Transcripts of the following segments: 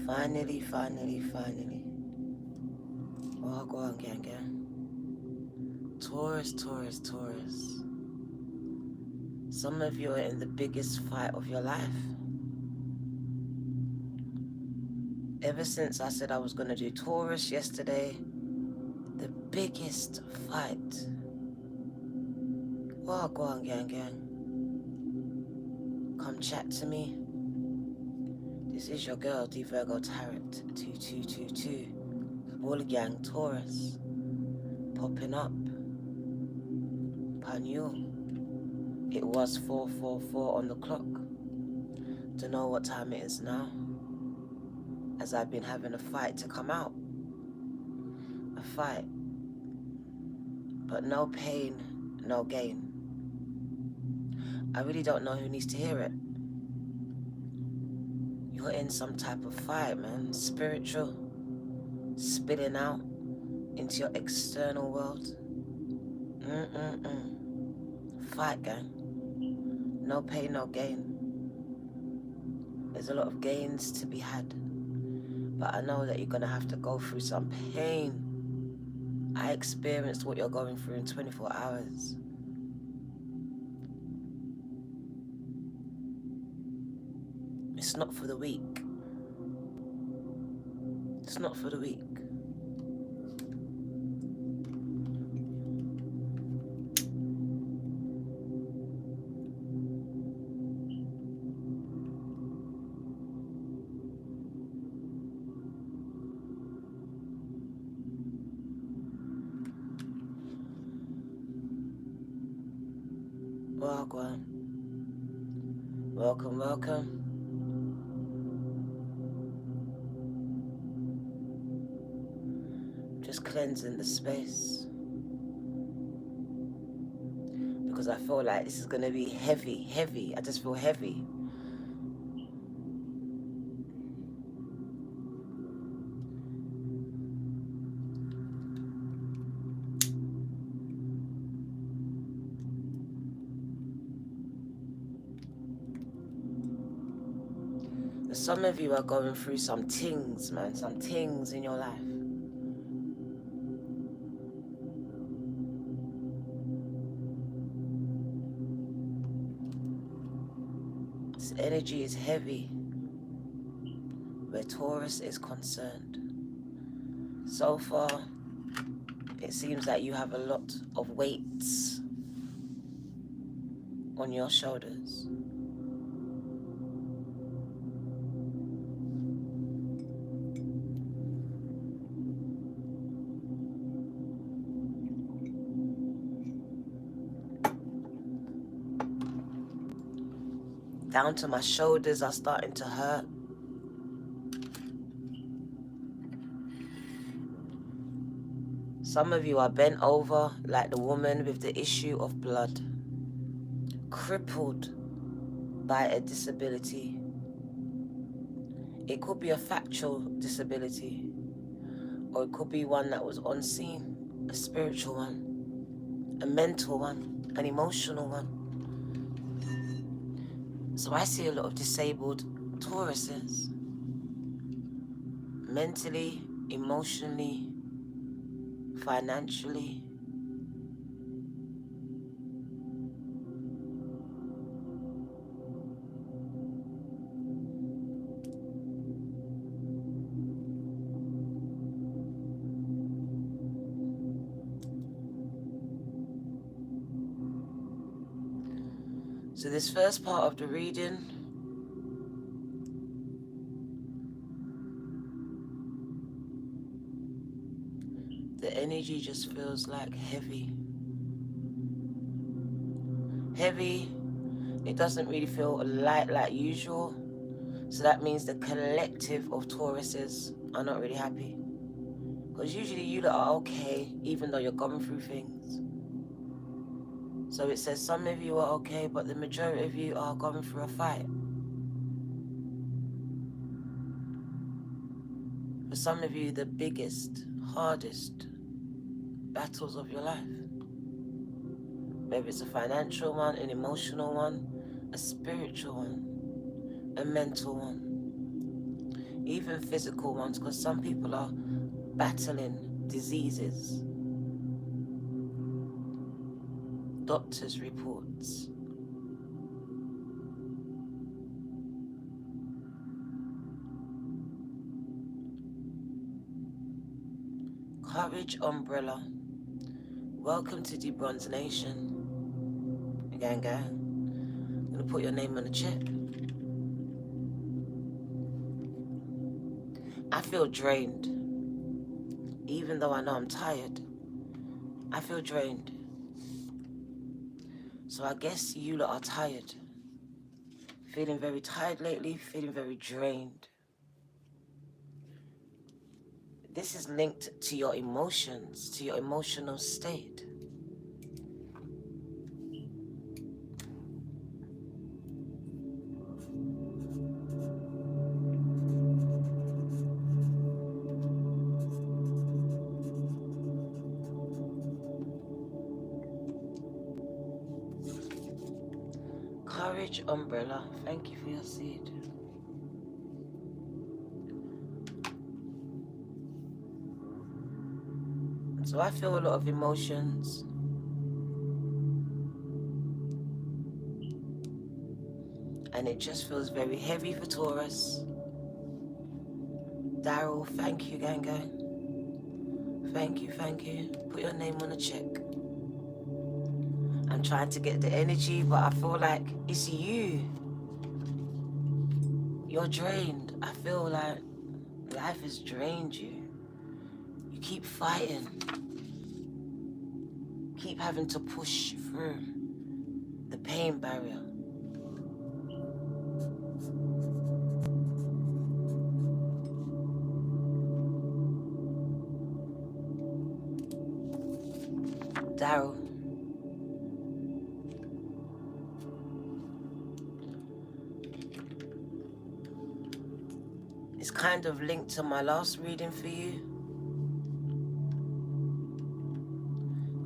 Finally. Oh, go on, gang. Taurus. Some of you are in the biggest fight of your life. Ever since I said I was going to do Taurus yesterday, the biggest fight. Oh, go on, gang. Come chat to me. This is your girl, D Virgo Tarot 2222. All gang Taurus. Popping up. Panyu. It was 4:44 on the clock. Don't know what time it is now, as I've been having a fight to come out. A fight. But no pain, no gain. I really don't know who needs to hear it. You're in some type of fight, man. Spiritual. Spilling out into your external world. Fight, gang. No pain, no gain. There's a lot of gains to be had. But I know that you're going to have to go through some pain. I experienced what you're going through in 24 hours. It's not for the weak. It's not for the weak. Welcome. Just cleansing the space. Because I feel like this is going to be heavy. I just feel heavy. Some of you are going through some things, man. Some things in your life. This energy is heavy where Taurus is concerned. So far, it seems like you have a lot of weights on your shoulders. Down to my shoulders are starting to hurt. Some of you are bent over like the woman with the issue of blood, crippled by a disability. It could be a factual disability, or it could be one that was unseen, a spiritual one, a mental one, an emotional one. So I see a lot of disabled Tauruses, mentally, emotionally, financially. So this first part of the reading, the energy just feels like heavy. Heavy, it doesn't really feel light like usual. So that means the collective of Tauruses are not really happy. Because usually you lot are okay, even though you're going through things. So it says some of you are okay, but the majority of you are going through a fight. For some of you, the biggest, hardest battles of your life. Maybe it's a financial one, an emotional one, a spiritual one, a mental one. even physical ones, because some people are battling diseases. Doctors' reports. Courage Umbrella. Welcome to the Bronze Nation. Gang gang. I'm gonna put your name on the chip. I feel drained. Even though I know I'm tired, I feel drained. So I guess you lot are tired. Feeling very tired lately, feeling very drained. This is linked to your emotions, to your emotional state. Courage Umbrella, thank you for your seed. So I feel a lot of emotions. And it just feels very heavy for Taurus. Daryl, thank you, gang gang. Thank you, thank you. Put your name on a check. I'm trying to get the energy, but I feel like it's you. You're drained. I feel like life has drained you. You keep fighting. Keep having to push through the pain barrier. Daryl. It's kind of linked to my last reading for you.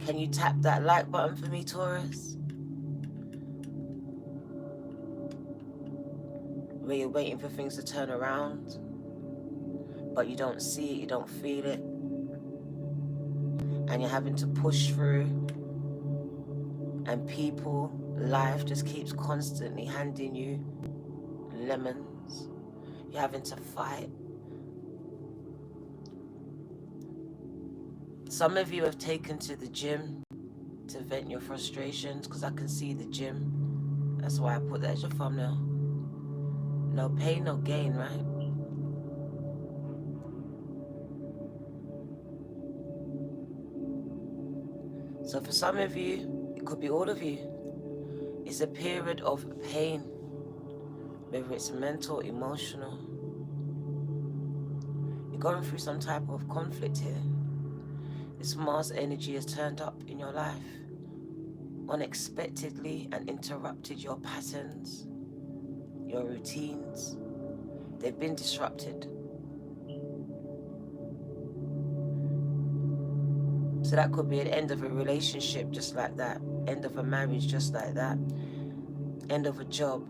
Can you tap that like button for me, Taurus? Where you're waiting for things to turn around, but you don't see it, you don't feel it. And you're having to push through. And people, life just keeps constantly handing you lemons. You're having to fight. Some of you have taken to the gym to vent your frustrations, because I can see the gym. That's why I put that as your thumbnail. No pain, no gain, right? So for some of you, it could be all of you, it's a period of pain, whether it's mental, emotional. You're going through some type of conflict here. This Mars energy has turned up in your life unexpectedly and interrupted your patterns, your routines. They've been disrupted. So that could be an end of a relationship just like that, end of a marriage just like that, end of a job,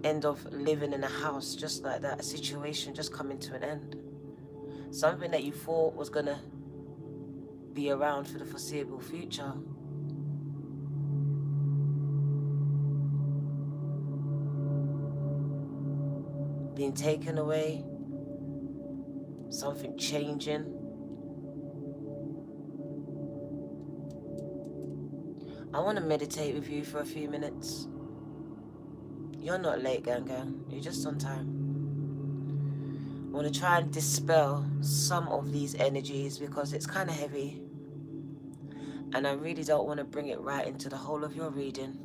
end of living in a house just like that, a situation just coming to an end. Something that you thought was gonna be around for the foreseeable future being taken away, something changing. I want to meditate with you for a few minutes. You're not late, gang gang. You're just on time. I want to try and dispel some of these energies because it's kind of heavy. And I really don't want to bring it right into the whole of your reading.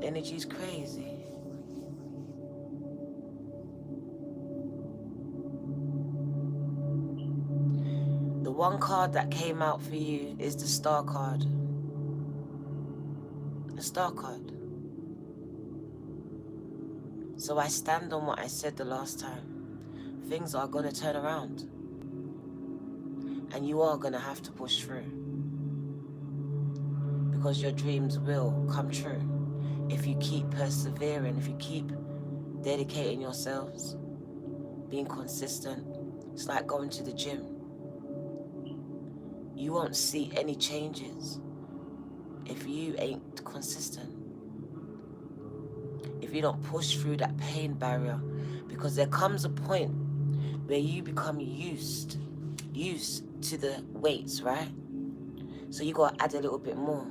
The energy's crazy. The one card that came out for you is the Star card. The Star card. So I stand on what I said the last time. Things are going to turn around. And you are going to have to push through. Because your dreams will come true. If you keep persevering, if you keep dedicating yourselves, being consistent. It's like going to the gym. You won't see any changes if you ain't consistent, if you don't push through that pain barrier, because there comes a point where you become used to the weights, right? So you gotta add a little bit more.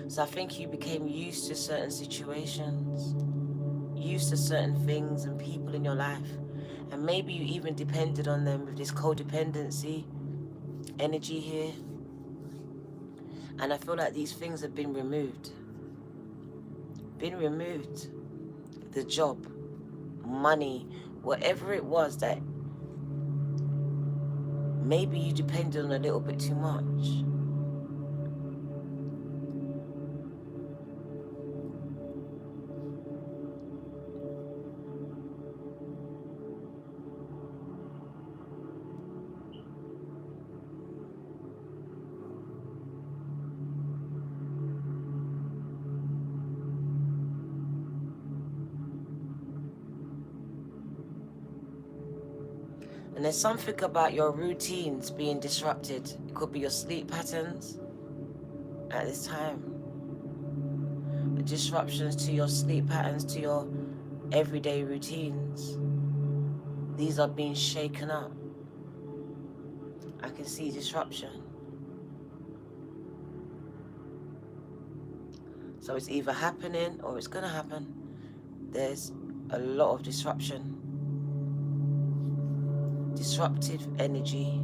So I think you became used to certain situations, used to certain things and people in your life, and maybe you even depended on them with this codependency energy here. And I feel like these things have been removed. The job, money, whatever it was that maybe you depended on a little bit too much. And there's something about your routines being disrupted. It could be your sleep patterns at this time. The disruptions to your sleep patterns, to your everyday routines. These are being shaken up. I can see disruption. So it's either happening or it's gonna happen. There's a lot of disruption. Disruptive energy.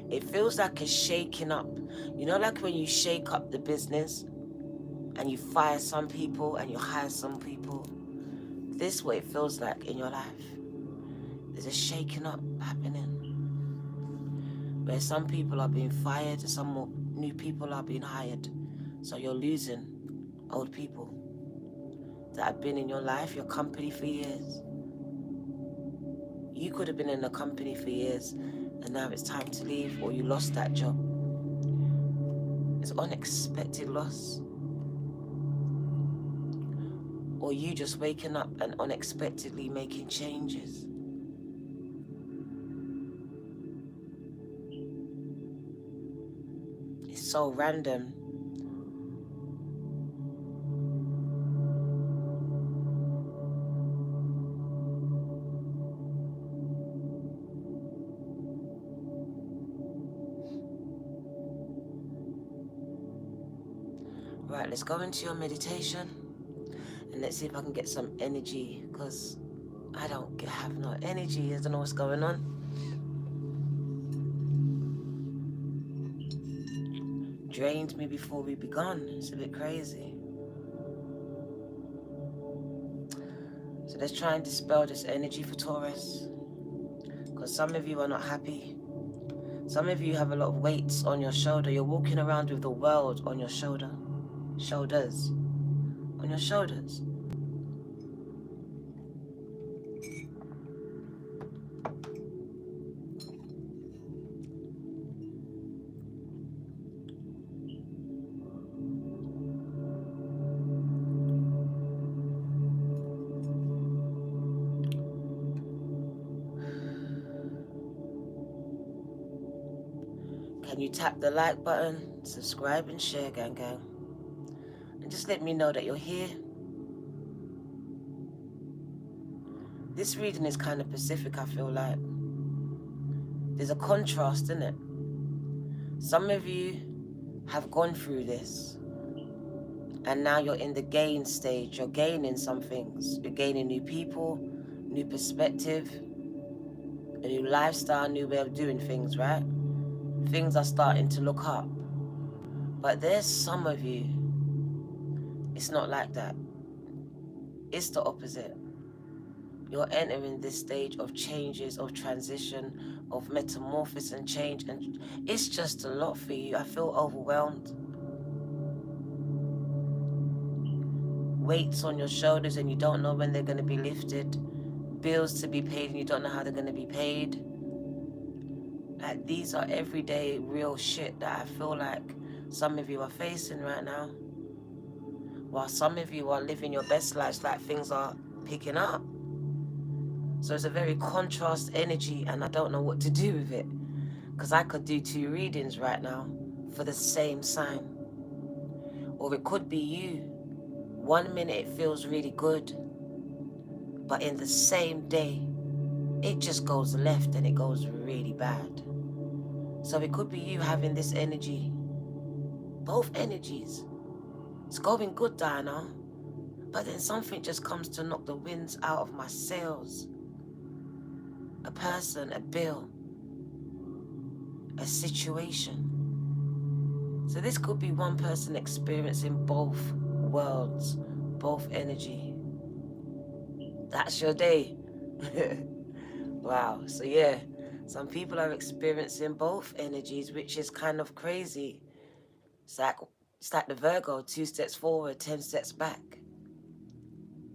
It feels like it's shaking up. You know, like when you shake up the business and you fire some people and you hire some people. This is what it feels like in your life. There's a shaking up happening, where some people are being fired, some more new people are being hired. So you're losing old people that have been in your life, your company for years. You could have been in a company for years and now it's time to leave, or you lost that job. It's unexpected loss. Or you just waking up and unexpectedly making changes. It's so random. Right, let's go into your meditation and let's see if I can get some energy, because I don't have no energy. I don't know what's going on. Drained me before we begun. It's a bit crazy. So let's try and dispel this energy for Taurus, because some of you are not happy. Some of you have a lot of weights on your shoulder. You're walking around with the world on your shoulders. On your shoulders. Can you tap the like button, subscribe and share, gang. And just let me know that you're here. This reading is kind of Pacific, I feel like. There's a contrast in it. Some of you have gone through this and now you're in the gain stage. You're gaining some things. You're gaining new people, new perspective, a new lifestyle, new way of doing things, right? Things are starting to look up. But there's some of you, it's not like that. It's the opposite. You're entering this stage of changes, of transition, of metamorphosis and change, and it's just a lot for you. I feel overwhelmed. Weights on your shoulders and you don't know when they're going to be lifted. Bills to be paid and you don't know how they're going to be paid. Like, these are everyday real shit that I feel like some of you are facing right now. While some of you are living your best lives, like things are picking up. So it's a very contrast energy, and I don't know what to do with it. Because I could do 2 readings right now for the same sign. Or it could be you. 1 minute it feels really good, but in the same day, it just goes left and it goes really bad. So it could be you having this energy. Both energies. It's going good, Diana. But then something just comes to knock the winds out of my sails. A person, a bill, a situation. So this could be one person experiencing both worlds, both energy. That's your day. Wow. So yeah, some people are experiencing both energies, which is kind of crazy. It's like the Virgo, 2 steps forward, 10 steps back.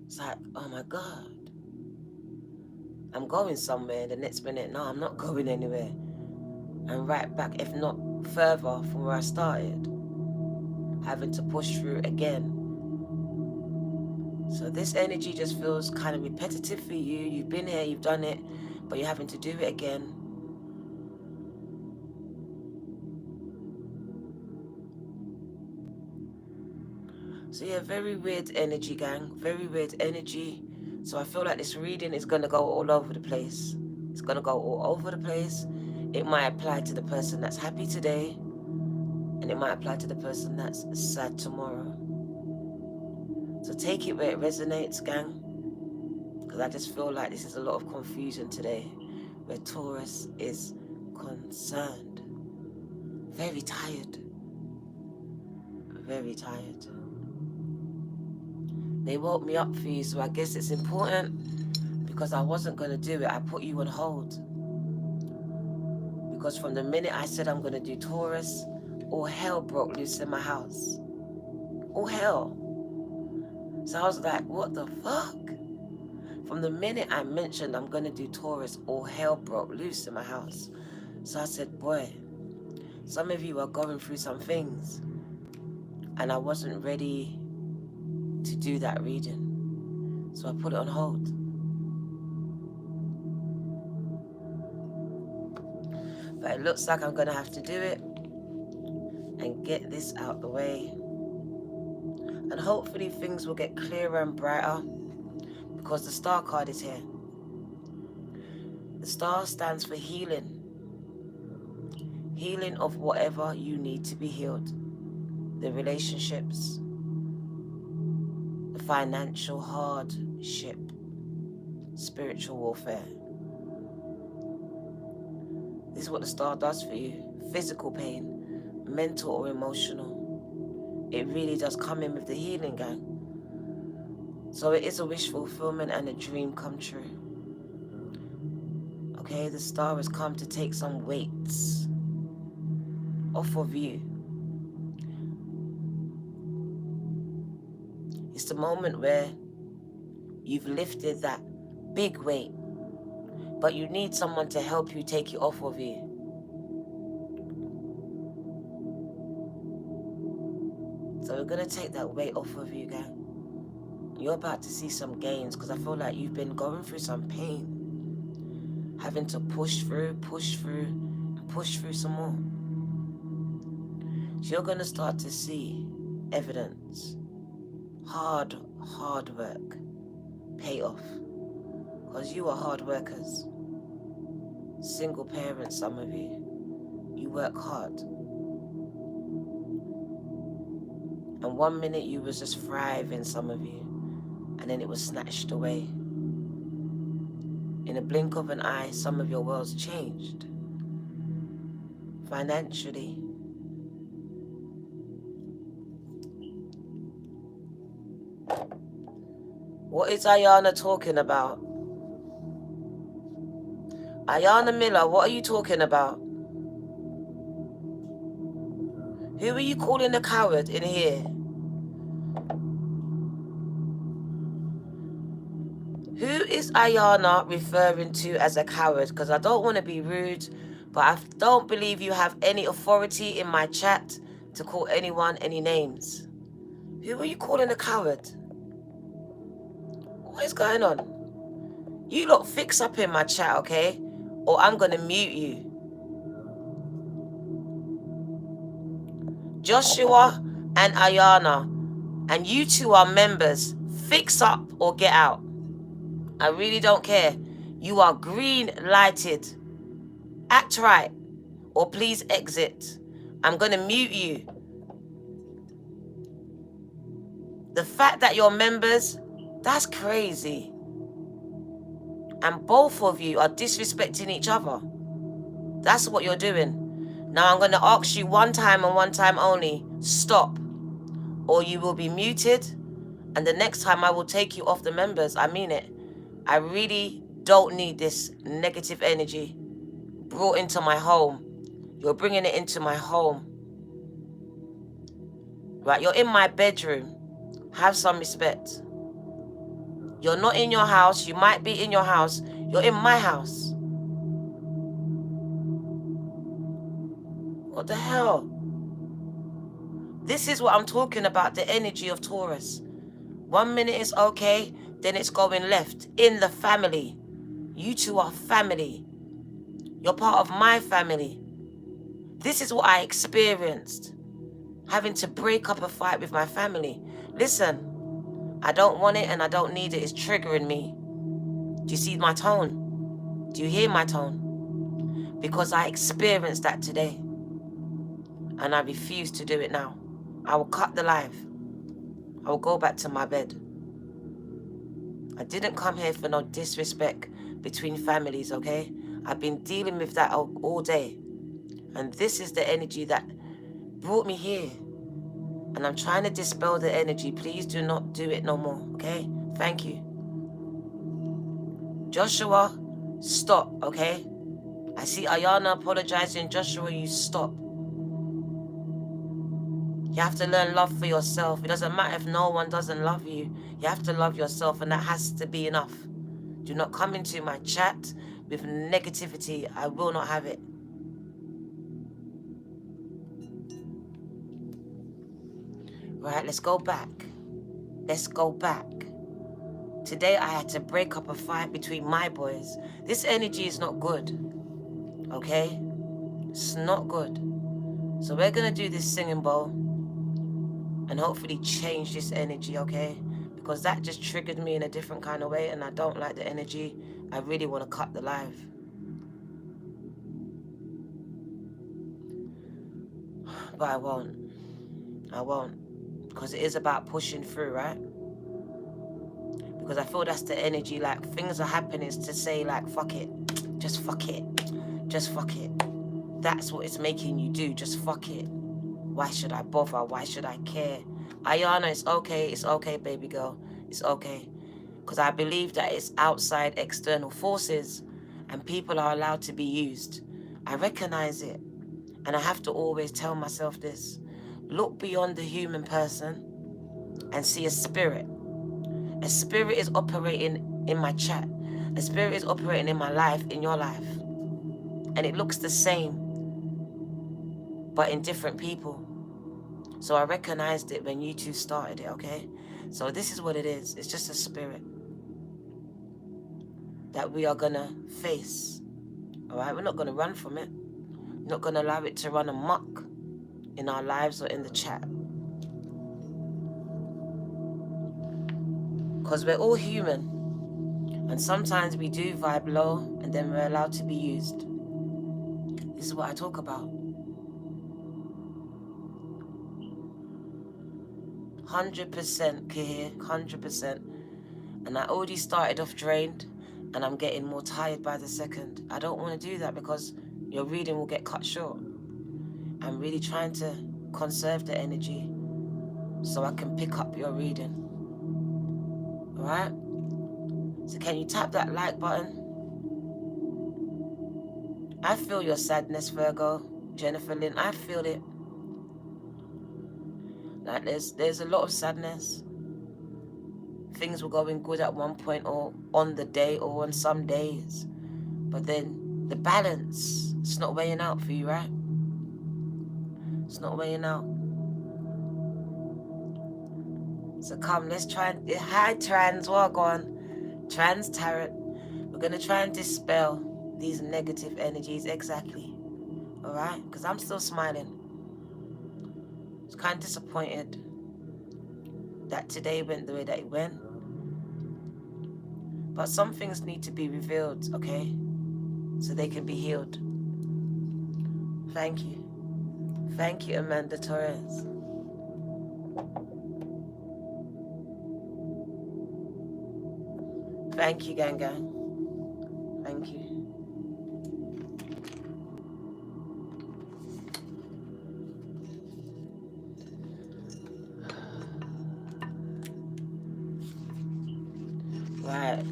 It's like, oh my God. I'm going somewhere. The next minute, no, I'm not going anywhere. I'm right back, if not further from where I started. Having to push through again. So this energy just feels kind of repetitive for you. You've been here, you've done it, but you're having to do it again. So yeah, very weird energy, gang. Very weird energy. So I feel like this reading is going to go all over the place. It's going to go all over the place. It might apply to the person that's happy today, and it might apply to the person that's sad tomorrow. So take it where it resonates, gang. Because I just feel like this is a lot of confusion today, where Taurus is concerned. Very tired. Very tired. They woke me up for you, so I guess it's important, because I wasn't going to do it. I put you on hold. Because from the minute I said I'm going to do Taurus, all hell broke loose in my house. All hell. So I was like, what the fuck? From the minute I mentioned I'm going to do Taurus, all hell broke loose in my house. So I said, boy, some of you are going through some things, and I wasn't ready to do that reading. So I put it on hold. But it looks like I'm going to have to do it and get this out the way. And hopefully things will get clearer and brighter, because the star card is here. The star stands for healing. Healing of whatever you need to be healed. The relationships, the financial hardship, spiritual warfare. This is what the star does for you. Physical pain, mental or emotional. It really does come in with the healing, gang. So it is a wish fulfillment and a dream come true. Okay, the star has come to take some weights off of you. It's the moment where you've lifted that big weight, but you need someone to help you take it off of you. So we're going to take that weight off of you, gang. You're about to see some gains, because I feel like you've been going through some pain. Having to push through, and push through some more. So you're going to start to see evidence. Hard work pay off. Because you are hard workers. Single parents, some of you. You work hard. And 1 minute you was just thriving, some of you. And then it was snatched away. In a blink of an eye, some of your worlds changed. Financially. What is Ayana talking about? Ayana Miller, what are you talking about? Who are you calling a coward in here? Who is Ayana referring to as a coward? Because I don't want to be rude, But I don't believe you have any authority in my chat to call anyone any names. Who are you calling a coward? What is going on? You lot fix up in my chat, okay? Or I'm going to mute you. Joshua and Ayana, and you two are members. Fix up or get out. I really don't care. You are green lighted. Act right or please exit. I'm going to mute you. The fact that you're members, that's crazy. And both of you are disrespecting each other. That's what you're doing. Now I'm going to ask you one time and one time only. Stop. Or you will be muted. And the next time I will take you off the members. I mean it. I really don't need this negative energy brought into my home. You're bringing it into my home. Right? You're in my bedroom. Have some respect. You're not in your house. You might be in your house. You're in my house. What the hell? This is what I'm talking about, the energy of Taurus. 1 minute it's okay, then it's going left. In the family. You two are family. You're part of my family. This is what I experienced. Having to break up a fight with my family. Listen, I don't want it and I don't need it. It's triggering me. Do you see my tone? Do you hear my tone? Because I experienced that today. And I refuse to do it now. I will cut the live. I will go back to my bed. I didn't come here for no disrespect between families, okay? I've been dealing with that all day. And this is the energy that brought me here. And I'm trying to dispel the energy. Please do not do it no more, okay? Thank you. Joshua, stop, okay? I see Ayana apologizing. Joshua, you stop. You have to learn love for yourself. It doesn't matter if no one doesn't love you. You have to love yourself, and that has to be enough. Do not come into my chat with negativity. I will not have it. Right, let's go back. Let's go back. Today I had to break up a fight between my boys. This energy is not good. Okay? It's not good. So we're going to do this singing bowl and hopefully change this energy, okay? Because that just triggered me in a different kind of way and I don't like the energy. I really want to cut the live. But I won't. I won't. Because it is about pushing through, right? Because I feel that's the energy, like things are happening to say like, fuck it. Just fuck it. Just fuck it. That's what it's making you do. Just fuck it. Why should I bother? Why should I care? Ayana, it's okay. It's okay, baby girl. It's okay. Because I believe that it's outside external forces and people are allowed to be used. I recognize it. And I have to always tell myself this. Look beyond the human person and see a spirit. A spirit is operating in my chat. A spirit is operating in my life, in your life. And it looks the same, but in different people. So I recognized it when you two started it, okay? So this is what it is. It's just a spirit that we are going to face, all right? We're not going to run from it. We're not going to allow it to run amok in our lives or in the chat. Because we're all human. And sometimes we do vibe low and then we're allowed to be used. This is what I talk about. 100% clear, 100%. And I already started off drained and I'm getting more tired by the second. I don't want to do that because your reading will get cut short. I'm really trying to conserve the energy so I can pick up your reading. Alright? So can you tap that like button? I feel your sadness, Virgo. Jennifer Lynn, I feel it. Like there's a lot of sadness. Things were going good at one point or on the day or on some days. But then The balance, it's not weighing out for you, right? It's not weighing out. So come, let's try and, hi trans, walk on. Trans tarot. We're going to try and dispel these negative energies, exactly. Alright? Because I'm still smiling. I was kind of disappointed that today went the way that it went. But some things need to be revealed, okay? So they can be healed. Thank you. Thank you, Amanda Torres. Thank you, Gang Gang. Thank you. Right.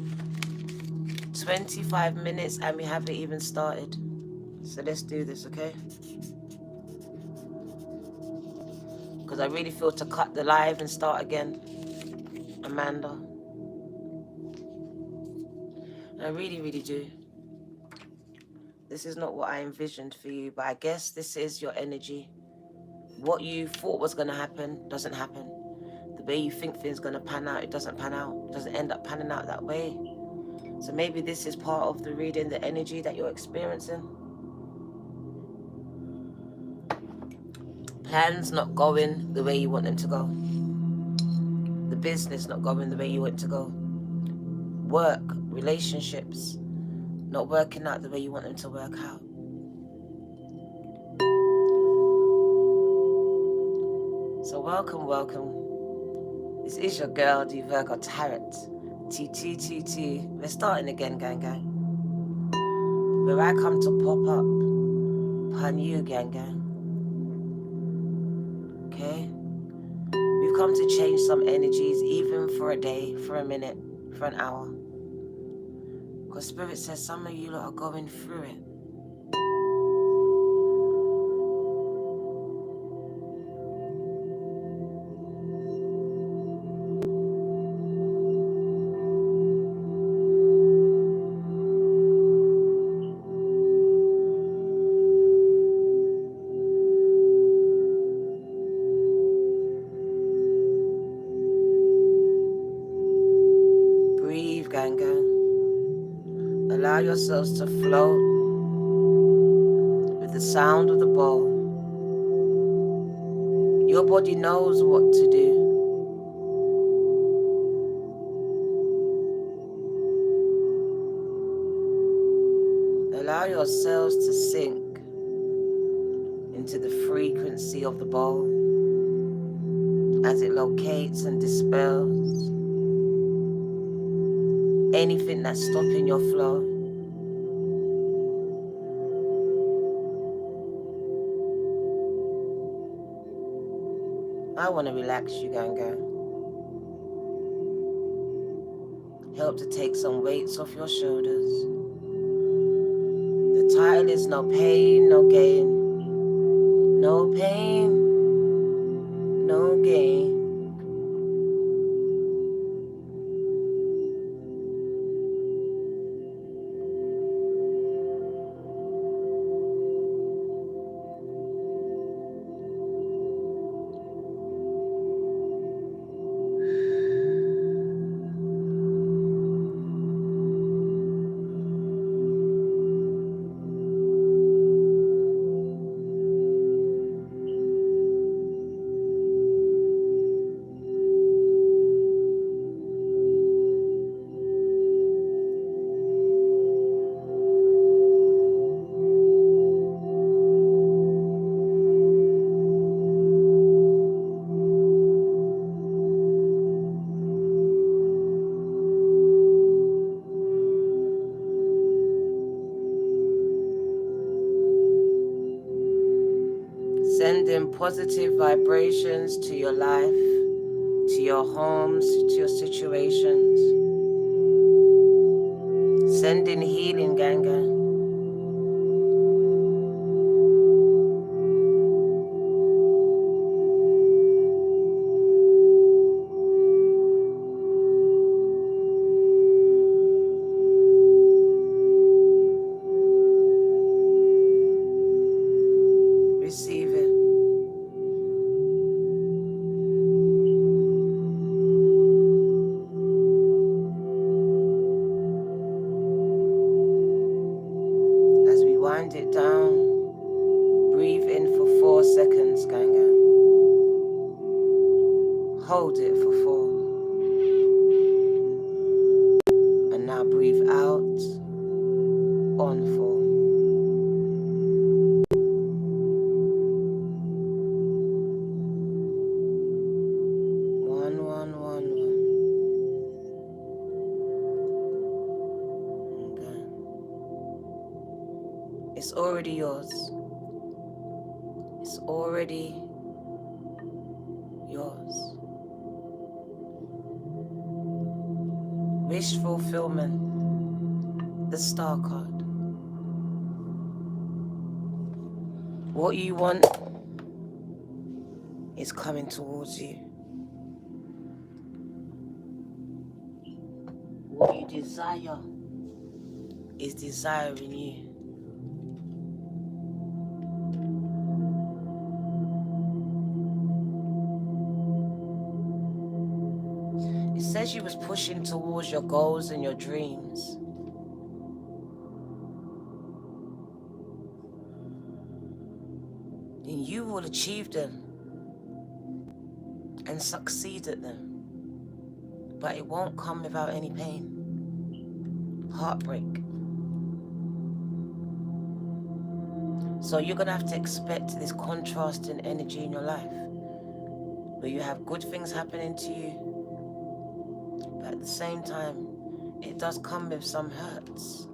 25 minutes and we haven't even started. So let's do this, okay? Because I really feel to cut the live and start again, Amanda. I really, really do. This is not what I envisioned for you, but I guess this is your energy. What you thought was going to happen doesn't happen. The way you think things are going to pan out, it doesn't pan out. It doesn't end up panning out that way. So maybe this is part of the reading, the energy that you're experiencing. Plans not going the way you want them to go. The business not going the way you want it to go. Work, relationships not working out the way you want them to work out. So welcome, welcome. This is your girl, the Virgo Tarot. T. We're starting again, gang gang. Where I come to pop up upon you, gang gang. Okay? We've come to change some energies, even for a day, for a minute, for an hour. Because Spirit says some of you lot are going through it. Breathe, gang gang. Allow yourselves to float with the sound of the bowl. Your body knows what to do. Allow yourselves to sink into the frequency of the bowl as it locates and dispels anything that's stopping your flow. I want to relax you, Ganga. Help to take some weights off your shoulders. The title is No Pain, No Gain. No pain, no gain. Sending positive vibrations to your life, to your homes, to your situations. Sending healing, Ganga. Hold it for 4. And now breathe out on 4. 1, 1, 1, 1. Okay. It's already yours. It's already yours. Wish fulfillment. The Star card. What you want is coming towards you. What you desire is desiring you. It says you was pushing towards your goals and your dreams. And you will achieve them and succeed at them. But it won't come without any pain. Heartbreak. So you're going to have to expect this contrasting energy in your life, where you have good things happening to you, but at the same time, it does come with some hurts,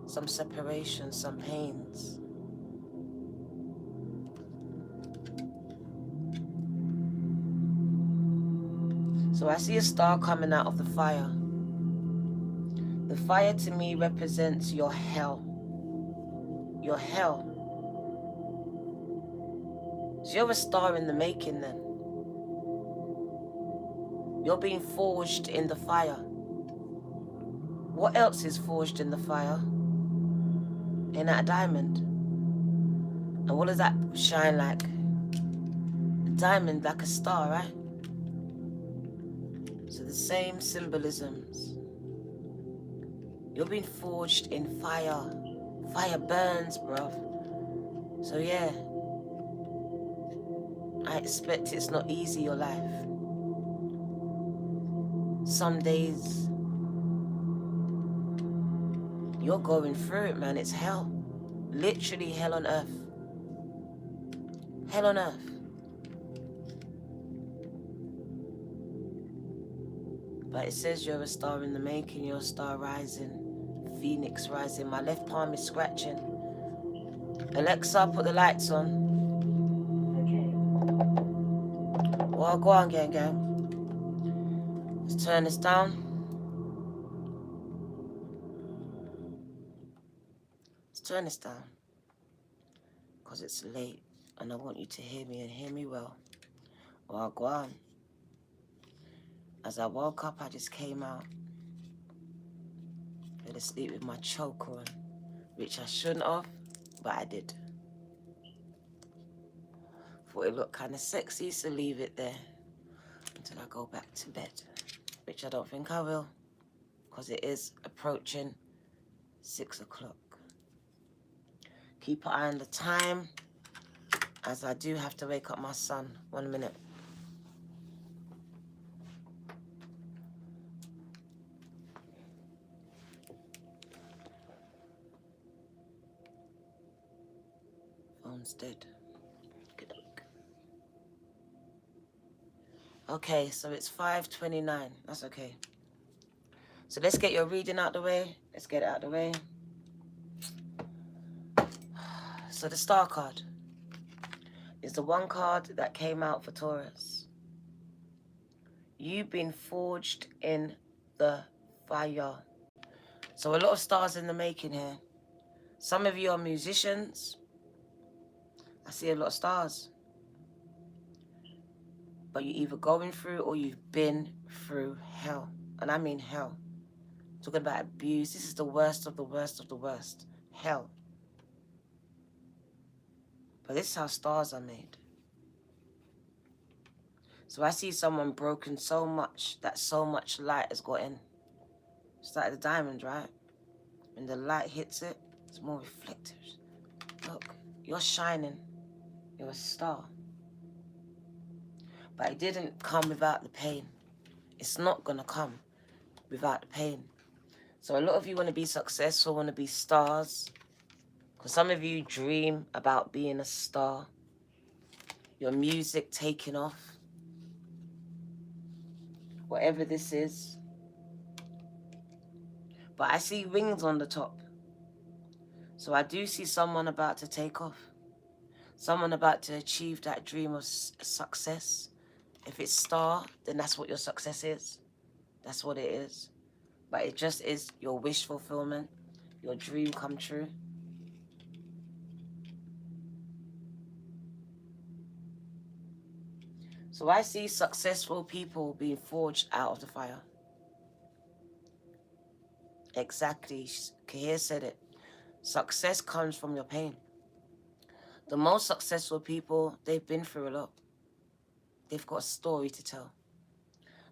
some separation, some pains. So I see a star coming out of the fire. The fire to me represents your hell. Your hell. So you're a star in the making then. You're being forged in the fire. What else is forged in the fire? Ain't that a diamond? And what does that shine like? A diamond, like a star, right? So the same symbolisms. You're being forged in fire. Fire burns, bruv. So yeah, I expect it's not easy, your life. Some days, you're going through it, man. It's hell. Literally hell on earth. Hell on earth. But it says you're a star in the making, you're a star rising. Phoenix rising. My left palm is scratching. Alexa, put the lights on. Okay. Well, go on, gang. Let's turn this down. Let's turn this down. Because it's late and I want you to hear me and hear me well. Well, go on. As I woke up, I just came out. Fell asleep with my choker on, which I shouldn't have, but I did. Thought it looked kind of sexy, so leave it there until I go back to bed, which I don't think I will, because it is approaching 6 o'clock. Keep an eye on the time, as I do have to wake up my son. 1 minute. Phone's dead. Good luck. Okay, so it's 5:29. That's okay. So let's get your reading out the way. Let's get it out the way. So the star card is the one card that came out for Taurus. You've been forged in the fire. So a lot of stars in the making here. Some of you are musicians. I see a lot of stars. But you're either going through or you've been through hell. And I mean hell. Talking about abuse. This is the worst of the worst of the worst. Hell. But this is how stars are made. So I see someone broken so much that so much light has got in. It's like the diamond, right? When the light hits it, it's more reflective. Look, you're shining. You're a star. But it didn't come without the pain. It's not going to come without the pain. So a lot of you want to be successful, want to be stars. Because some of you dream about being a star. Your music taking off. Whatever this is. But I see wings on the top. So I do see someone about to take off. Someone about to achieve that dream of success. If it's star, then that's what your success is. That's what it is. But it just is your wish fulfillment, your dream come true. So I see successful people being forged out of the fire. Exactly. Kahir said it. Success comes from your pain. The most successful people, they've been through a lot. They've got a story to tell.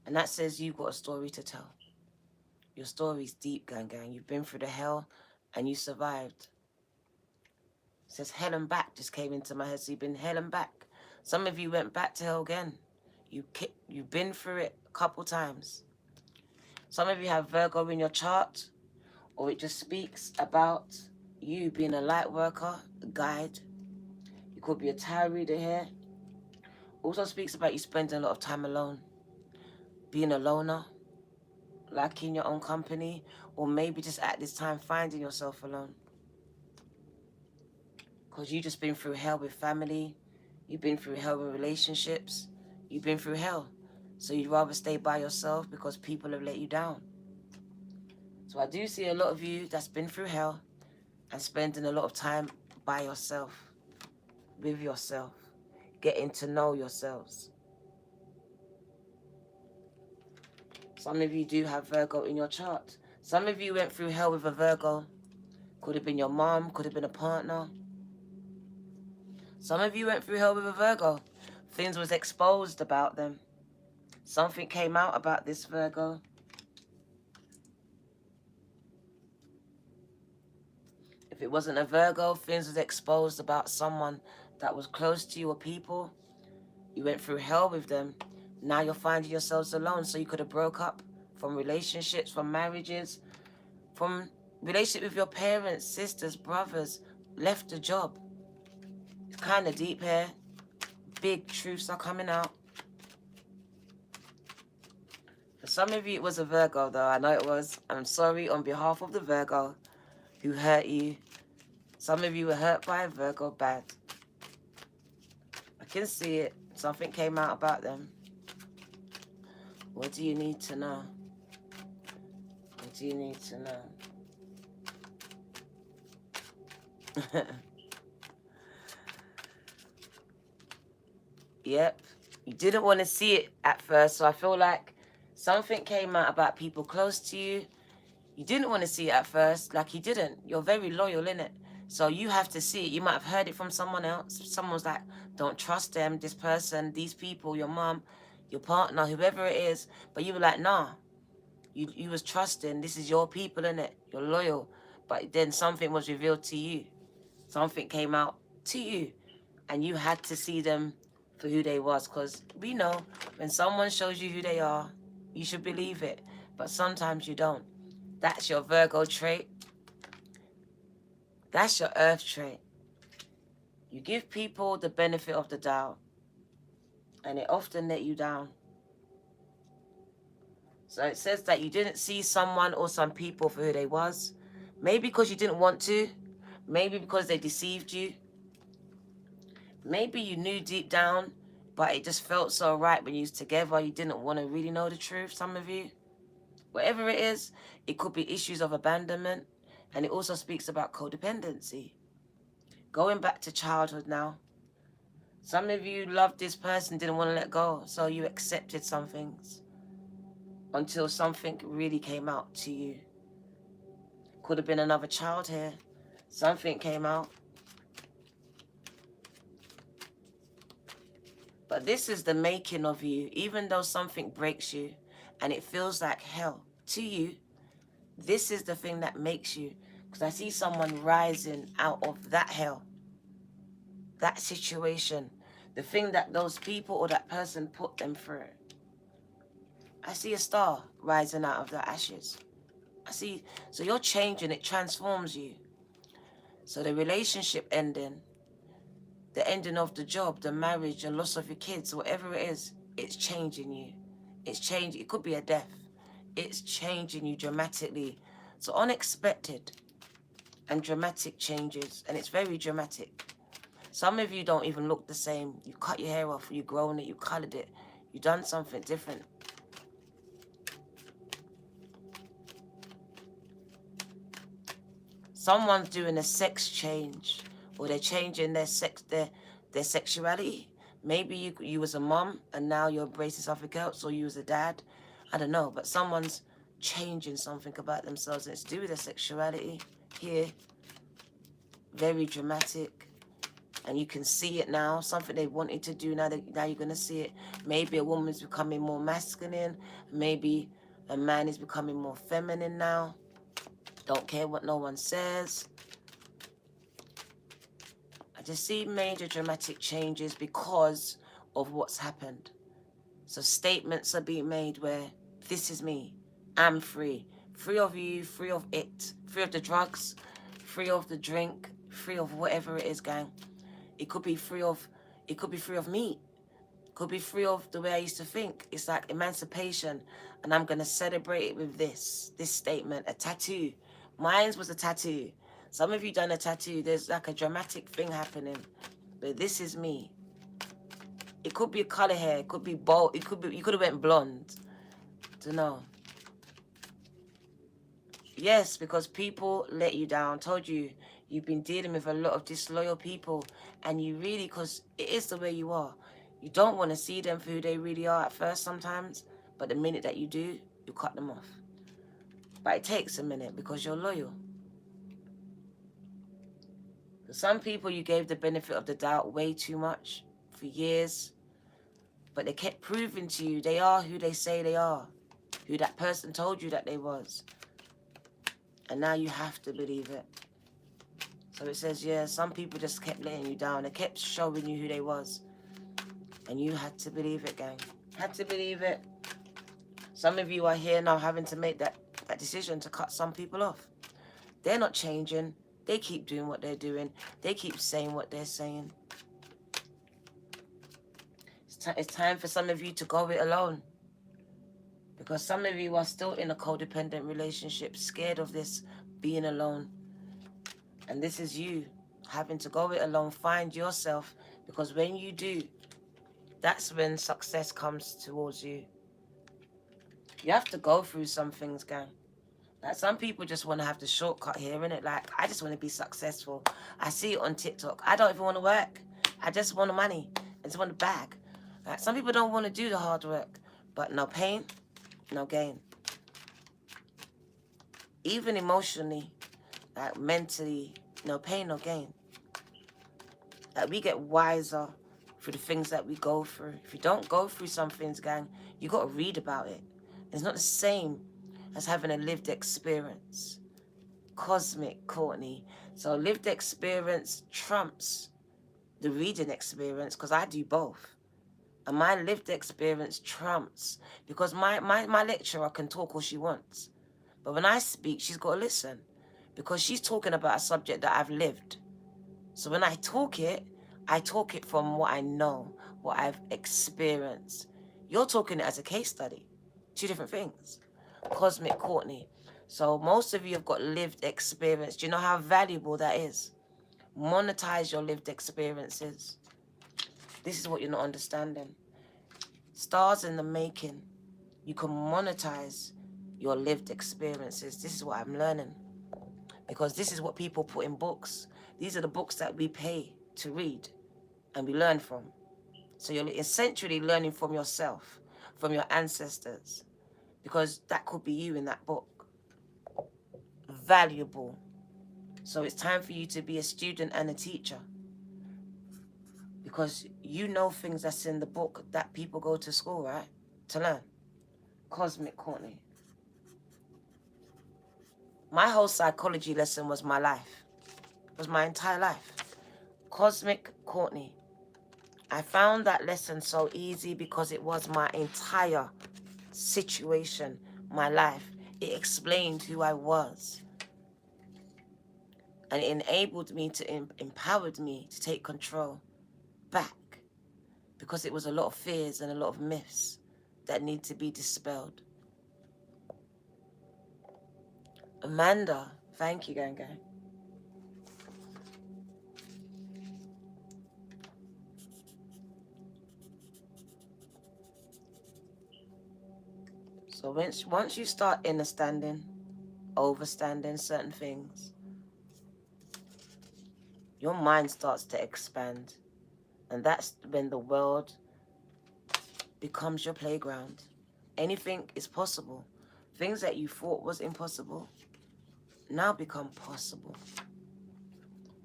And that says you've got a story to tell. Your story's deep, gang. You've been through the hell and you survived. It says hell and back just came into my head. So you've been hell and back. Some of you went back to hell again. You've been through it a couple times. Some of you have Virgo in your chart, or it just speaks about you being a light worker, a guide. You could be a tarot reader here. Also speaks about you spending a lot of time alone, being a loner, lacking your own company, or maybe just at this time finding yourself alone. Because you've just been through hell with family, you've been through hell with relationships, you've been through hell. So you'd rather stay by yourself because people have let you down. So I do see a lot of you that's been through hell and spending a lot of time by yourself, with yourself, getting to know yourselves. Some of you do have Virgo in your chart. Some of you went through hell with a Virgo. Could have been your mom, could have been a partner. Some of you went through hell with a Virgo. Things was exposed about them. Something came out about this Virgo. If it wasn't a Virgo, things was exposed about someone that was close to you or people. You went through hell with them. Now you're finding yourselves alone. So you could have broke up from relationships, from marriages, from relationship with your parents, sisters, brothers, left a job. It's kind of deep here. Big truths are coming out. For some of you, it was a Virgo, though. I know it was. I'm sorry on behalf of the Virgo who hurt you. Some of you were hurt by a Virgo bad. I can see it. Something came out about them. What do you need to know? What do you need to know? Yep. You didn't want to see it at first, so I feel like something came out about people close to you. You didn't want to see it at first, like you didn't. You're very loyal, innit? So you have to see it. You might have heard it from someone else. Someone's like, don't trust them, this person, these people, your mom, your partner, whoever it is. But you were like, nah. You was trusting. This is your people, innit? You're loyal. But then something was revealed to you. Something came out to you. And you had to see them for who they was. Because we know when someone shows you who they are, you should believe it. But sometimes you don't. That's your Virgo trait. That's your Earth trait. You give people the benefit of the doubt. And they often let you down. So it says that you didn't see someone or some people for who they was. Maybe because you didn't want to. Maybe because they deceived you. Maybe you knew deep down, but it just felt so right when you was together. You didn't want to really know the truth, some of you. Whatever it is, it could be issues of abandonment. And it also speaks about codependency. Going back to childhood now. Some of you loved this person, didn't want to let go. So you accepted some things. Until something really came out to you. Could have been another child here. Something came out. But this is the making of you. Even though something breaks you and it feels like hell to you, this is the thing that makes you. Because I see someone rising out of that hell. That situation. the thing that those people or that person put them through. I see a star rising out of the ashes. I see, so you're changing, it transforms you. So the relationship ending, the ending of the job, the marriage, the loss of your kids, whatever it is, it's changing you. It's changing. It could be a death. It's changing you dramatically. So unexpected and dramatic changes, and it's very dramatic. Some of you don't even look the same. You cut your hair off, you grown it, you colored it, you done something different. Someone's doing a sex change, or they're changing their sexuality. Maybe you was a mom and now you're embracing something else, or you was a dad. I don't know, but someone's changing something about themselves, and it's to do with their sexuality here. Very dramatic. And you can see it now. Something they wanted to do, now you're going to see it. Maybe a woman's becoming more masculine. Maybe a man is becoming more feminine now. Don't care what no one says. I just see major dramatic changes because of what's happened. So statements are being made where this is me. I'm free. Free of you, free of it. Free of the drugs, free of the drink, free of whatever it is, gang. It could be free of meat. It could be free of the way I used to think. It's like emancipation. And I'm going to celebrate it with this statement, a tattoo. Mine was a tattoo. Some of you done a tattoo. There's like a dramatic thing happening. But this is me. It could be a color hair. It could be bold. It could be, you could have went blonde. Don't know. Yes, because people let you down. Told you, you've been dealing with a lot of disloyal people. And you really, because it is the way you are. You don't want to see them for who they really are at first sometimes. But the minute that you do, you cut them off. But it takes a minute because you're loyal. Some people you gave the benefit of the doubt way too much for years. But they kept proving to you they are who they say they are. Who that person told you that they was. And now you have to believe it. So it says, yeah, some people just kept letting you down. They kept showing you who they was. And you had to believe it, gang. Had to believe it. Some of you are here now having to make that decision to cut some people off. They're not changing. They keep doing what they're doing. They keep saying what they're saying. It's time for some of you to go it alone. Because some of you are still in a codependent relationship, scared of this being alone. And this is you having to go it alone, find yourself. Because when you do, that's when success comes towards you. You have to go through some things, gang. Like some people just want to have the shortcut here, innit? Like, I just want to be successful. I see it on TikTok. I don't even want to work. I just want the money. I just want the bag. Like, some people don't want to do the hard work. But no pain, no gain. Even emotionally, like mentally, no pain, no gain. Like we get wiser through the things that we go through. If you don't go through some things, gang, you got to read about it. It's not the same as having a lived experience. Cosmic, Courtney. So lived experience trumps the reading experience because I do both. And my lived experience trumps because my lecturer can talk all she wants. But when I speak, she's got to listen because she's talking about a subject that I've lived. So when I talk it from what I know, what I've experienced. You're talking it as a case study. Two different things. Cosmic Courtney. So most of you have got lived experience. Do you know how valuable that is? Monetize your lived experiences. This is what you're not understanding. Stars in the making. You can monetize your lived experiences. This is what I'm learning. Because this is what people put in books. These are the books that we pay to read and we learn from. So you're essentially learning from yourself, from your ancestors. Because that could be you in that book. Valuable. So it's time for you to be a student and a teacher. Because you know things that's in the book that people go to school, right? To learn. Cosmic Courtney. My whole psychology lesson was my life. It was my entire life. Cosmic Courtney. I found that lesson so easy because it was my entire situation, my life. It explained who I was. And it enabled me to, empowered me to take control back. Because it was a lot of fears and a lot of myths that need to be dispelled. Amanda, thank you, gang. So once you start understanding, overstanding certain things, your mind starts to expand. And that's when the world becomes your playground. Anything is possible. Things that you thought was impossible now become possible.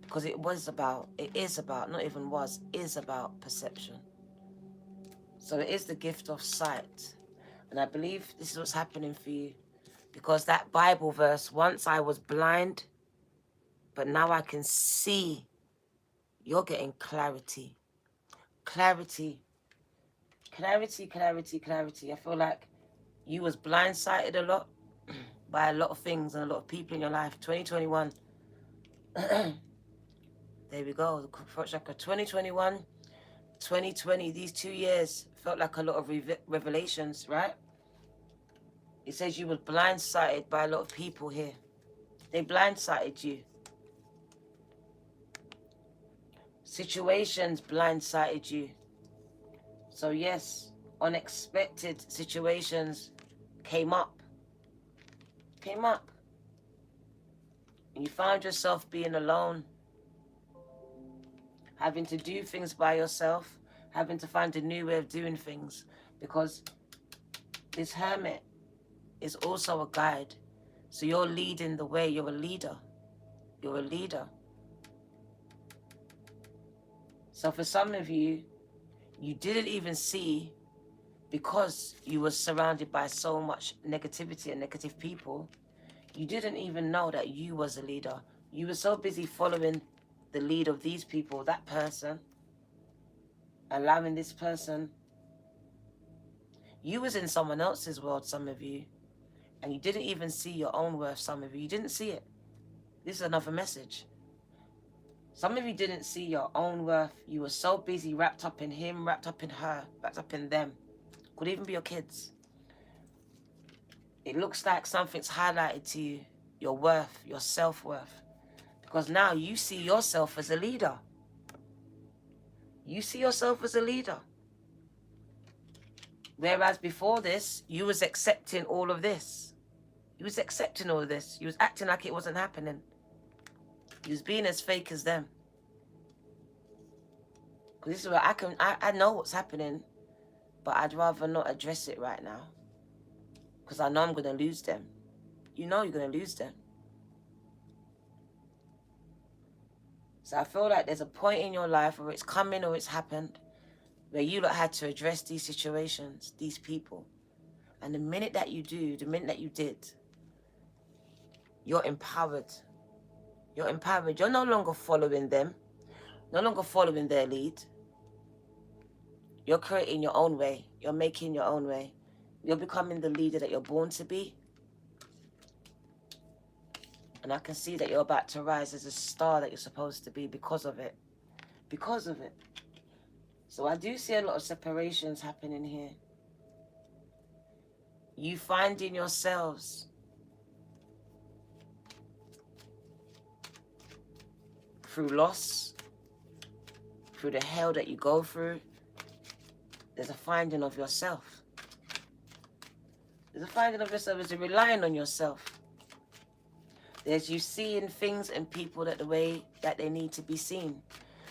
Because it is about, not even was, is about perception. So it is the gift of sight. And I believe this is what's happening for you. Because that Bible verse, once I was blind, but now I can see. You're getting clarity. Clarity. Clarity, clarity, clarity. I feel like you was blindsided a lot by a lot of things and a lot of people in your life. 2021. There we go. The Throat Chakra. 2021, 2020. These 2 years felt like a lot of revelations, right? It says you was blindsided by a lot of people here. They blindsided you. Situations blindsided you. So yes, unexpected situations came up. And you found yourself being alone, having to do things by yourself, having to find a new way of doing things, because this hermit is also a guide. So you're leading the way. You're a leader. You're a leader. So for some of you, you didn't even see, because you were surrounded by so much negativity and negative people, you didn't even know that you was a leader. You were so busy following the lead of these people, that person, allowing this person. You was in someone else's world, some of you, and you didn't even see your own worth, some of you. You didn't see it. This is another message. Some of you didn't see your own worth. You were so busy wrapped up in him, wrapped up in her, wrapped up in them. Could even be your kids. It looks like something's highlighted to you, your worth, your self-worth. Because now you see yourself as a leader. You see yourself as a leader. Whereas before this, you was accepting all of this. You was accepting all of this. You was acting like it wasn't happening. You was being as fake as them. Because this is where I know what's happening, but I'd rather not address it right now. Because I know I'm going to lose them. You know you're going to lose them. So I feel like there's a point in your life where it's coming or it's happened, where you lot had to address these situations, these people. And the minute that you do, the minute that you did, you're empowered. You're empowered. You're no longer following them, no longer following their lead. You're creating your own way. You're making your own way. You're becoming the leader that you're born to be. And I can see that you're about to rise as a star that you're supposed to be because of it. Because of it. So I do see a lot of separations happening here. You finding yourselves through loss, through the hell that you go through. There's a finding of yourself. There's a finding of yourself. There's a relying on yourself. There's you seeing things and people that the way that they need to be seen.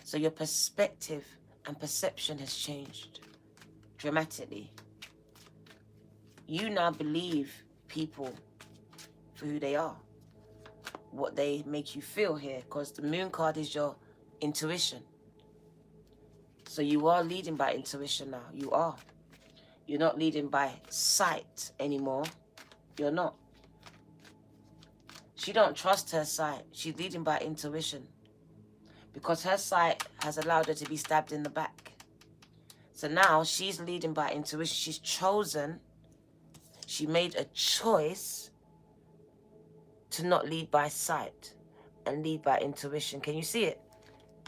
So your perspective and perception has changed dramatically. You now believe people for who they are, what they make you feel here, because the moon card is your intuition. So you are leading by intuition now. You are. You're not leading by sight anymore. You're not. She don't trust her sight. She's leading by intuition. Because her sight has allowed her to be stabbed in the back. So now she's leading by intuition. She's chosen. She made a choice to not lead by sight and lead by intuition. Can you see it?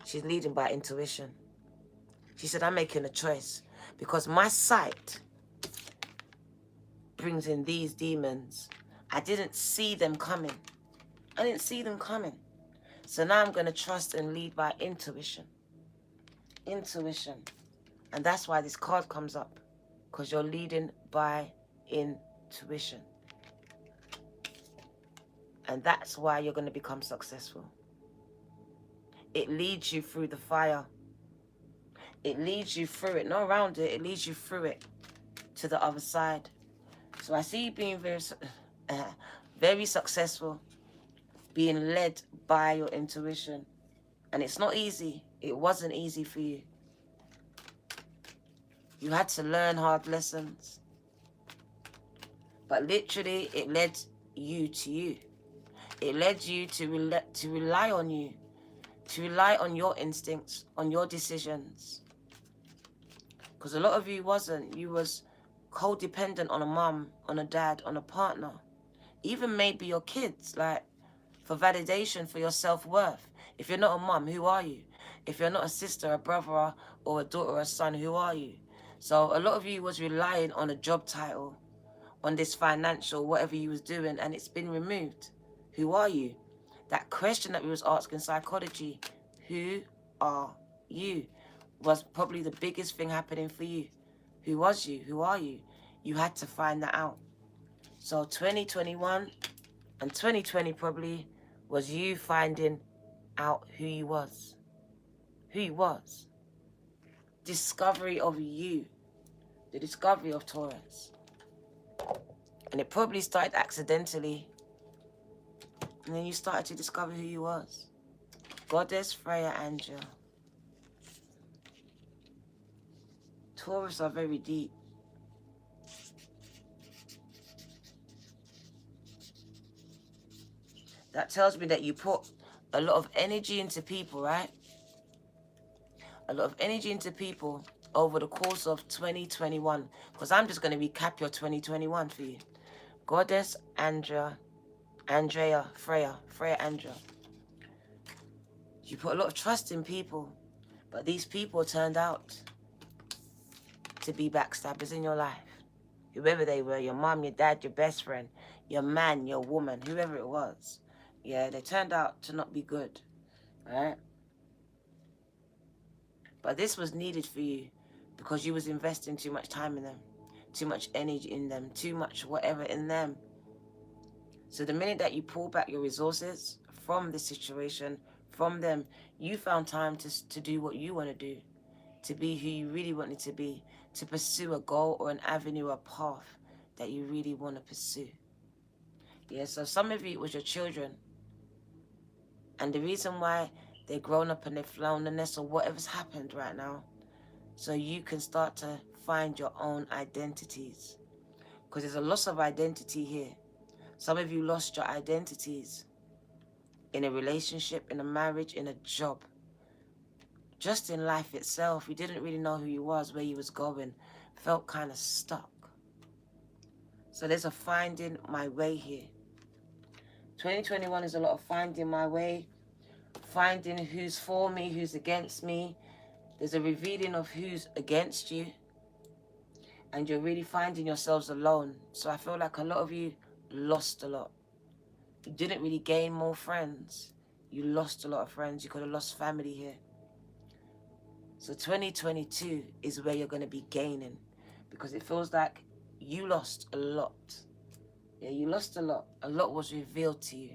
She's leading by intuition. She said, I'm making a choice because my sight brings in these demons. I didn't see them coming. I didn't see them coming. So now I'm going to trust and lead by intuition. Intuition. And that's why this card comes up. Because you're leading by intuition. And that's why you're going to become successful. It leads you through the fire. It leads you through it. Not around it. It leads you through it to the other side. So I see you being very successful. Being led by your intuition. And it's not easy. It wasn't easy for you. You had to learn hard lessons. But literally, it led you to you. It led you to rely on you. To rely on your instincts, on your decisions. Because a lot of you wasn't. You was codependent on a mum, on a dad, on a partner. Even maybe your kids, like, for validation, for your self-worth. If you're not a mum, who are you? If you're not a sister, a brother, or a daughter, or a son, who are you? So a lot of you was relying on a job title, on this financial, whatever you was doing, and it's been removed. Who are you? That question that we was asking in psychology, who are you, was probably the biggest thing happening for you. Who was you? Who are you? You had to find that out. So 2021 and 2020 probably was you finding out who you was. Who you was. Discovery of you. The discovery of Taurus. And it probably started accidentally. And then you started to discover who you was. Goddess, Freya, Angel. Taurus are very deep. That tells me that you put a lot of energy into people, right? A lot of energy into people over the course of 2021. Because I'm just going to recap your 2021 for you. Goddess, Freya, Andrea. You put a lot of trust in people. But these people turned out to be backstabbers in your life. Whoever they were, your mom, your dad, your best friend, your man, your woman, whoever it was. Yeah, they turned out to not be good, right? But this was needed for you because you was investing too much time in them, too much energy in them, too much whatever in them. So the minute that you pull back your resources from this situation, from them, you found time to do what you want to do, to be who you really wanted to be, to pursue a goal or an avenue or a path that you really want to pursue. Yeah, so some of you, it was your children. And the reason why they're grown up and they've flown the nest or whatever's happened right now, so you can start to find your own identities. Because there's a loss of identity here. Some of you lost your identities in a relationship, in a marriage, in a job. Just in life itself, you didn't really know who you was, where you was going, felt kind of stuck. So there's a finding my way here. 2021 is a lot of finding my way, finding who's for me, who's against me. There's a revealing of who's against you. And you're really finding yourselves alone. So I feel like a lot of you lost a lot. You didn't really gain more friends. You lost a lot of friends. You could have lost family here. So 2022 is where you're going to be gaining. Because it feels like you lost a lot. Yeah, you lost a lot. A lot was revealed to you.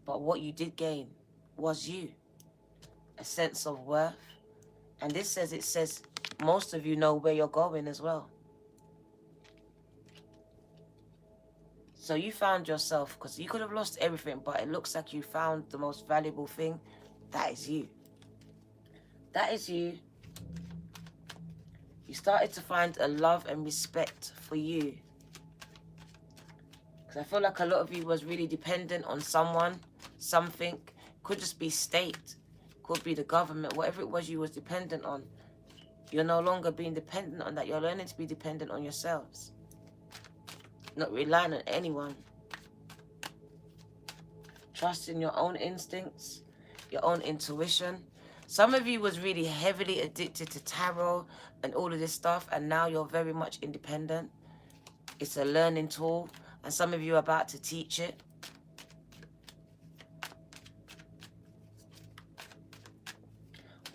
But what you did gain was you. A sense of worth. And it says most of you know where you're going as well. So you found yourself, because you could have lost everything, but it looks like you found the most valuable thing. That is you. That is you. You started to find a love and respect for you. Because I feel like a lot of you was really dependent on someone, something. Could just be state, could be the government, whatever it was you was dependent on. You're no longer being dependent on that. You're learning to be dependent on yourselves. Not relying on anyone. Trusting your own instincts, your own intuition. Some of you was really heavily addicted to tarot and all of this stuff, and now you're very much independent. It's a learning tool, and some of you are about to teach it.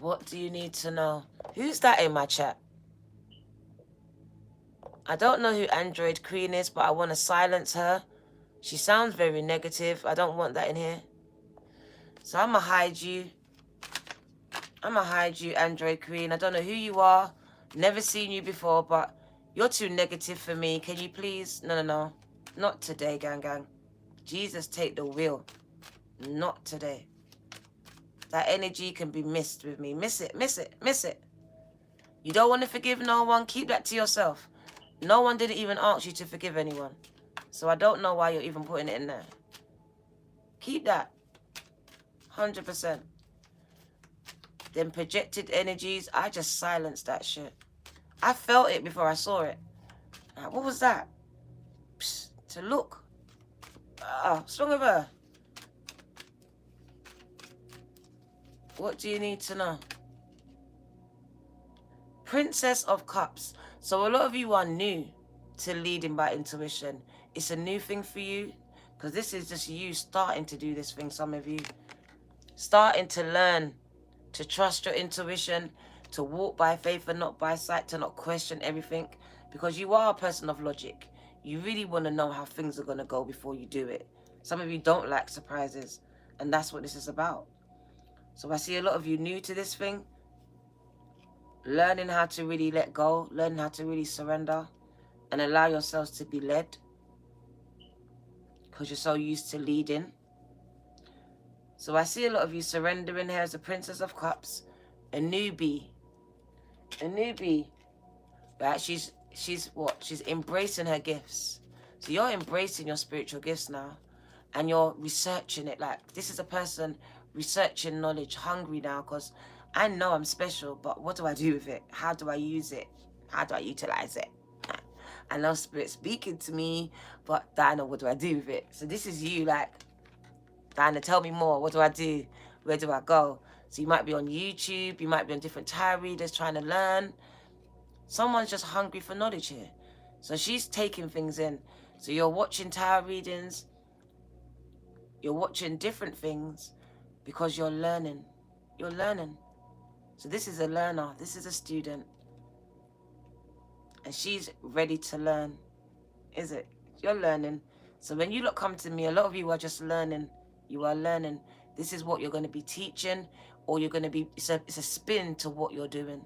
What do you need to know? Who's that in my chat? I don't know who Android Queen is, but I want to silence her. She sounds very negative. I don't want that in here. So I'm going to hide you. I'm going to hide you, Android Queen. I don't know who you are. Never seen you before, but you're too negative for me. Can you please? No. Not today, gang. Jesus, take the wheel. Not today. That energy can be missed with me. Miss it. You don't want to forgive no one? Keep that to yourself. No one didn't even ask you to forgive anyone. So I don't know why you're even putting it in there. Keep that. 100%. Them projected energies, I just silenced that shit. I felt it before I saw it. What was that? Psst, to look. What's wrong with her? What do you need to know? Princess of Cups. So a lot of you are new to leading by intuition. It's a new thing for you, because this is just you starting to do this thing, some of you. Starting to learn to trust your intuition, to walk by faith and not by sight, to not question everything, because you are a person of logic. You really want to know how things are going to go before you do it. Some of you don't like surprises, and that's what this is about. So I see a lot of you new to this thing, learning how to really let go, learning how to really surrender and allow yourselves to be led, because you're so used to leading. So I see a lot of you surrendering here as a Princess of Cups, a newbie. Right? She's what? She's embracing her gifts. So you're embracing your spiritual gifts now, and you're researching it. Like, this is a person researching knowledge, hungry now, because I know I'm special, but what do I do with it? How do I use it? How do I utilize it? I know Spirit speaking to me, but Diana, what do I do with it? So this is you, like, Diana, tell me more. What do I do? Where do I go? So you might be on YouTube, you might be on different tarot readers trying to learn. Someone's just hungry for knowledge here. So she's taking things in. So you're watching tarot readings, you're watching different things, because you're learning. You're learning. So this is a learner, this is a student. And she's ready to learn. Is it? You're learning. So when you come to me, a lot of you are just learning. You are learning. This is what you're going to be teaching, or you're going to be, it's a spin to what you're doing.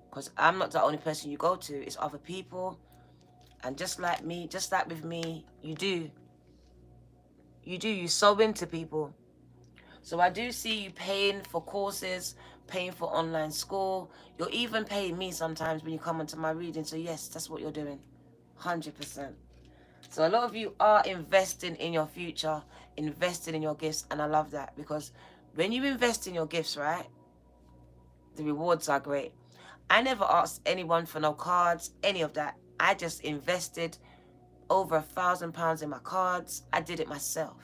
Because I'm not the only person you go to, it's other people. And just like me, just like with me, you sow into people. So I do see you paying for courses, paying for online school. You're even paying me sometimes when you come into my reading. So yes, that's what you're doing. 100%. So a lot of you are investing in your future, investing in your gifts. And I love that, because when you invest in your gifts, right, the rewards are great. I never asked anyone for no cards, any of that. I just invested over £1,000 in my cards. I did it myself.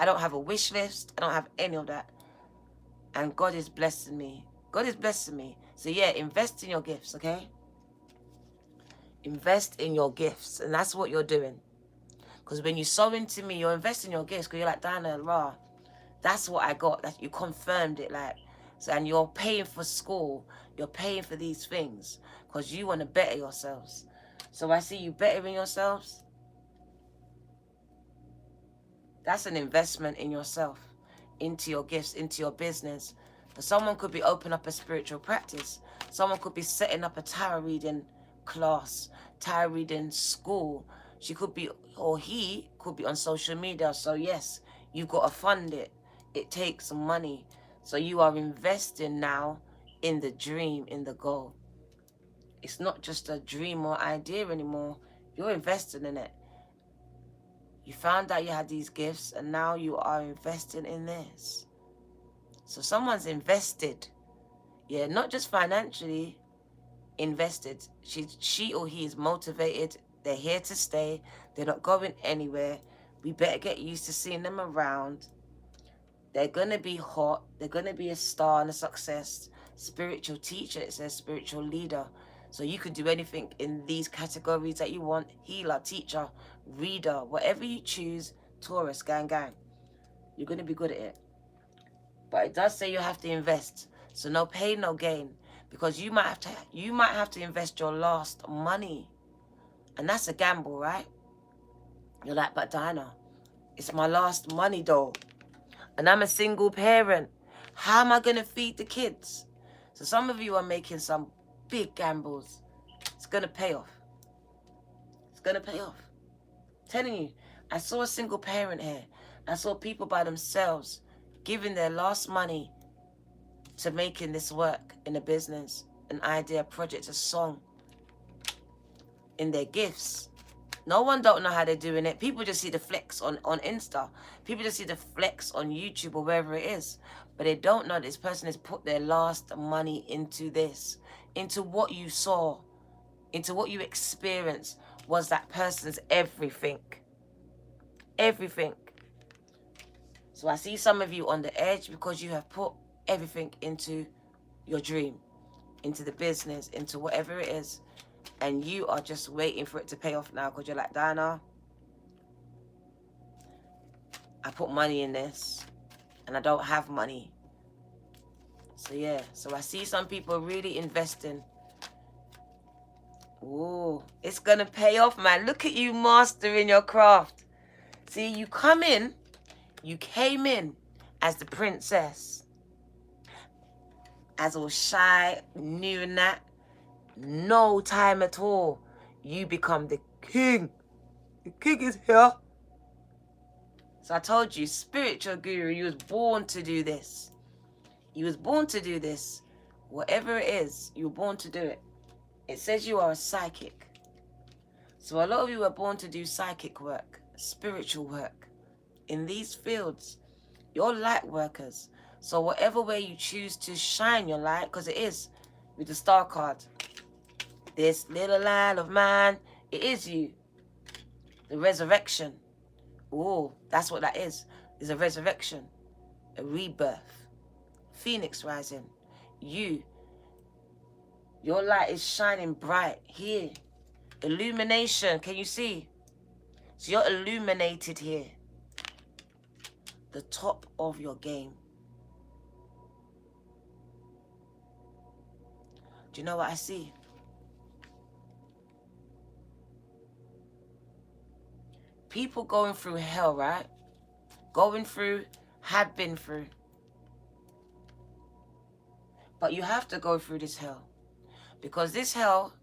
I don't have a wish list. I don't have any of that. And God is blessing me. God is blessing me. So yeah, invest in your gifts, okay? Invest in your gifts. And that's what you're doing. Because when you sow into me, you're investing in your gifts. Because you're like, Diana, rah, that's what I got. That you confirmed it, like. So, and you're paying for school. You're paying for these things. Because you want to better yourselves. So I see you bettering yourselves. That's an investment in yourself, into your gifts, into your business. But someone could be opening up a spiritual practice. Someone could be setting up a tarot reading class, tarot reading school. She could be, or he could be on social media. So yes, you've got to fund it. It takes money. So you are investing now in the dream, in the goal. It's not just a dream or idea anymore. You're investing in it. You found out you had these gifts, and now you are investing in this. So someone's invested. Yeah, not just financially. invested. She or he is motivated. They're here to stay. They're not going anywhere. We better get used to seeing them around. They're going to be hot. They're going to be a star and a success. Spiritual teacher, it says spiritual leader. So you can do anything in these categories that you want. Healer, teacher, reader, whatever you choose. Taurus, gang. You're going to be good at it. But it does say you have to invest. So no pain, no gain. Because you might have to invest your last money. And that's a gamble, right? You're like, but Diana, it's my last money though. And I'm a single parent. How am I going to feed the kids? So some of you are making some big gambles. It's going to pay off. It's going to pay off. I'm telling you, I saw a single parent here. I saw people by themselves giving their last money to making this work in a business, an idea, a project, a song, in their gifts. No one don't know how they're doing it. People just see the flex on Insta. People just see the flex on YouTube or wherever it is. But they don't know this person has put their last money into this, into what you saw, into what you experienced was that person's everything. Everything. So I see some of you on the edge because you have put everything into your dream, into the business, into whatever it is. And you are just waiting for it to pay off now because you're like, Diana, I put money in this and I don't have money. So yeah, so I see some people really investing. Ooh, it's going to pay off, man. Look at you mastering your craft. See, you came in as the princess, as all shy, new and that. No time at all. You become the king. The king is here. So I told you, spiritual guru, you was born to do this. You was born to do this. Whatever it is, you were born to do it. It says you are a psychic. So a lot of you are born to do psychic work, spiritual work. In these fields, you're light workers. So whatever way you choose to shine your light, because it is with the star card. This little light of mine, it is you. The resurrection. Oh, that's what that is. It's a resurrection. A rebirth. Phoenix rising. You. Your light is shining bright here. Illumination. Can you see? So you're illuminated here. The top of your game. Do you know what I see? People going through hell, right? Going through, have been through. But you have to go through this hell. Because this hell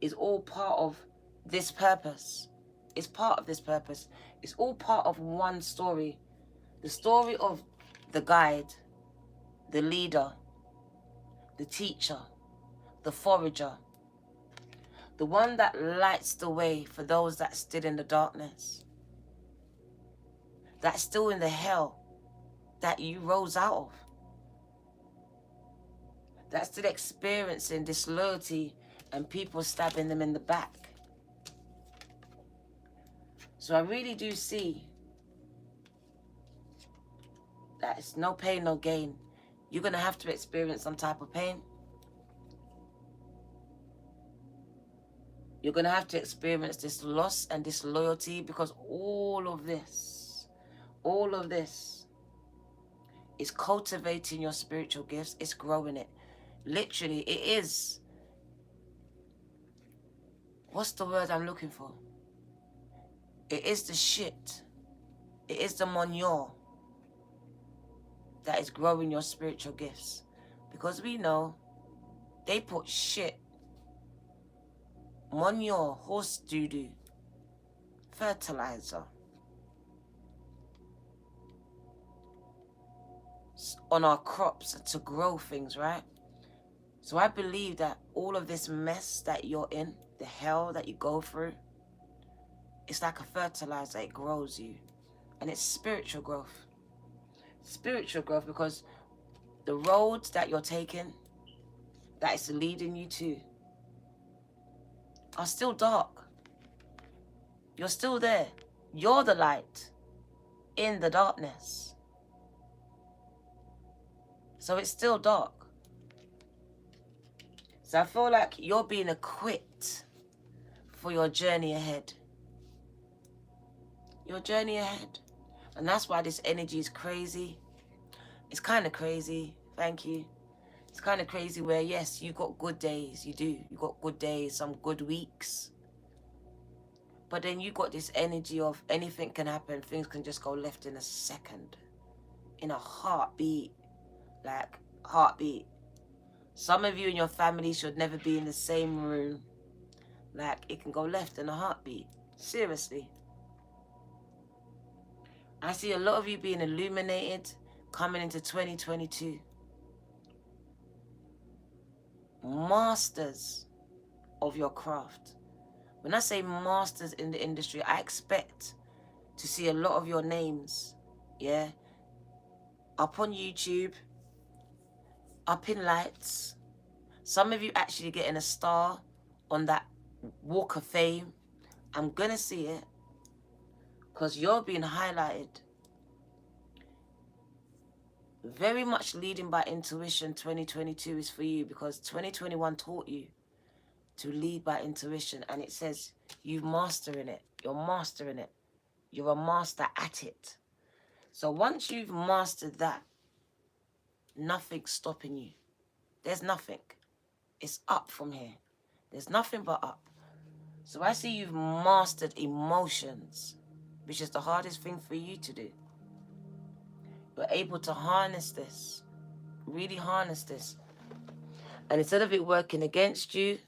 is all part of this purpose. It's part of this purpose. It's all part of one story. The story of the guide, the leader, the teacher, the forager, the one that lights the way for those that stood in the darkness, that's still in the hell that you rose out of, that's still experiencing disloyalty and people stabbing them in the back. So I really do see that it's no pain, no gain. You're going to have to experience some type of pain. You're going to have to experience this loss and disloyalty because all of this is cultivating your spiritual gifts. It's growing it. Literally, it is. What's the word I'm looking for? It is the shit. It is the manure that is growing your spiritual gifts. Because we know they put shit, manure, horse doo-doo, fertilizer on our crops to grow things, right? So I believe that all of this mess that you're in, the hell that you go through, it's like a fertilizer. It grows you. And it's spiritual growth. Spiritual growth, because the roads that you're taking, that is leading you to, are still dark. You're still there. You're the light in the darkness. So it's still dark. So I feel like you're being equipped for your journey ahead. Your journey ahead. And that's why this energy is crazy. It's kind of crazy. Thank you. It's kind of crazy where, yes, you got good days. You do. You got good days, some good weeks. But then you got this energy of anything can happen. Things can just go left in a second. In a heartbeat. Like, heartbeat. Some of you and your family should never be in the same room. Like, it can go left in a heartbeat. Seriously. I see a lot of you being illuminated coming into 2022. Masters of your craft. When I say masters in the industry, I expect to see a lot of your names, yeah, up on YouTube, up in lights. Some of you actually getting a star on that Walk of Fame. I'm gonna see it because you're being highlighted. Very much leading by intuition. 2022 is for you because 2021 taught you to lead by intuition, and it says you're mastering it. You're mastering it. You're a master at it. So once you've mastered that, nothing's stopping you. There's nothing. It's up from here. There's nothing but up. So I see you've mastered emotions, which is the hardest thing for you to do. You're able to harness this, really harness this. And instead of it working against you,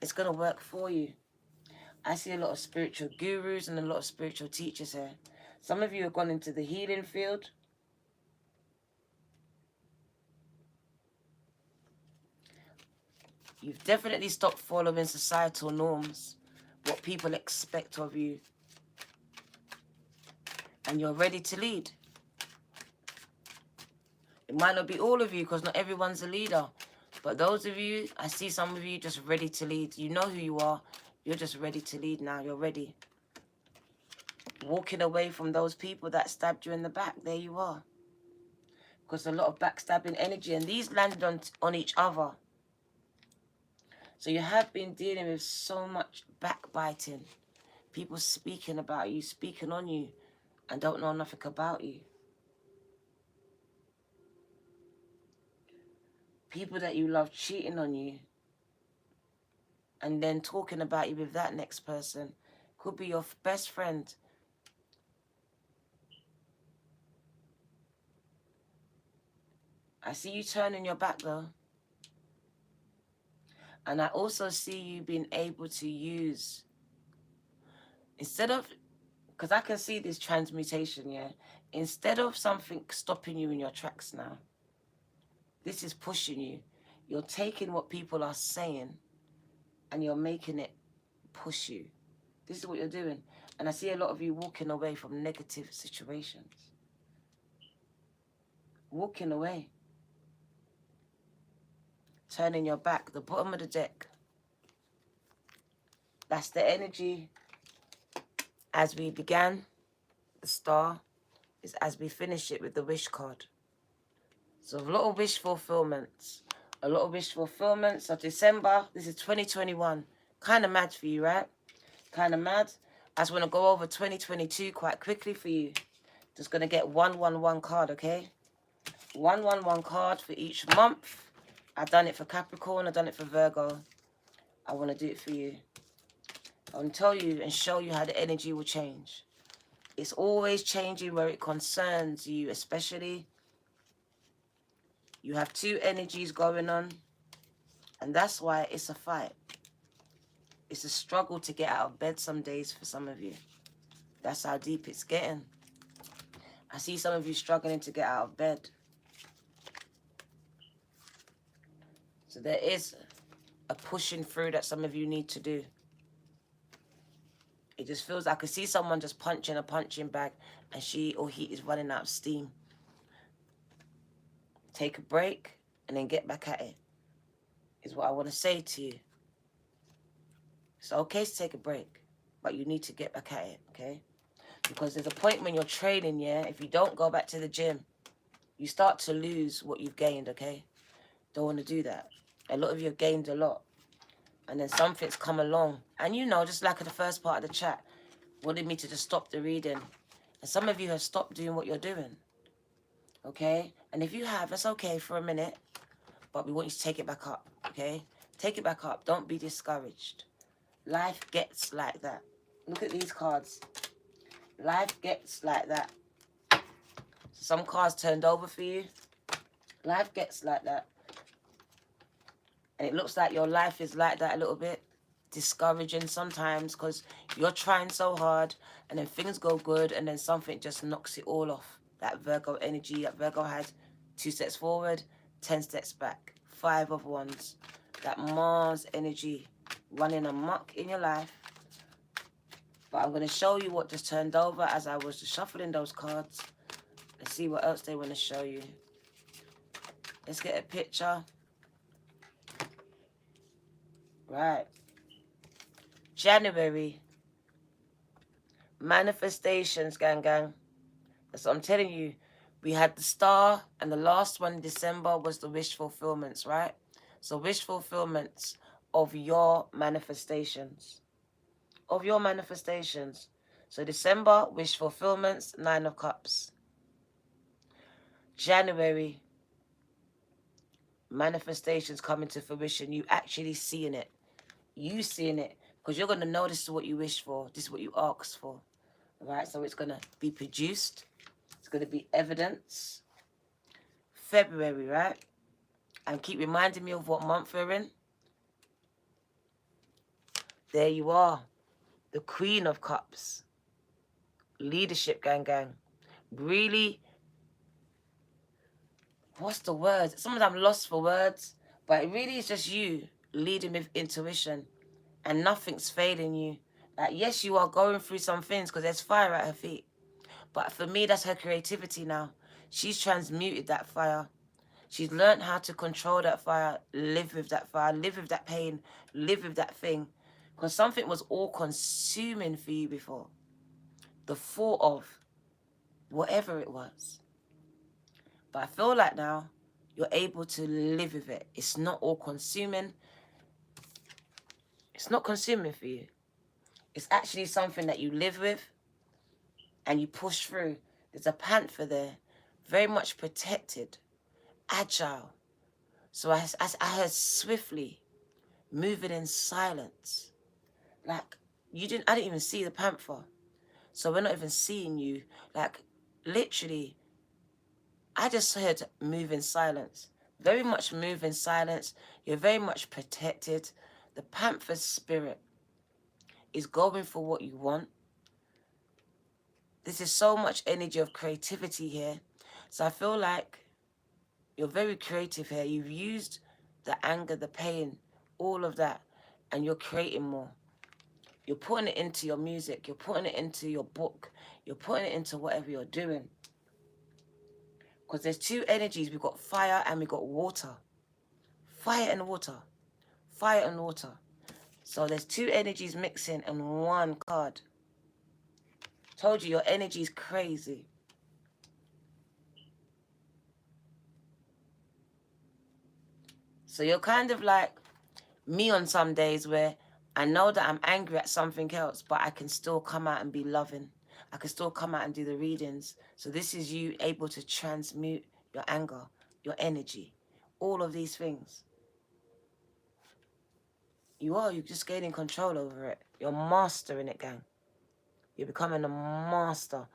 it's going to work for you. I see a lot of spiritual gurus and a lot of spiritual teachers here. Some of you have gone into the healing field. You've definitely stopped following societal norms, what people expect of you. And you're ready to lead. It might not be all of you because not everyone's a leader. But those of you, I see some of you just ready to lead. You know who you are. You're just ready to lead now. You're ready. Walking away from those people that stabbed you in the back. There you are. Because a lot of backstabbing energy. And these landed on each other. So you have been dealing with so much backbiting. People speaking about you, speaking on you, and don't know nothing about you. People that you love cheating on you, and then talking about you with that next person. Could be your best friend. I see you turning your back though. And I also see you being able to use, instead of, because I can see this transmutation, yeah? Instead of something stopping you in your tracks now, this is pushing you. You're taking what people are saying and you're making it push you. This is what you're doing. And I see a lot of you walking away from negative situations. Walking away. Turning your back. The bottom of the deck. That's the energy as we began. The star is as we finish it with the wish card. So a lot of wish fulfillments. A lot of wish fulfillments. So December, this is 2021. Kind of mad for you, right? Kind of mad. I just want to go over 2022 quite quickly for you. Just going to get 111 card, okay? 111 card for each month. I've done it for Capricorn. I've done it for Virgo. I want to do it for you. I want to tell you and show you how the energy will change. It's always changing where it concerns you, especially. You have two energies going on. And that's why it's a fight. It's a struggle to get out of bed some days for some of you. That's how deep it's getting. I see some of you struggling to get out of bed. So there is a pushing through that some of you need to do. It just feels like I could see someone just punching a punching bag and she or he is running out of steam. Take a break and then get back at it, is what I want to say to you. It's okay to take a break, but you need to get back at it, okay? Because there's a point when you're training, yeah, if you don't go back to the gym, you start to lose what you've gained, okay? Don't want to do that. A lot of you have gained a lot. And then something's come along. And you know, just like in the first part of the chat, wanted me to just stop the reading. And some of you have stopped doing what you're doing. Okay? And if you have, that's okay for a minute. But we want you to take it back up. Okay? Take it back up. Don't be discouraged. Life gets like that. Look at these cards. Life gets like that. Some cards turned over for you. Life gets like that. And it looks like your life is like that a little bit. Discouraging sometimes because you're trying so hard and then things go good and then something just knocks it all off. That Virgo energy that Virgo had, 2 steps forward, 10 steps back, 5 of Wands. That Mars energy running amok in your life. But I'm going to show you what just turned over as I was shuffling those cards. Let's see what else they want to show you. Let's get a picture. Right. January. Manifestations, gang. That's what I'm telling you. We had the star, and the last one in December was the wish fulfillments, right? So wish fulfillments of your manifestations. Of your manifestations. So December, wish fulfillments, 9 of Cups. January, manifestations coming to fruition. You actually seeing it. You seeing it. Because you're going to know this is what you wish for. This is what you asked for. All right? So it's going to be produced. It's going to be evidence. February, right? And keep reminding me of what month we're in. There you are. The Queen of Cups. Leadership, gang. Really, what's the word? Sometimes I'm lost for words. But it really is just you leading with intuition. And nothing's failing you. Like, yes, you are going through some things because there's fire at her feet. But for me, that's her creativity now. She's transmuted that fire. She's learned how to control that fire, live with that fire, live with that pain, live with that thing. Because something was all-consuming for you before. The thought of whatever it was. But I feel like now you're able to live with it. It's not all-consuming. It's not consuming for you. It's actually something that you live with and you push through. There's a panther there, very much protected, agile. So I heard swiftly, moving in silence. Like, I didn't even see the panther. So we're not even seeing you. Like, literally, I just heard move in silence. Very much move in silence. You're very much protected. The panther's spirit is going for what you want. This is so much energy of creativity here. So I feel like you're very creative here. You've used the anger, the pain, all of that, and you're creating more. You're putting it into your music. You're putting it into your book. You're putting it into whatever you're doing. Because there's 2 energies. We've got fire and we've got water. Fire and water. Fire and water. So there's 2 energies mixing in 1 card. Told you, your energy is crazy. So you're kind of like me on some days where I know that I'm angry at something else, but I can still come out and be loving. I can still come out and do the readings. So this is you able to transmute your anger, your energy, all of these things. You're just gaining control over it. You're mastering it, gang. You're becoming a master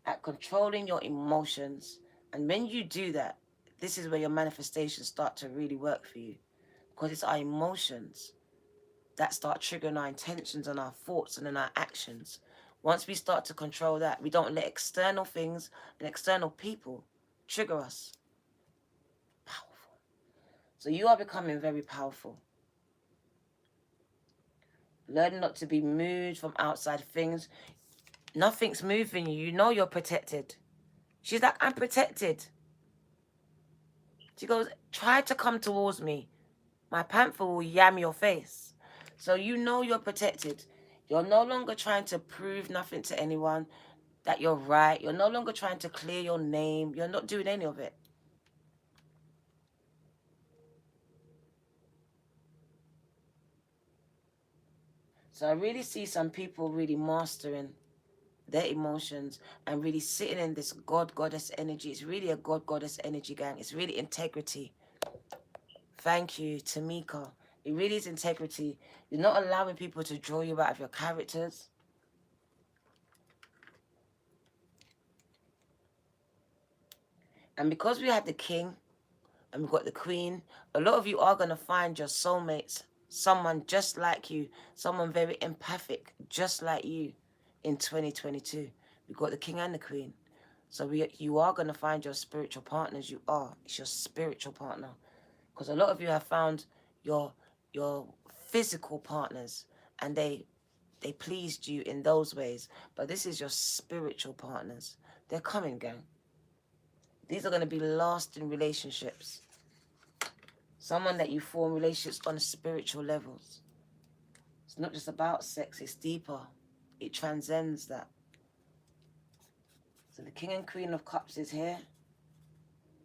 at controlling your emotions. And when you do that, this is where your manifestations start to really work for you. Because it's our emotions that start triggering our intentions and our thoughts and then our actions. Once we start to control that, we don't let external things and external people trigger us. Powerful. So you are becoming very powerful. Learn not to be moved from outside things. Nothing's moving you. You know you're protected. She's like, I'm protected. She goes, try to come towards me. My panther will yam your face. So you know you're protected. You're no longer trying to prove nothing to anyone, that you're right. You're no longer trying to clear your name. You're not doing any of it. So I really see some people really mastering their emotions and really sitting in this God-Goddess energy. It's really a God-Goddess energy, gang. It's really integrity. Thank you, Tamika. It really is integrity. You're not allowing people to draw you out of your characters. And because we have the king and we've got the queen, a lot of you are going to find your soulmates, someone just like you, someone very empathic, just like you in 2022. We've got the king and the queen. So you are going to find your spiritual partners. You are. It's your spiritual partner. Because a lot of you have found your physical partners and they pleased you in those ways. But this is your spiritual partners. They're coming, gang. These are going to be lasting relationships. Someone that you form relationships on spiritual levels. It's not just about sex, it's deeper. It transcends that. So the King and Queen of Cups is here.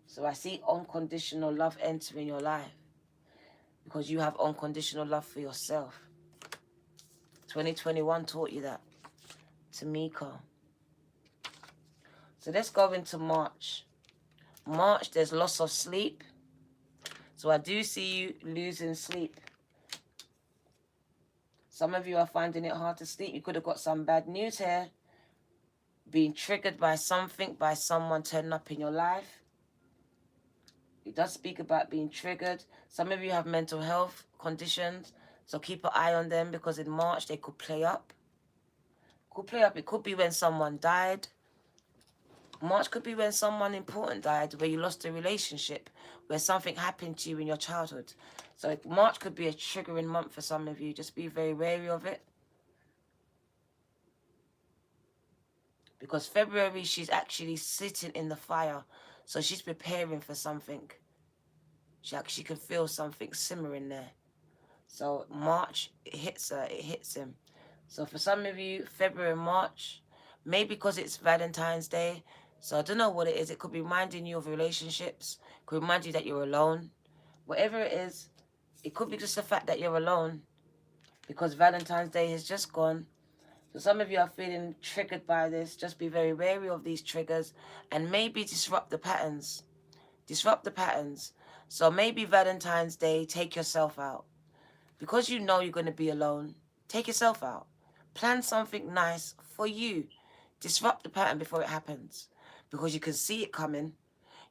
So I see unconditional love entering your life. Because you have unconditional love for yourself. 2021 taught you that. Tamika. So let's go into March. March, there's loss of sleep. So I do see you losing sleep. Some of you are finding it hard to sleep. You could have got some bad news here. Being triggered by something, by someone turning up in your life. It does speak about being triggered. Some of you have mental health conditions. So keep an eye on them because in March they could play up. It could be when someone died. March could be when someone important died, where you lost a relationship, where something happened to you in your childhood. So March could be a triggering month for some of you. Just be very wary of it. Because February, she's actually sitting in the fire. So she's preparing for something. She can feel something simmering there. So March, it hits her, it hits him. So for some of you, February, March, maybe because it's Valentine's Day. So I don't know what it is. It could be reminding you of relationships. It could remind you that you're alone. Whatever it is, it could be just the fact that you're alone. Because Valentine's Day has just gone. So some of you are feeling triggered by this. Just be very wary of these triggers. And maybe disrupt the patterns. Disrupt the patterns. So maybe Valentine's Day, take yourself out. Because you know you're going to be alone, take yourself out. Plan something nice for you. Disrupt the pattern before it happens. Because you can see it coming.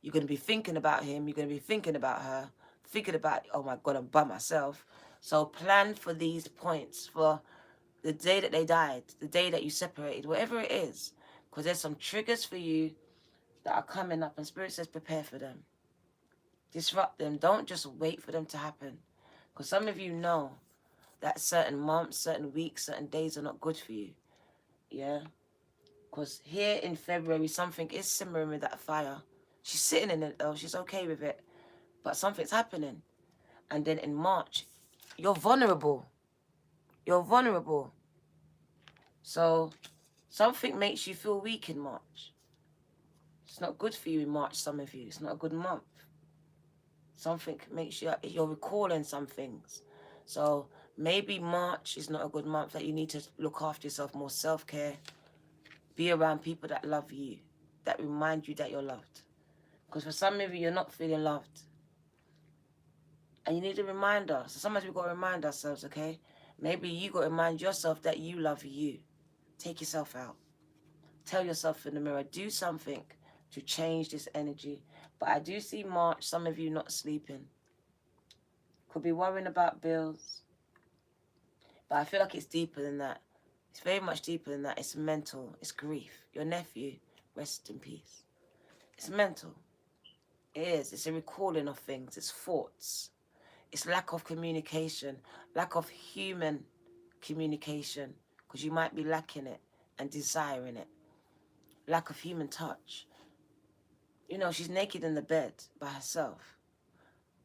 You're going to be thinking about him. You're going to be thinking about her. Thinking about, oh my God, I'm by myself. So plan for these points for the day that they died, the day that you separated, whatever it is. Because there's some triggers for you that are coming up and Spirit says prepare for them. Disrupt them. Don't just wait for them to happen. Because some of you know that certain months, certain weeks, certain days are not good for you. Yeah? Because here in February, something is simmering with that fire. She's sitting in it though. She's okay with it. But something's happening. And then in March, you're vulnerable. You're vulnerable. So something makes you feel weak in March. It's not good for you in March, some of you. It's not a good month. Something makes you're recalling some things. So maybe March is not a good month, that you need to look after yourself, more self-care. Be around people that love you, that remind you that you're loved. Because for some of you, you're not feeling loved. And you need a reminder. So sometimes we've got to remind ourselves, okay? Maybe you got to remind yourself that you love you. Take yourself out. Tell yourself in the mirror, do something to change this energy. But I do see March, some of you not sleeping. Could be worrying about bills. But I feel like it's deeper than that. It's very much deeper than that. It's mental. It's grief. Your nephew, rest in peace. It's mental. It is. It's a recalling of things. It's thoughts. It's lack of communication. Lack of human communication. Because you might be lacking it and desiring it. Lack of human touch. You know, she's naked in the bed by herself.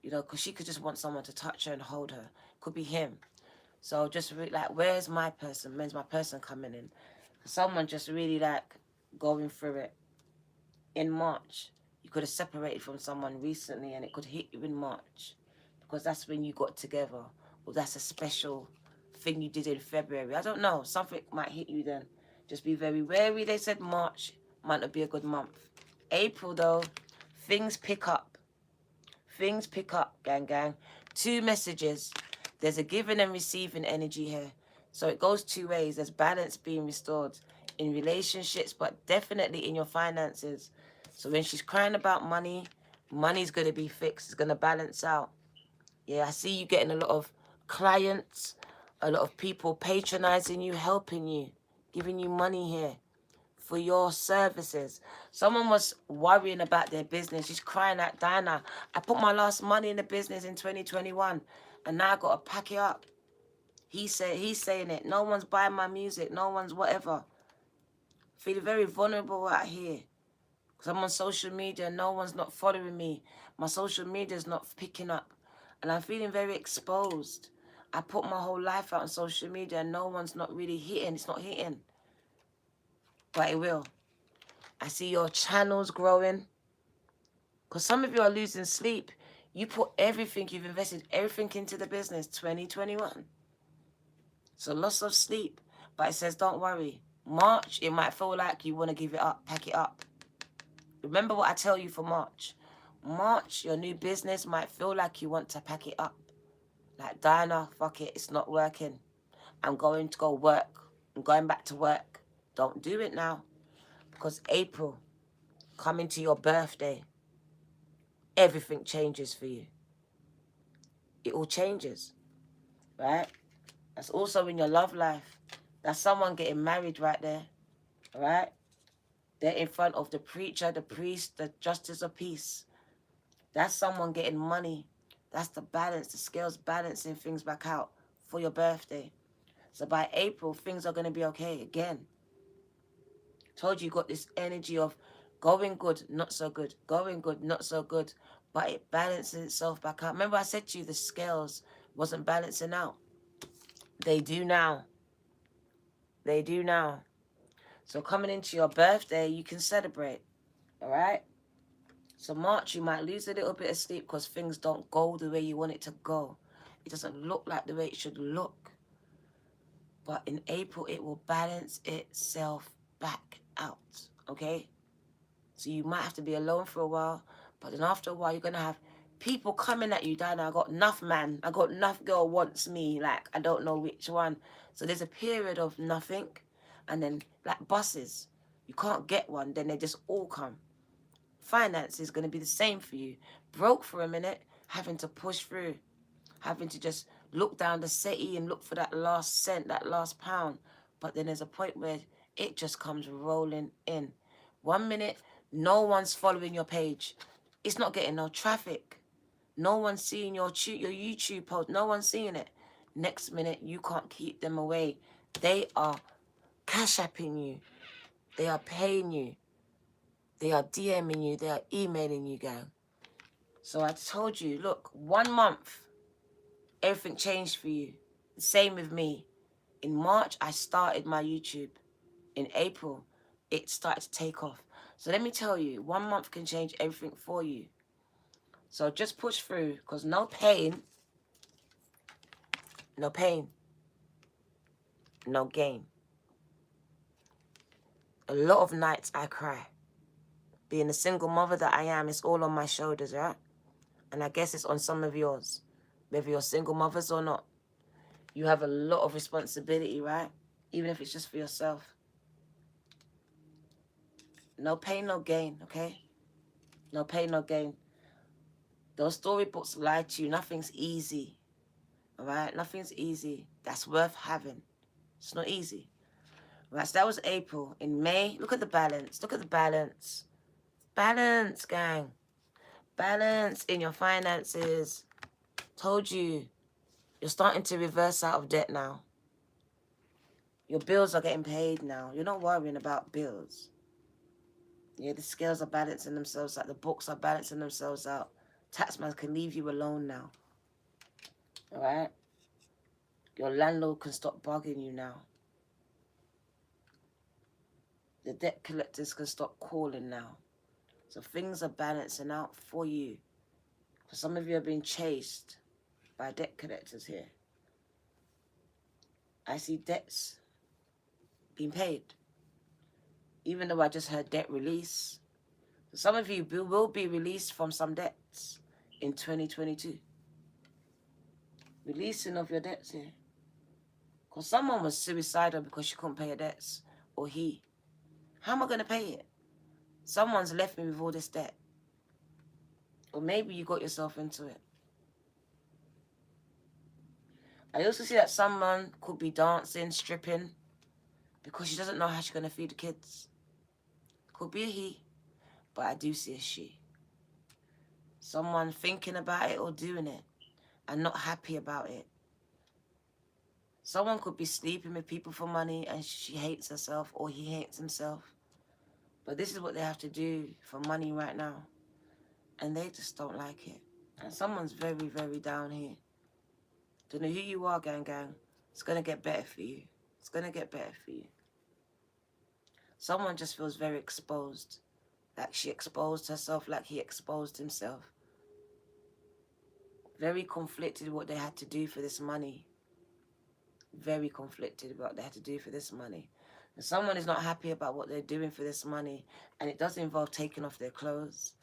You know, because she could just want someone to touch her and hold her. Could be him. So just like, where's my person? Where's my person coming in? Someone just really like going through it. In March, you could have separated from someone recently and it could hit you in March because that's when you got together, or that's a special thing you did in February. I don't know, something might hit you then. Just be very wary. They said March might not be a good month. April though, things pick up. Things pick up, gang gang. 2 messages. There's a giving and receiving energy here. So it goes 2 ways. There's balance being restored in relationships, but definitely in your finances. So when she's crying about money, money's going to be fixed. It's going to balance out. Yeah, I see you getting a lot of clients, a lot of people patronizing you, helping you, giving you money here for your services. Someone was worrying about their business. She's crying out, Diana, I put my last money in the business in 2021 and now I got to pack it up. He's saying it. No one's buying my music. No one's whatever. Feeling very vulnerable out here. Because I'm on social media. No one's not following me. My social media is not picking up. And I'm feeling very exposed. I put my whole life out on social media and no one's not really hitting. It's not hitting. But it will. I see your channels growing. Because some of you are losing sleep. You put everything, you've invested everything into the business, 2021. So loss of sleep. But it says, don't worry. March, it might feel like you want to give it up, pack it up. Remember what I tell you for March. March, your new business might feel like you want to pack it up. Like, Diana, fuck it, it's not working. I'm going to go work. I'm going back to work. Don't do it now. Because April, coming to your birthday, everything changes for you. It all changes, right? That's also in your love life. That's someone getting married right there, right? They're in front of the preacher, the priest, the justice of peace. That's someone getting money. That's the balance, the scales balancing things back out for your birthday. So by April, things are going to be okay again. Told you got this energy of going good, not so good, going good, not so good, but it balances itself back out. Remember I said to you the scales wasn't balancing out. They do now. They do now. So coming into your birthday, you can celebrate, all right? So March, you might lose a little bit of sleep because things don't go the way you want it to go. It doesn't look like the way it should look. But in April, it will balance itself back out, okay? So you might have to be alone for a while, but then after a while, you're going to have people coming at you, Diana, I got enough man, I got enough girl wants me, like, I don't know which one. So there's a period of nothing, and then, like buses, you can't get one, then they just all come. Finance is going to be the same for you. Broke for a minute, having to push through, having to just look down the city and look for that last cent, that last pound. But then there's a point where it just comes rolling in. 1 minute, no one's following your page. It's not getting no traffic. No one's seeing your YouTube post. No one's seeing it. Next minute, you can't keep them away. They are cash apping you. They are paying you. They are DMing you. They are emailing you, gang. So I told you, look, 1 month, everything changed for you. Same with me. In March, I started my YouTube. In April, it started to take off. So let me tell you, 1 month can change everything for you. So just push through, because no pain, no gain. A lot of nights I cry. Being a single mother that I am, it's all on my shoulders, right? And I guess it's on some of yours, whether you're single mothers or not. You have a lot of responsibility, right? Even if it's just for yourself. No pain, no gain, okay? No pain, no gain. Those storybooks lie to you. Nothing's easy, all right? Nothing's easy. That's worth having. It's not easy. Right, so that was April. In May, look at the balance. Look at the balance. Balance, gang. Balance in your finances. Told you. You're starting to reverse out of debt now. Your bills are getting paid now. You're not worrying about bills. Yeah, the scales are balancing themselves out. The books are balancing themselves out. Taxman can leave you alone now. All right? Your landlord can stop bugging you now. The debt collectors can stop calling now. So things are balancing out for you. For some of you are being chased by debt collectors here. I see debts being paid. Even though I just heard debt release. Some of you will be released from some debts in 2022. Releasing of your debts here. Because someone was suicidal because she couldn't pay her debts. Or he. How am I going to pay it? Someone's left me with all this debt. Or maybe you got yourself into it. I also see that someone could be dancing, stripping, because she doesn't know how she's going to feed the kids. Could be a he, but I do see a she. Someone thinking about it or doing it and not happy about it. Someone could be sleeping with people for money and she hates herself or he hates himself. But this is what they have to do for money right now. And they just don't like it. And someone's very, very down here. Don't know who you are, gang. It's going to get better for you. It's going to get better for you. Someone just feels very exposed. Like she exposed herself, like he exposed himself. Very conflicted what they had to do for this money. Very conflicted about what they had to do for this money. And someone is not happy about what they're doing for this money. And it does involve taking off their clothes.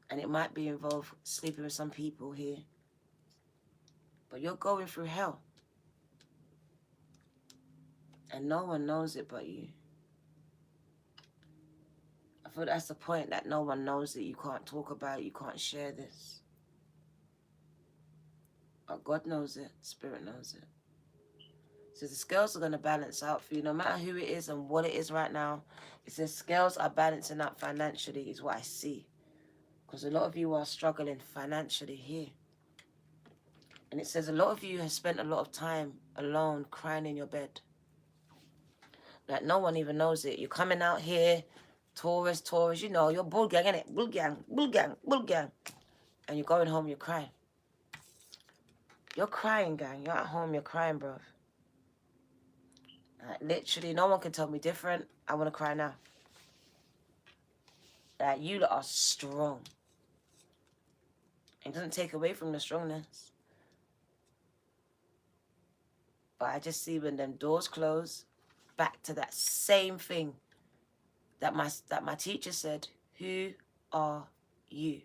And it might be involved sleeping with some people here. But you're going through hell. And no one knows it but you. I feel that's the point, that no one knows it. You can't talk about it. You can't share this. But God knows it. Spirit knows it. So the scales are going to balance out for you. No matter who it is and what it is right now. It says scales are balancing out financially is what I see. Because a lot of you are struggling financially here. And it says a lot of you have spent a lot of time alone crying in your bed. Like no one even knows it. You're coming out here, Taurus, you know, you're bull gang, innit? Bull gang. And you're going home, you're crying. You're crying, gang. You're at home, you're crying, bro. Literally, no one can tell me different. I want to cry now. You lot are strong. It doesn't take away from the strongness. But I just see when them doors close, back to that same thing that my teacher said, who are you?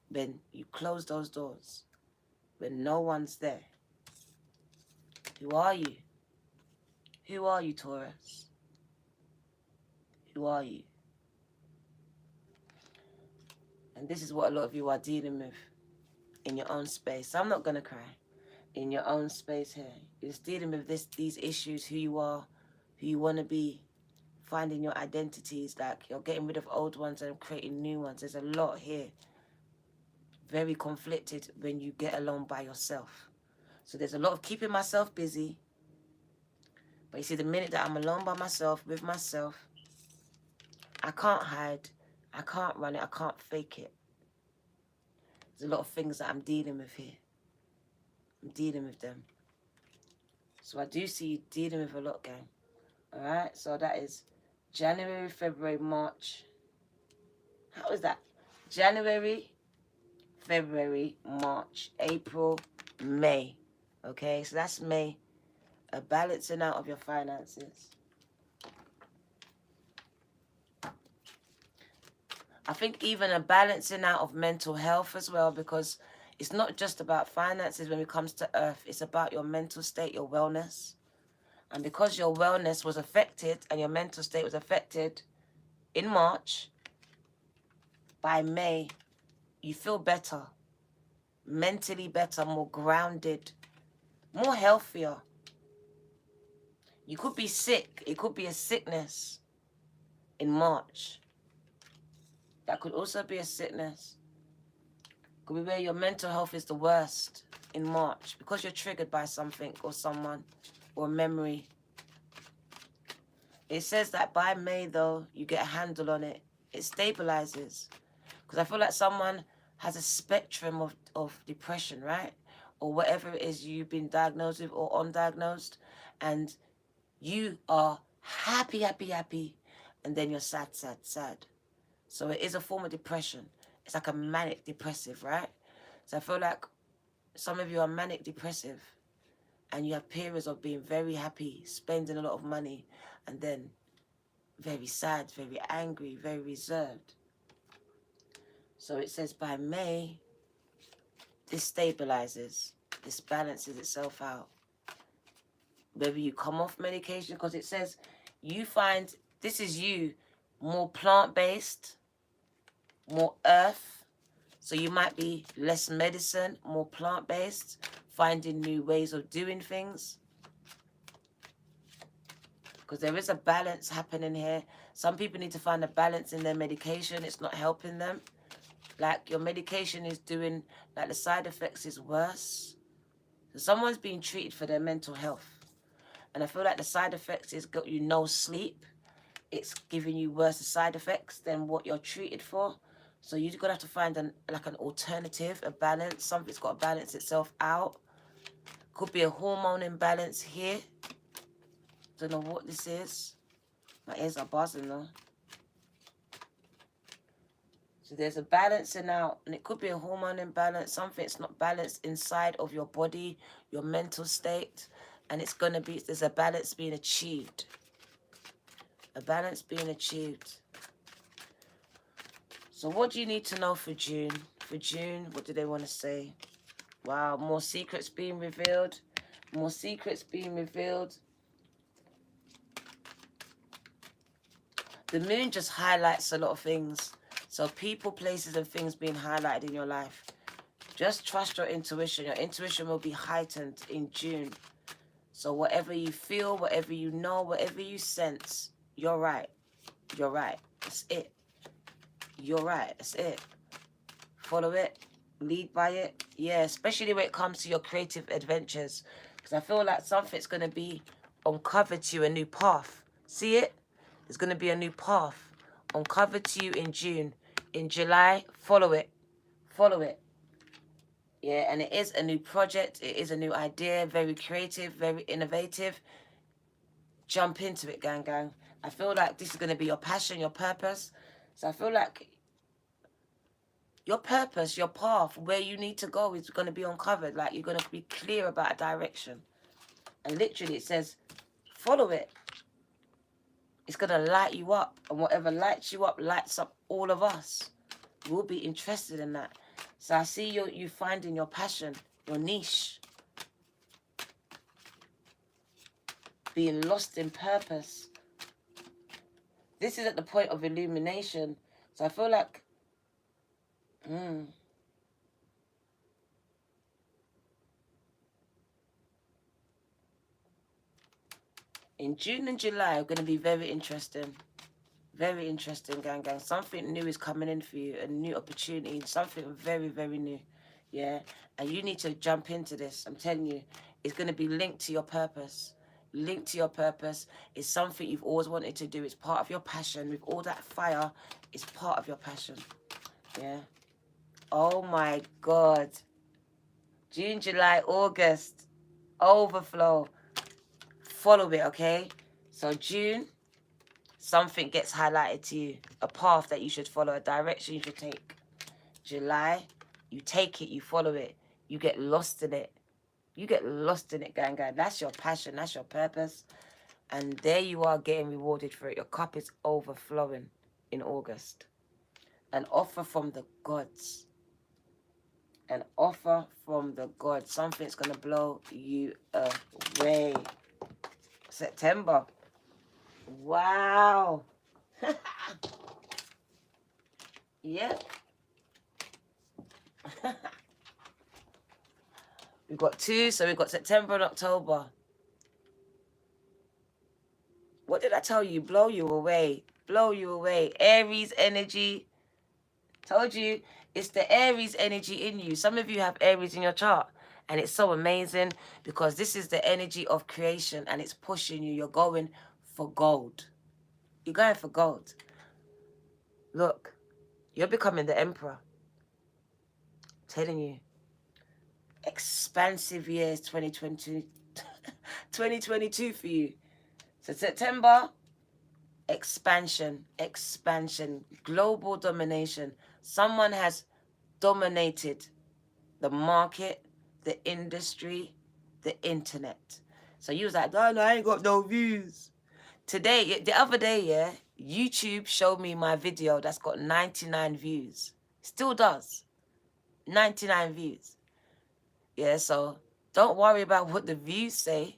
When you close those doors, when no one's there. Who are you? Who are you, Taurus? Who are you? And this is what a lot of you are dealing with in your own space. I'm not going to cry. In your own space here. You're just dealing with these issues, who you are, who you want to be, finding your identities, like you're getting rid of old ones and creating new ones. There's a lot here. Very conflicted when you get alone by yourself. So there's a lot of keeping myself busy. But you see, the minute that I'm alone by myself, with myself, I can't hide. I can't run it. I can't fake it. There's a lot of things that I'm dealing with here. I'm dealing with them. So I do see you dealing with a lot, gang. Alright, so that is January, February, March. How is that? January, February, March, April, May. Okay, so that's May. A balancing out of your finances. I think even a balancing out of mental health as well, because it's not just about finances when it comes to earth. It's about your mental state, your wellness. And because your wellness was affected and your mental state was affected in March, by May, you feel better. Mentally better, more grounded, more healthier. You could be sick. It could be a sickness in March. That could also be a sickness. Could be where your mental health is the worst in March because you're triggered by something or someone or a memory. It says that by May, though, you get a handle on it. It stabilizes. Because I feel like someone has a spectrum of depression, right? or whatever it is you've been diagnosed with or undiagnosed, and you are happy, happy, happy, and then you're sad, sad, sad. So it is a form of depression. It's like a manic depressive, right? So I feel like some of you are manic depressive and you have periods of being very happy, spending a lot of money, and then very sad, very angry, very reserved. So it says by May, this stabilizes, this balances itself out. Whether you come off medication, because it says you find, this is you, more plant-based, more earth. So you might be less medicine, more plant-based, finding new ways of doing things. Because there is a balance happening here. Some people need to find a balance in their medication. It's not helping them. Like your medication is doing, like the side effects is worse. So someone's being treated for their mental health. And I feel like the side effects is got you no sleep. It's giving you worse side effects than what you're treated for. So you're going to have to find an alternative, a balance. Something's got to balance itself out. Could be a hormone imbalance here. Don't know what this is. My ears are buzzing though. So there's a balancing out, and it could be a hormone imbalance. Something's not balanced inside of your body, your mental state, and it's going to be, there's a balance being achieved. A balance being achieved. So what do you need to know for June? For June, what do they want to say? Wow, more secrets being revealed. More secrets being revealed. The moon just highlights a lot of things. So people, places, and things being highlighted in your life. Just trust your intuition. Your intuition will be heightened in June. So whatever you feel, whatever you know, whatever you sense, you're right. You're right. That's it. You're right. That's it. Follow it. Lead by it. Yeah, especially when it comes to your creative adventures. Because I feel like something's going to be uncovered to you, a new path. See it? There's going to be a new path uncovered to you in June. In July, follow it. Follow it. Yeah, and it is a new project. It is a new idea. Very creative, very innovative. Jump into it, gang, gang. I feel like this is going to be your passion, your purpose. So I feel like your purpose, your path, where you need to go is going to be uncovered. Like you're going to be clear about a direction. And literally it says, follow it. It's going to light you up. And whatever lights you up, lights up all of us. We'll be interested in that. So I see you finding your passion, your niche. Being lost in purpose. This is at the point of illumination. So I feel like, in June and July are going to be very interesting. Very interesting, gang, gang. Something new is coming in for you. A new opportunity. Something very, very new. Yeah. And you need to jump into this. I'm telling you. It's going to be linked to your purpose. Linked to your purpose. It's something you've always wanted to do. It's part of your passion. With all that fire, it's part of your passion. Yeah. Oh, my God. June, July, August. Overflow. Follow it, okay? So June, something gets highlighted to you. A path that you should follow, a direction you should take. July, you take it, you follow it. You get lost in it. You get lost in it, gang, gang. That's your passion. That's your purpose. And there you are getting rewarded for it. Your cup is overflowing in August. An offer from the gods. An offer from the gods. Something's going to blow you away. September. Wow. Yep. We've got two, so we've got September and October. What did I tell you? Blow you away. Blow you away. Aries energy. Told you, it's the Aries energy in you. Some of you have Aries in your chart. And it's so amazing because this is the energy of creation and it's pushing you. You're going for gold. You're going for gold. Look, you're becoming the emperor. I'm telling you. Expansive years 2022 2022 for you. So September, expansion, global domination. Someone has dominated the market, the industry, the internet. So you was like, no, I ain't got no views. Today, the other day, yeah, YouTube showed me my video that's got 99 views. Still does. 99 views. Yeah, so don't worry about what the views say.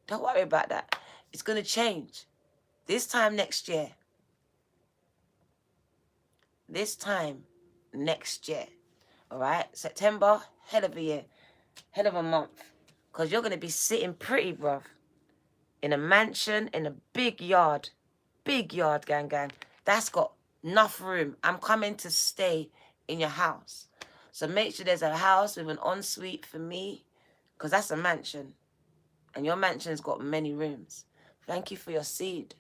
Don't worry about that. It's going to change. This time next year. This time next year. All right? September, hell of a year. Hell of a month. Because you're going to be sitting pretty, bruv. In a mansion, in a big yard. Big yard, gang, gang. That's got enough room. I'm coming to stay in your house. So make sure there's a house with an ensuite for me. Because that's a mansion. And your mansion's got many rooms. Thank you for your seed,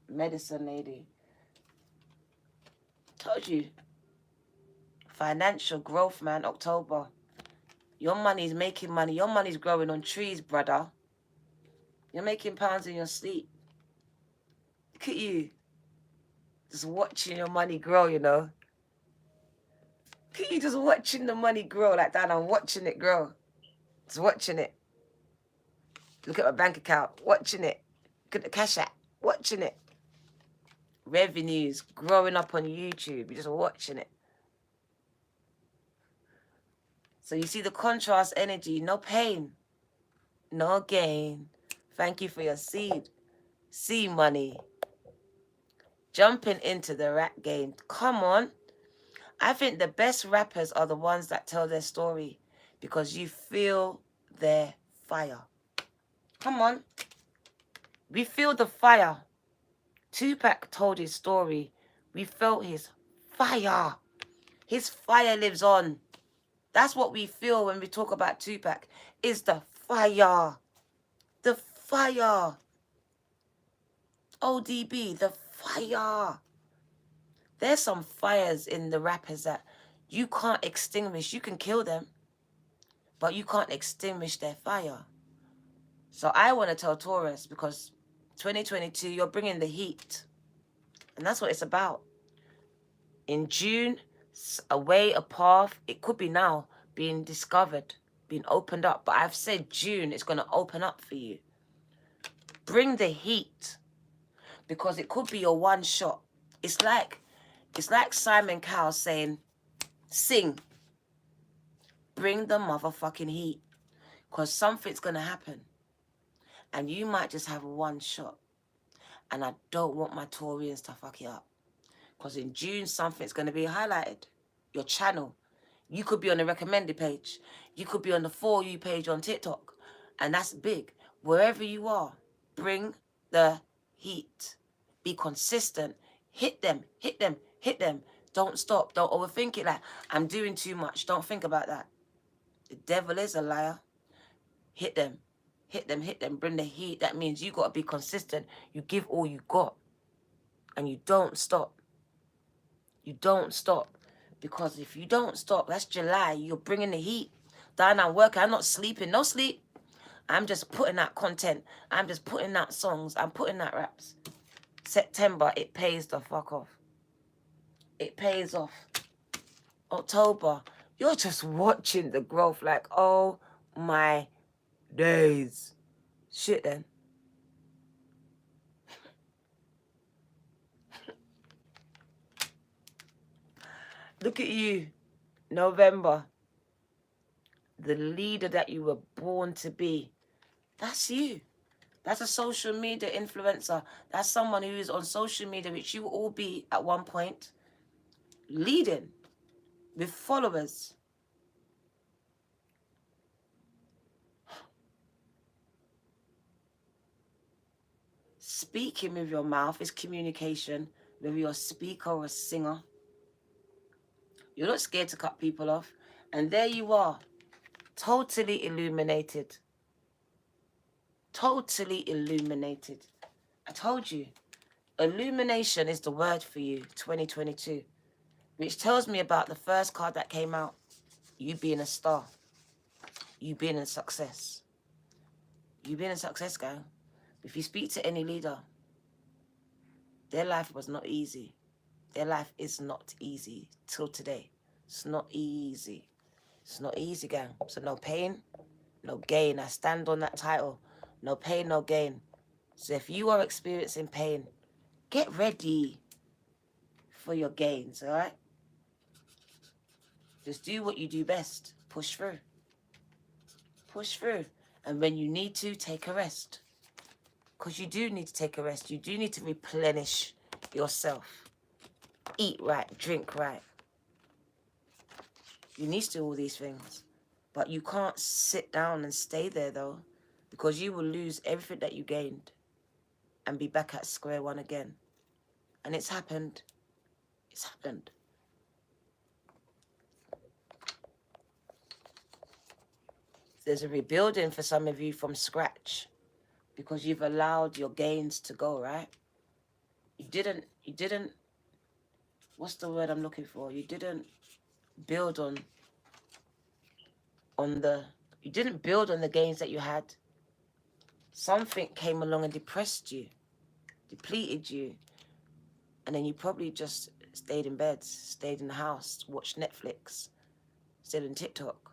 medicine lady. Told you. Financial growth, man, October. Your money's making money. Your money's growing on trees, brother. You're making pounds in your sleep. Look at you. Just watching your money grow, you know. Look at you just watching the money grow like that. I'm watching it grow. Just watching it. Look at my bank account. Watching it. Look at the cash app. Watching it. Revenues growing up on YouTube. You're just watching it. So you see the contrast energy. No pain. No gain. Thank you for your seed. Sea money. Jumping into the rap game. Come on. I think the best rappers are the ones that tell their story because you feel their fire. Come on. We feel the fire. Tupac told his story. We felt his fire. His fire lives on. That's what we feel when we talk about Tupac. Is the fire. The fire. ODB, the fire. There's some fires in the rappers that you can't extinguish. You can kill them, but you can't extinguish their fire. So I want to tell Taurus, because 2022, you're bringing the heat. And that's what it's about. In June, a way, a path, it could be now, being discovered, being opened up. But I've said June, it's going to open up for you. Bring the heat, because it could be your one shot. It's like Simon Cowell saying, sing. Bring the motherfucking heat, because something's going to happen. And you might just have one shot. And I don't want my Taurians to fuck it up. Because in June, something's going to be highlighted. Your channel. You could be on the recommended page. You could be on the For You page on TikTok. And that's big. Wherever you are, bring the heat. Be consistent. Hit them. Hit them. Hit them. Don't stop. Don't overthink it like, I'm doing too much. Don't think about that. The devil is a liar. Hit them. Hit them. Hit them. Bring the heat. That means you got to be consistent. You give all you got. And you don't stop. You don't stop. Because if you don't stop, that's July. You're bringing the heat. Down, I'm working. I'm not sleeping. No sleep. I'm just putting out content. I'm just putting out songs. I'm putting out raps. September, it pays the fuck off. It pays off. October, you're just watching the growth like, oh my days. Shit then. Look at you. November. The leader that you were born to be. That's you. That's a social media influencer. That's someone who is on social media, which you will all be at one point. Leading. With followers. Speaking with your mouth is communication. Whether you're a speaker or a singer. You're not scared to cut people off. And there you are. Totally illuminated. Totally illuminated. I told you. Illumination is the word for you, 2022. Which tells me about the first card that came out. You being a star. you've been in success. You've been in success, gang. If you speak to any leader, their life was not easy. Their life is not easy till today. It's not easy. It's not easy, gang. So no pain, no gain. I stand on that title. No pain, no gain. So if you are experiencing pain, get ready for your gains, all right? Just do what you do best. Push through. Push through. And when you need to, take a rest. Because you do need to take a rest. You do need to replenish yourself. Eat right, drink right. You need to do all these things. But you can't sit down and stay there, though, because you will lose everything that you gained and be back at square one again. And it's happened. It's happened. There's a rebuilding for some of you from scratch because you've allowed your gains to go, right? You didn't, what's the word I'm looking for? You didn't build on the gains that you had. Something came along and depressed you, depleted you, and then you probably just stayed in bed, stayed in the house, watched Netflix, stayed on TikTok,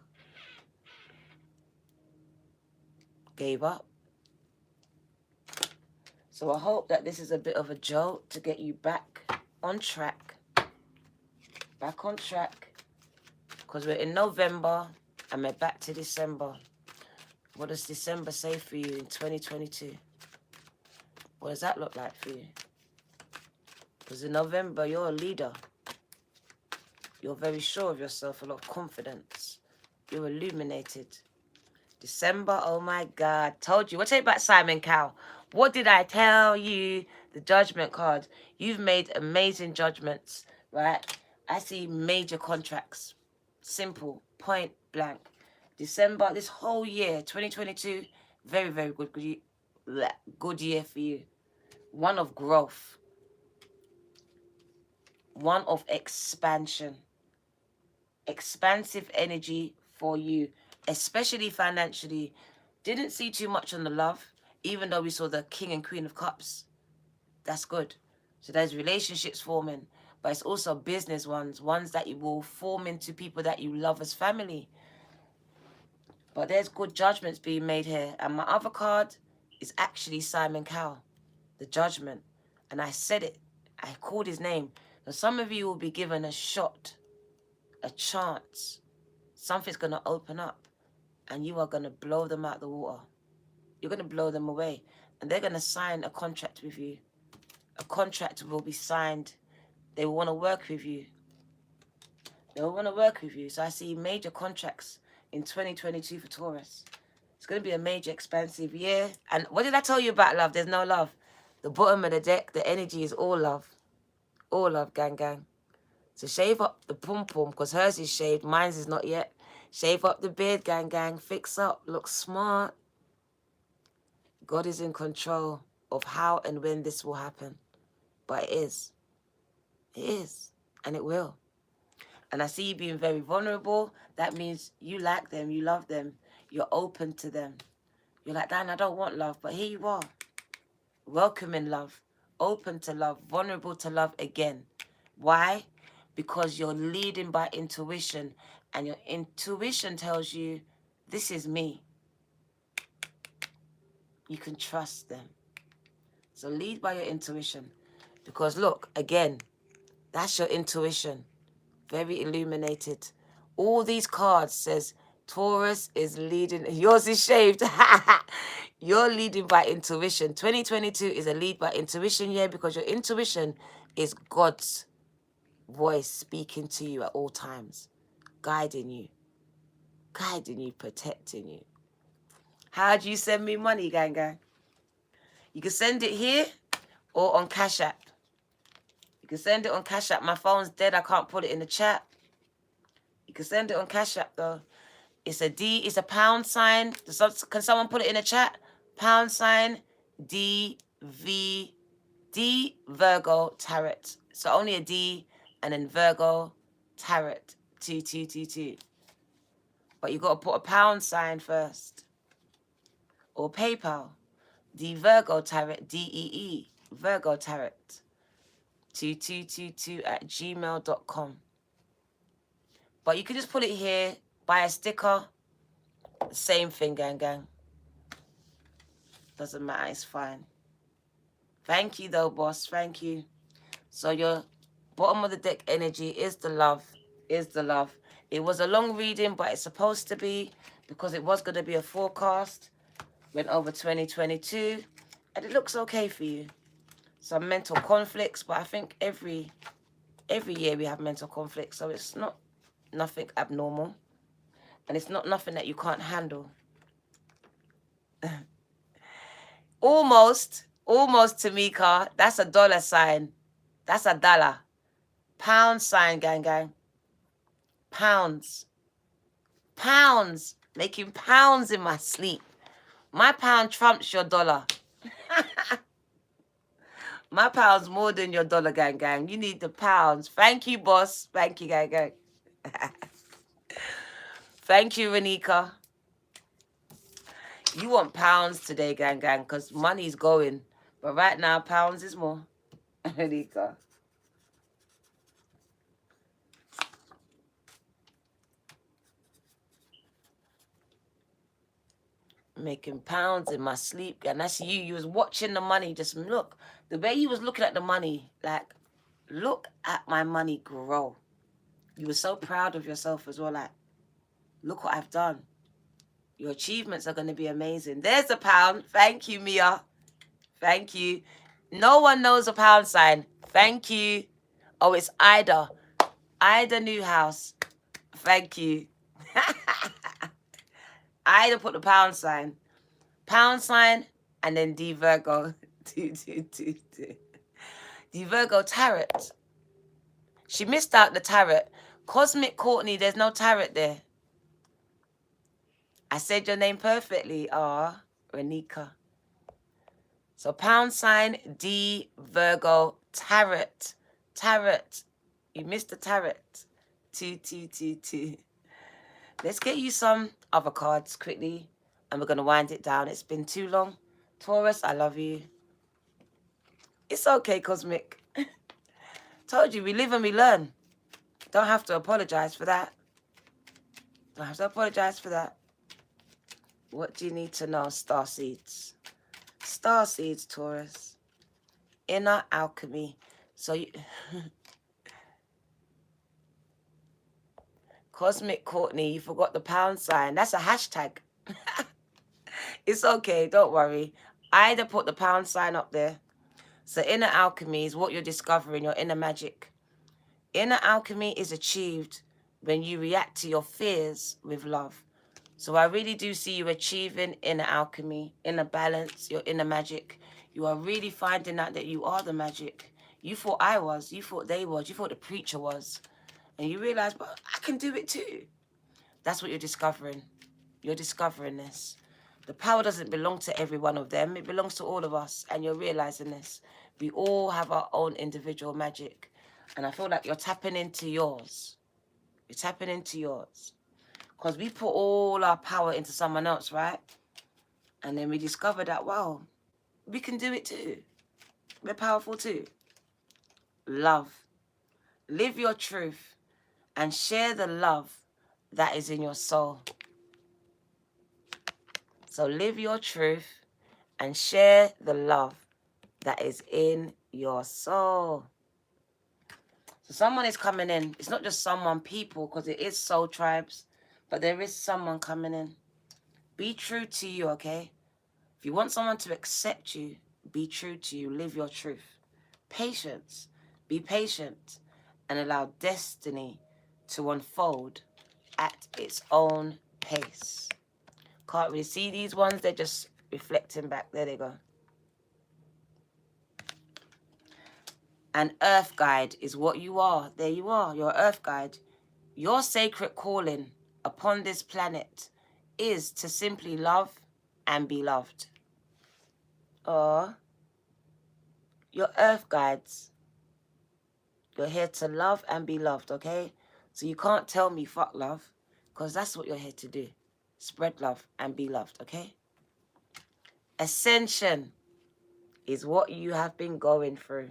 gave up. So I hope that this is a bit of a jolt to get you back on track. Back on track. Because we're in November and we're back to December. What does December say for you in 2022? What does that look like for you? Because in November, you're a leader. You're very sure of yourself, a lot of confidence. You're illuminated. December, oh my God. Told you. What tell you about Simon Cowell? What did I tell you? The judgment card. You've made amazing judgments, right? I see major contracts. Simple, point blank. December, this whole year, 2022, very, very good year for you. One of growth. One of expansion. Expansive energy for you, especially financially. Didn't see too much on the love, even though we saw the King and Queen of Cups. That's good. So there's relationships forming, but it's also business ones that you will form into people that you love as family. But there's good judgments being made here. And my other card is actually Simon Cowell, the judgment. And I said it. I called his name. So some of you will be given a shot, a chance. Something's going to open up and you are going to blow them out the water. You're going to blow them away. And they're going to sign a contract with you. A contract will be signed. They will want to work with you. They will want to work with you. So I see major contracts in 2022 for Taurus. It's going to be a major expansive year. And what did I tell you about love? There's no love. The bottom of the deck, the energy is all love. All love, gang, gang. So shave up the pum-pum, because hers is shaved. Mine's is not yet. Shave up the beard, gang, gang. Fix up. Look smart. God is in control of how and when this will happen. But it is. It is. And it will. And I see you being very vulnerable. That means you like them. You love them. You're open to them. You're like, Dan, I don't want love. But here you are. Welcoming love. Open to love. Vulnerable to love again. Why? Because you're leading by intuition. And your intuition tells you, this is me. You can trust them. So lead by your intuition. Because look, again, that's your intuition. Very illuminated. All these cards says Taurus is leading. Yours is shaved. You're leading by intuition. 2022 is a lead by intuition year because your intuition is God's voice speaking to you at all times. Guiding you. Guiding you, protecting you. How do you send me money, gang, gang? You can send it here or on Cash App. You can send it on Cash App. My phone's dead. I can't put it in the chat. You can send it on Cash App, though. It's a D. It's a pound sign. Can someone put it in the chat? Pound sign D Virgo Tarot. So only a D and then Virgo Tarot 2222. But you got to put a pound sign first. Or PayPal. The Virgo Tarot, DEE, Virgo Tarot, 2222@gmail.com. But you can just put it here, buy a sticker, same thing, gang. Doesn't matter, it's fine. Thank you though, boss, thank you. So your bottom of the deck energy is the love, It was a long reading, but it's supposed to be, because it was going to be a forecast. Went over 2022, and it looks okay for you. Some mental conflicts, but I think every year we have mental conflicts, so it's not nothing abnormal, and it's not nothing that you can't handle. Almost, Tamika. That's a dollar sign. That's a dollar. Pound sign, gang. Pounds. Making pounds in my sleep. My pound trumps your dollar. My pound's more than your dollar, gang. You need the pounds. Thank you, boss. Thank you, gang. Thank you, Renika. You want pounds today, gang, because money's going. But right now, pounds is more. Renika. Making pounds in my sleep, and that's you. You was watching the money. Just look. The way you was looking at the money, like, look at my money grow. You were so proud of yourself as well, like, look what I've done. Your achievements are going to be amazing. There's a pound. Thank you, Mia. Thank you. No one knows a pound sign. Thank you. Oh, it's Ida. Ida Newhouse. Thank you. Ida put the pound sign. Pound sign, and then D Virgo. D Virgo Tarot. She missed out the tarot. Cosmic Courtney, there's no tarot there. I said your name perfectly. Ah, Renika. So pound sign, D Virgo Tarot. You missed the tarot. 2. Let's get you some other cards quickly, and we're going to wind it down. It's been too long. Taurus, I love you. It's okay, Cosmic. Told you, we live and we learn. Don't have to apologize for that. What do you need to know, Starseeds? Starseeds, Taurus. Inner alchemy. So you... Cosmic Courtney, you forgot the pound sign. That's a hashtag. It's okay, don't worry. Ida put the pound sign up there. So inner alchemy is what you're discovering, your inner magic. Inner alchemy is achieved when you react to your fears with love. So I really do see you achieving inner alchemy, inner balance, your inner magic. You are really finding out that you are the magic. You thought I was, you thought they was, you thought the preacher was. And you realize, but I can do it too. That's what you're discovering. You're discovering this. The power doesn't belong to every one of them. It belongs to all of us. And you're realizing this. We all have our own individual magic. And I feel like you're tapping into yours. You're tapping into yours. Because we put all our power into someone else, right? And then we discover that, wow, we can do it too. We're powerful too. Love. Live your truth and share the love that is in your soul. So live your truth and share the love that is in your soul. So someone is coming in. It's not just someone, people, because it is soul tribes. But there is someone coming in. Be true to you, okay? If you want someone to accept you, be true to you. Live your truth. Patience. Be patient and allow destiny to unfold at its own pace. Can't really see these ones. They're just reflecting back. There they go. An earth guide is what you are. There you are. You're an earth guide. Your sacred calling upon this planet is to simply love and be loved. Or your earth guides. You're here to love and be loved, okay? So you can't tell me fuck love. because that's what you're here to do. Spread love and be loved, okay? Ascension is what you have been going through.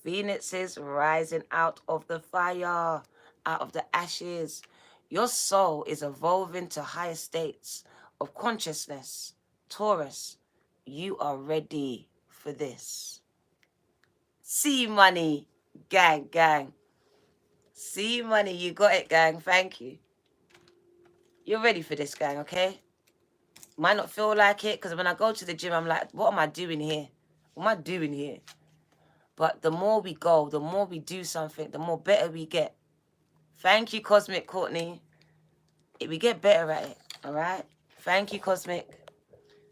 Phoenixes rising out of the fire, out of the ashes. Your soul is evolving to higher states of consciousness. Taurus, you are ready for this. See money, gang, gang. See money, you got it, gang. Thank you. You're ready for this, gang, okay? Might not feel like it, because when I go to the gym, I'm like, what am I doing here? What am I doing here? But the more we go, the more we do something, the more better we get. Thank you, Cosmic Courtney. We get better at it, all right? Thank you, Cosmic.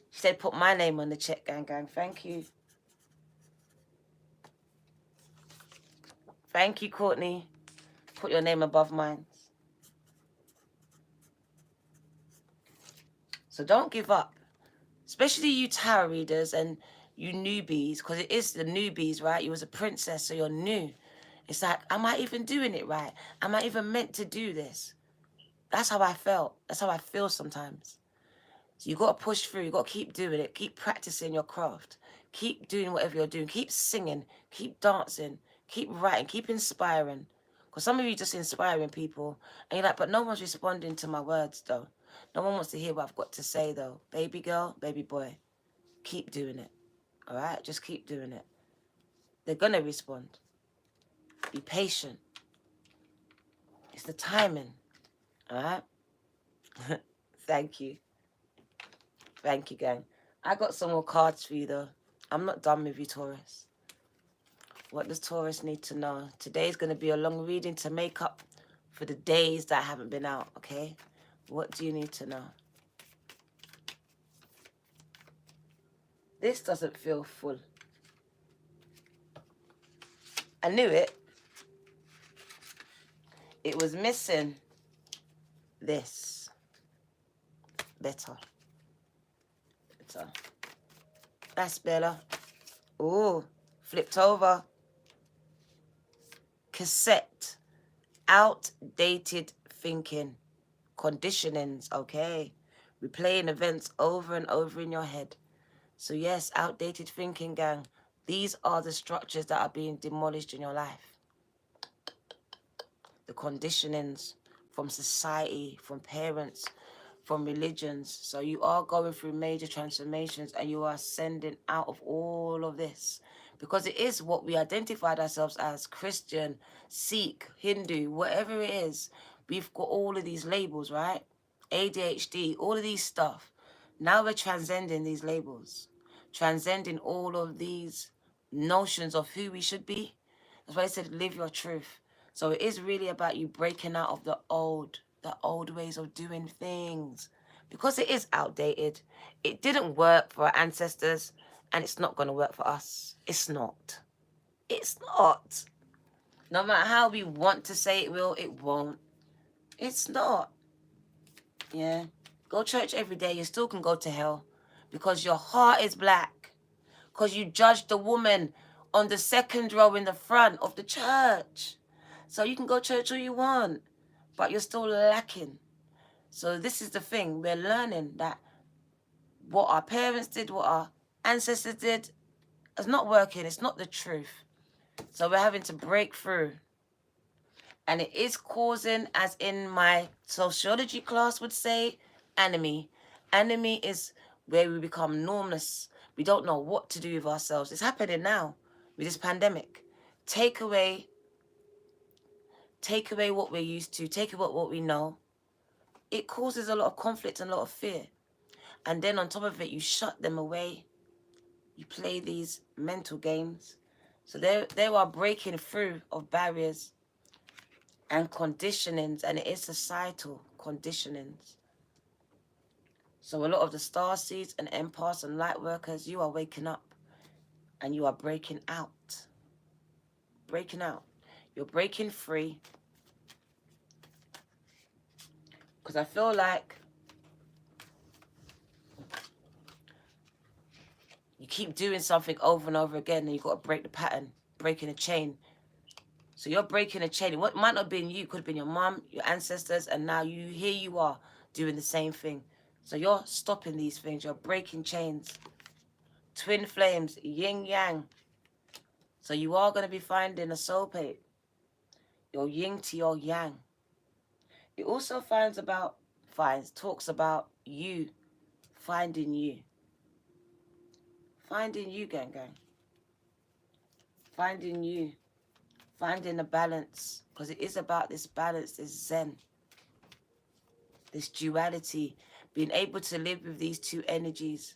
She said put my name on the check, gang, gang. Thank you. Thank you, Courtney. Put your name above mine. So don't give up. Especially you tarot readers and you newbies, because it is the newbies, right? You was a princess, so you're new. It's like, am I even doing it right? Am I even meant to do this? That's how I felt. That's how I feel sometimes. So you got to push through. You got to keep doing it. Keep practicing your craft. Keep doing whatever you're doing. Keep singing. Keep dancing. Keep writing. Keep inspiring. Because some of you just inspiring people. And you're like, but no one's responding to my words, though. No one wants to hear what I've got to say, though. Baby girl, baby boy, keep doing it. All right? Just keep doing it. They're going to respond. Be patient. It's the timing. All right? Thank you. Thank you, gang. I got some more cards for you, though. I'm not done with you, Taurus. What does Taurus need to know? Today's going to be a long reading to make up for the days that I haven't been out, okay? What do you need to know? This doesn't feel full. I knew it. It was missing this. Better. That's better. Ooh, flipped over. Cassette. Outdated thinking. Conditionings, okay? Replaying events over and over in your head. So yes, outdated thinking, gang. These are the structures that are being demolished in your life. The conditionings from society, from parents, from religions. So you are going through major transformations and you are ascending out of all of this. Because it is what we identified ourselves as, Christian, Sikh, Hindu, whatever it is. We've got all of these labels, right? ADHD, all of these stuff. Now we're transcending these labels. Transcending all of these notions of who we should be. That's why I said live your truth. So it is really about you breaking out of the old ways of doing things. Because it is outdated. It didn't work for our ancestors, and it's not going to work for us. It's not. It's not. No matter how we want to say it will, it won't. It's not. Yeah. Go church every day. You still can go to hell. Because your heart is black. Because you judged the woman on the second row in the front of the church. So you can go church all you want, but you're still lacking. So this is the thing. We're learning that what our parents did, what our ancestors did, is not working. It's not the truth. So we're having to break through. And it is causing, as in my sociology class would say, enemy. Enemy is where we become normless. We don't know what to do with ourselves. It's happening now with this pandemic. Take away what we're used to. Take away what we know. It causes a lot of conflict and a lot of fear. And then on top of it, you shut them away. You play these mental games. So they are breaking through of barriers and conditionings, and it is societal conditionings. So a lot of the star seeds and empaths and light workers, you are waking up and you are breaking out. Breaking out. You're breaking free. Because I feel like you keep doing something over and over again and you've got to break the pattern, breaking a chain. So you're breaking a chain. What might not have been you, could have been your mom, your ancestors, and now here you are doing the same thing. So you're stopping these things. You're breaking chains. Twin flames, yin yang. So you are going to be finding a soulmate. Your yin to your yang. It also talks about you finding you. Finding you, gang. Finding you. Finding a balance. Because it is about this balance, this zen. This duality. Being able to live with these two energies.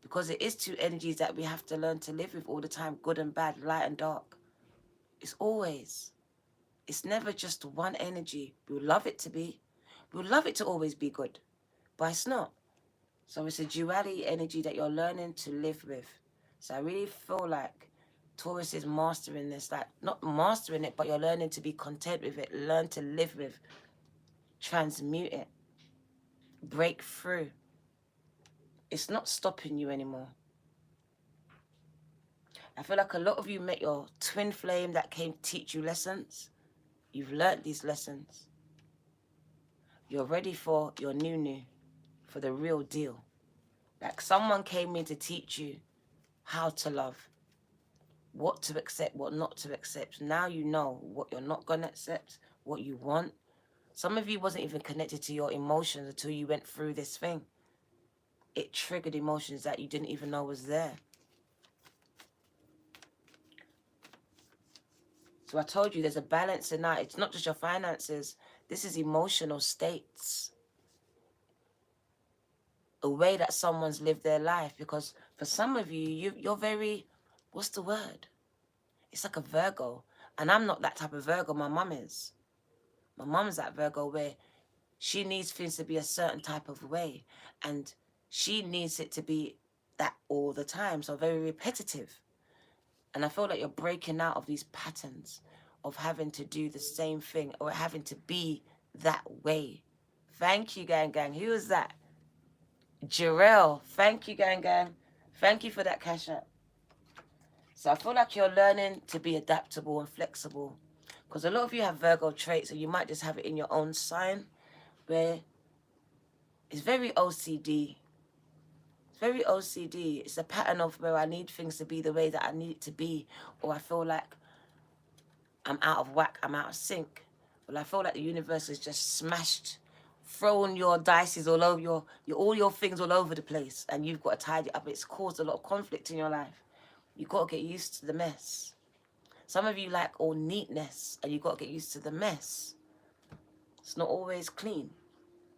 Because it is two energies that we have to learn to live with all the time. Good and bad, light and dark. It's always. It's never just one energy. We would love it to be. We would love it to always be good. But it's not. So it's a duality energy that you're learning to live with. So I really feel like Taurus is mastering this. Like, not mastering it, but you're learning to be content with it. Learn to live with. Transmute it. Break through. It's not stopping you anymore. I feel like a lot of you met your twin flame that came to teach you lessons. You've learnt these lessons. You're ready for your new, for the real deal. Like someone came in to teach you how to love, what to accept, what not to accept. Now you know what you're not going to accept, what you want. Some of you wasn't even connected to your emotions until you went through this thing. It triggered emotions that you didn't even know was there. So I told you there's a balance in that. It's not just your finances. This is emotional states. A way that someone's lived their life. Because for some of you, you're very, what's the word? It's like a Virgo. And I'm not that type of Virgo. My mum is. My mum's that Virgo where she needs things to be a certain type of way. And she needs it to be that all the time. So very repetitive. And I feel like you're breaking out of these patterns of having to do the same thing or having to be that way. Thank you, gang. Who is that? Jarrell. Thank you, gang. Thank you for that cash app. So I feel like you're learning to be adaptable and flexible. Because a lot of you have Virgo traits and you might just have it in your own sign where it's very OCD. It's very OCD. It's a pattern of where I need things to be the way that I need it to be. Or I feel like I'm out of whack, I'm out of sync. Well, I feel like the universe has just smashed, thrown your dices all over all your things all over the place, and you've got to tidy it up. It's caused a lot of conflict in your life. You've got to get used to the mess. Some of you like all neatness, and you've got to get used to the mess. It's not always clean.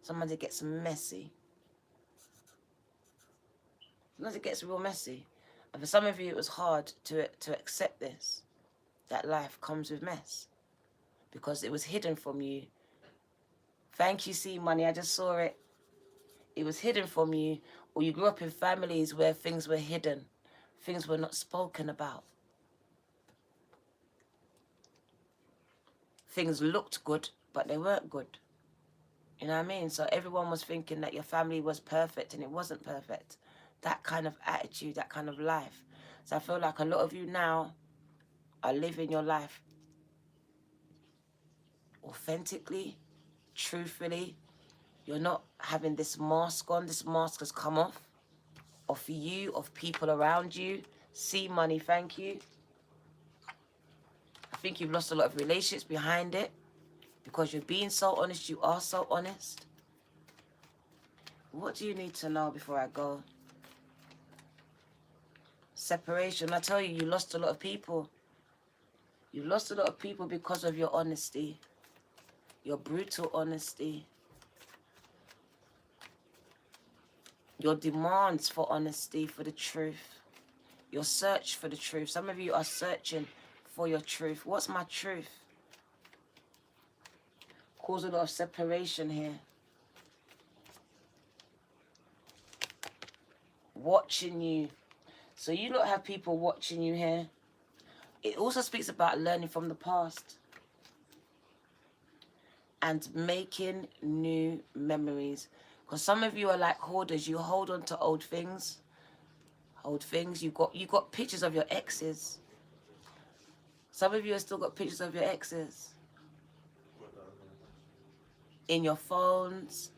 Sometimes it gets messy. Sometimes it gets real messy. And for some of you, it was hard to accept this, that life comes with mess, because it was hidden from you. Thank you, C Money. I just saw it. It was hidden from you, or you grew up in families where things were hidden. Things were not spoken about. Things looked good, but they weren't good. You know what I mean? So everyone was thinking that your family was perfect, and it wasn't perfect. That kind of attitude, that kind of life. So I feel like a lot of you now are living your life authentically, truthfully. You're not having this mask on. This mask has come off you, of people around you. See Money, thank you. I think you've lost a lot of relationships behind it because you're being so honest. You are so honest. What do you need to know before I go? Separation. I tell you, you lost a lot of people. You lost a lot of people because of your honesty. Your brutal honesty. Your demands for honesty, for the truth. Your search for the truth. Some of you are searching for your truth. What's my truth? Cause a lot of separation here. Watching you. So you don't have people watching you here. It also speaks about learning from the past. And making new memories. Because some of you are like hoarders. You hold on to old things. Old things. You got pictures of your exes. Some of you have still got pictures of your exes in your phones.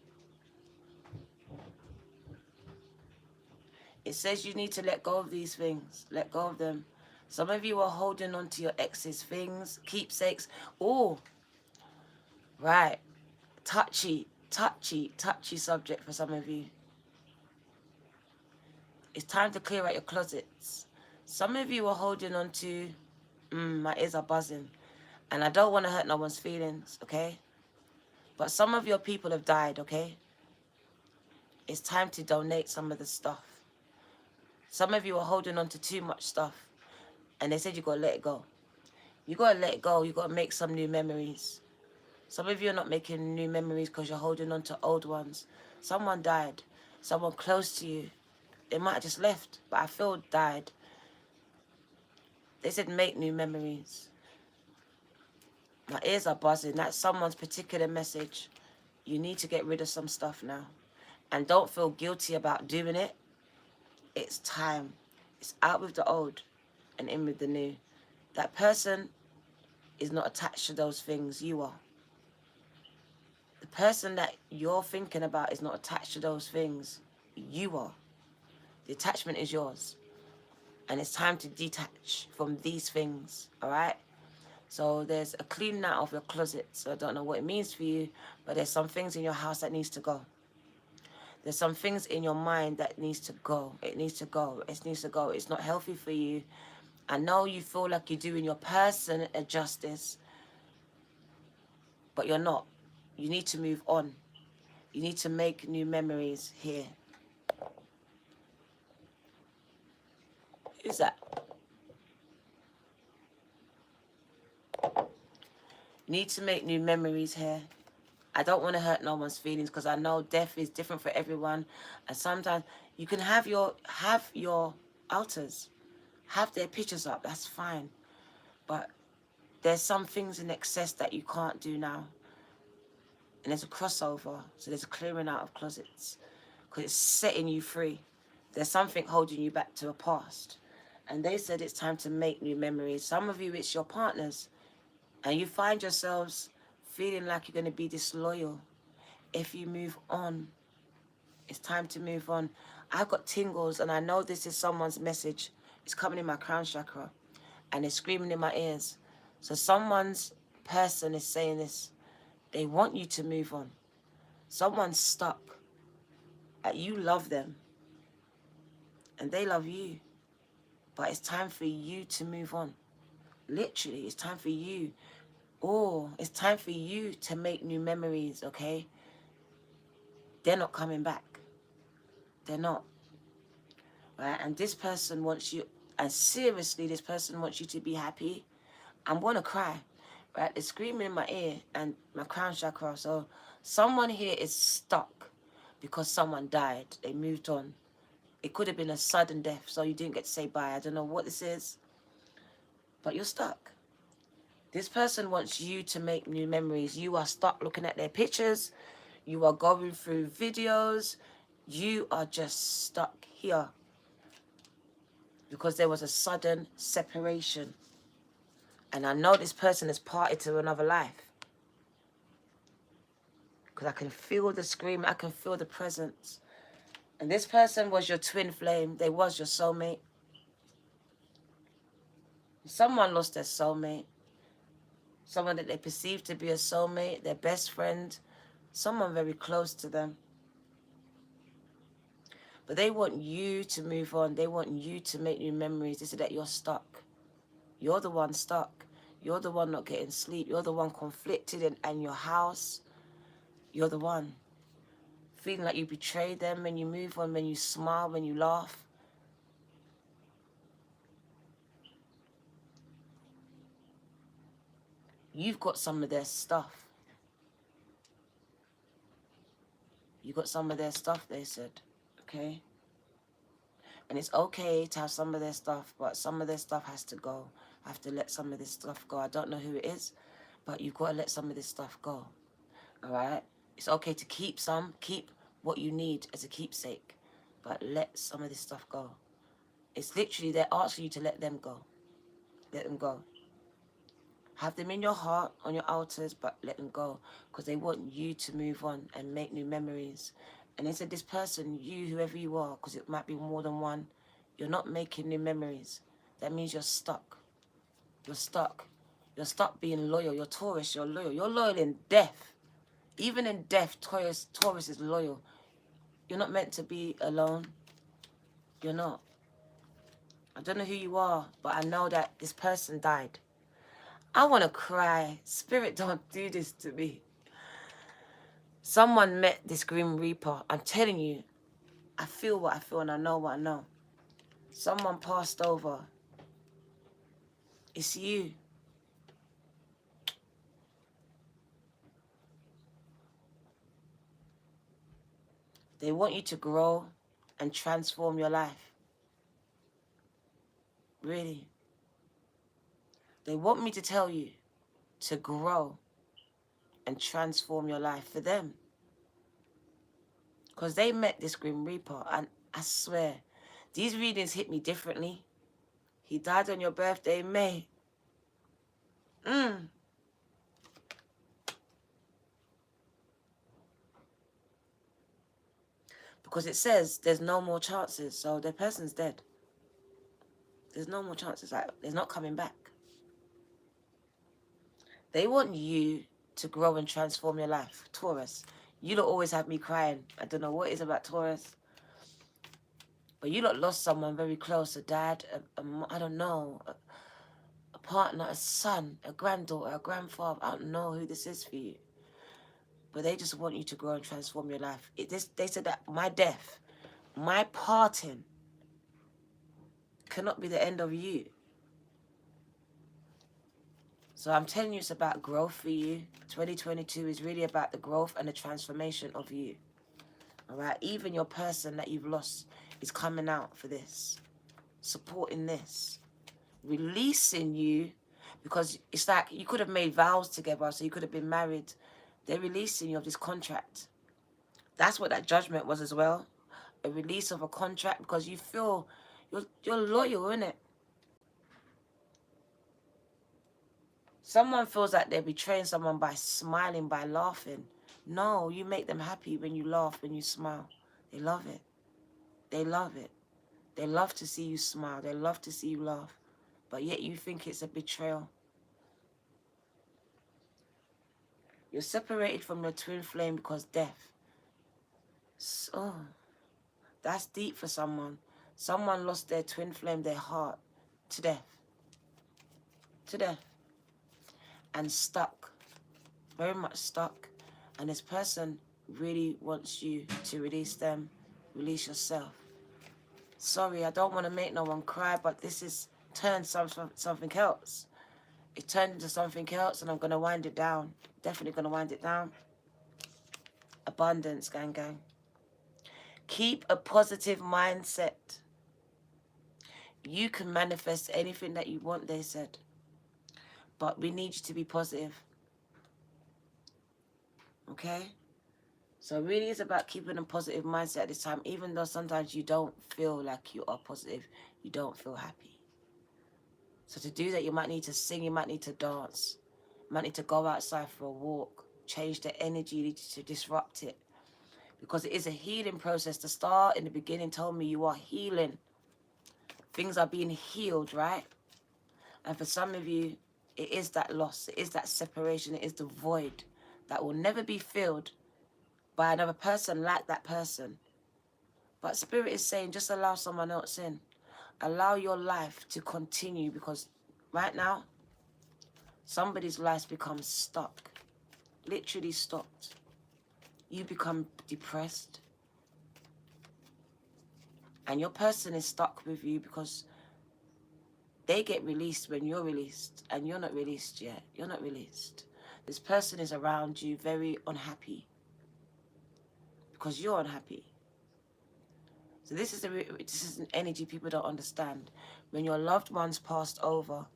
It says you need to let go of these things. Let go of them. Some of you are holding on to your ex's things, keepsakes. Oh, right. Touchy subject for some of you. It's time to clear out your closets. Some of you are holding on to, my ears are buzzing. And I don't want to hurt no one's feelings, okay? But some of your people have died, okay? It's time to donate some of the stuff. Some of you are holding on to too much stuff. And they said you got to let it go. You got to let it go. You got to make some new memories. Some of you are not making new memories because you're holding on to old ones. Someone died. Someone close to you. They might have just left, but I feel died. They said make new memories. My ears are buzzing. That's someone's particular message. You need to get rid of some stuff now. And don't feel guilty about doing it. It's time. It's out with the old and in with the new. That person is not attached to those things. You are. The person that you're thinking about is not attached to those things. You are. The attachment is yours. And it's time to detach from these things. All right? So there's a cleaning out of your closet. So I don't know what it means for you, but there's some things in your house that needs to go. There's some things in your mind that needs to go. It needs to go. It needs to go. It's not healthy for you. I know you feel like you're doing your person a justice, but you're not. You need to move on. You need to make new memories here. Who's that? You need to make new memories here. I don't want to hurt no one's feelings because I know death is different for everyone. And sometimes you can have your altars. Have their pictures up. That's fine. But there's some things in excess that you can't do now. And there's a crossover. So there's a clearing out of closets. Because it's setting you free. There's something holding you back to a past. And they said it's time to make new memories. Some of you, it's your partners. And you find yourselves feeling like you're going to be disloyal. If you move on, it's time to move on. I've got tingles and I know this is someone's message. It's coming in my crown chakra. And it's screaming in my ears. So someone's person is saying this. They want you to move on. Someone's stuck. You love them. And they love you. But it's time for you to move on. Literally, it's time for you. Oh, it's time for you to make new memories, okay? They're not coming back. They're not. Right? And this person wants you, and seriously, this person wants you to be happy. I'm going to cry. Right? It's screaming in my ear and my crown chakra. So someone here is stuck because someone died. They moved on. It could have been a sudden death, so you didn't get to say bye. I don't know what this is, but you're stuck. This person wants you to make new memories. You are stuck looking at their pictures. You are going through videos. You are just stuck here because there was a sudden separation. And I know this person has parted to another life. Because I can feel the scream. I can feel the presence. And this person was your twin flame. They was your soulmate. Someone lost their soulmate. Someone that they perceived to be a soulmate, their best friend, someone very close to them. But they want you to move on. They want you to make new memories. They said that you're stuck. You're the one stuck. You're the one not getting sleep. You're the one conflicted and your house. You're the one. Feeling like you betrayed them when you move on, when you smile, when you laugh. You've got some of their stuff. You got some of their stuff, they said. Okay? And it's okay to have some of their stuff, but some of their stuff has to go. I have to let some of this stuff go. I don't know who it is, but you've got to let some of this stuff go. All right? It's okay to keep some. Keep what you need as a keepsake, but let some of this stuff go. It's literally they're asking you to let them go. Let them go. Have them in your heart, on your altars, but let them go. Because they want you to move on and make new memories. And they said, this person, you, whoever you are, because it might be more than one, you're not making new memories. That means you're stuck. You're stuck. You're stuck being loyal. You're Taurus, you're loyal. You're loyal in death. Even in death, Taurus is loyal. You're not meant to be alone. You're not. I don't know who you are, but I know that this person died. I want to cry. Spirit, don't do this to me. Someone met this Grim Reaper. I'm telling you, I feel what I feel and I know what I know. Someone passed over. It's you. They want you to grow and transform your life. Really. They want me to tell you to grow and transform your life for them. Because they met this Grim Reaper, and I swear, these readings hit me differently. He died on your birthday in May. Because it says there's no more chances, so the person's dead. There's no more chances. Like, there's not coming back. They want you to grow and transform your life. Taurus, you don't always have me crying. I don't know what it is about Taurus. But you lot lost someone very close, a dad, I don't know, a partner, a son, a granddaughter, a grandfather. I don't know who this is for you. But they just want you to grow and transform your life. They said that my death, my parting, cannot be the end of you. So I'm telling you, it's about growth for you. 2022 is really about the growth and the transformation of you. All right? Even your person that you've lost is coming out for this. Supporting this. Releasing you, because it's like you could have made vows together, so you could have been married. They're releasing you of this contract. That's what that judgment was as well. A release of a contract, because you feel you're loyal, innit? Someone feels like they're betraying someone by smiling, by laughing. No, you make them happy when you laugh, when you smile. They love it. They love it. They love to see you smile. They love to see you laugh. But yet you think it's a betrayal. You're separated from your twin flame because death. So, that's deep for someone. Someone lost their twin flame, their heart, to death. To death. And stuck. Very much stuck. And this person really wants you to release them, release yourself. Sorry, I don't want to make no one cry, but this is turned something else. It turned into something else, and I'm going to wind it down. Definitely going to wind it down. Abundance, gang, gang. Keep a positive mindset. You can manifest anything that you want, they said. But we need you to be positive. Okay? So really it's about keeping a positive mindset at this time, even though sometimes you don't feel like you are positive. You don't feel happy. So to do that, you might need to sing, you might need to dance. You might need to go outside for a walk. Change the energy, you need to disrupt it. Because it is a healing process. The star in the beginning told me you are healing. Things are being healed, right? And for some of you, it is that loss. It is that separation. It is the void that will never be filled by another person like that person. But Spirit is saying, just allow someone else in. Allow your life to continue, because right now, somebody's life becomes stuck. Literally stopped. You become depressed. And your person is stuck with you because they get released when you're released. And you're not released yet. You're not released. This person is around you very unhappy. Because you're unhappy. So this is an energy people don't understand. When your loved ones passed over,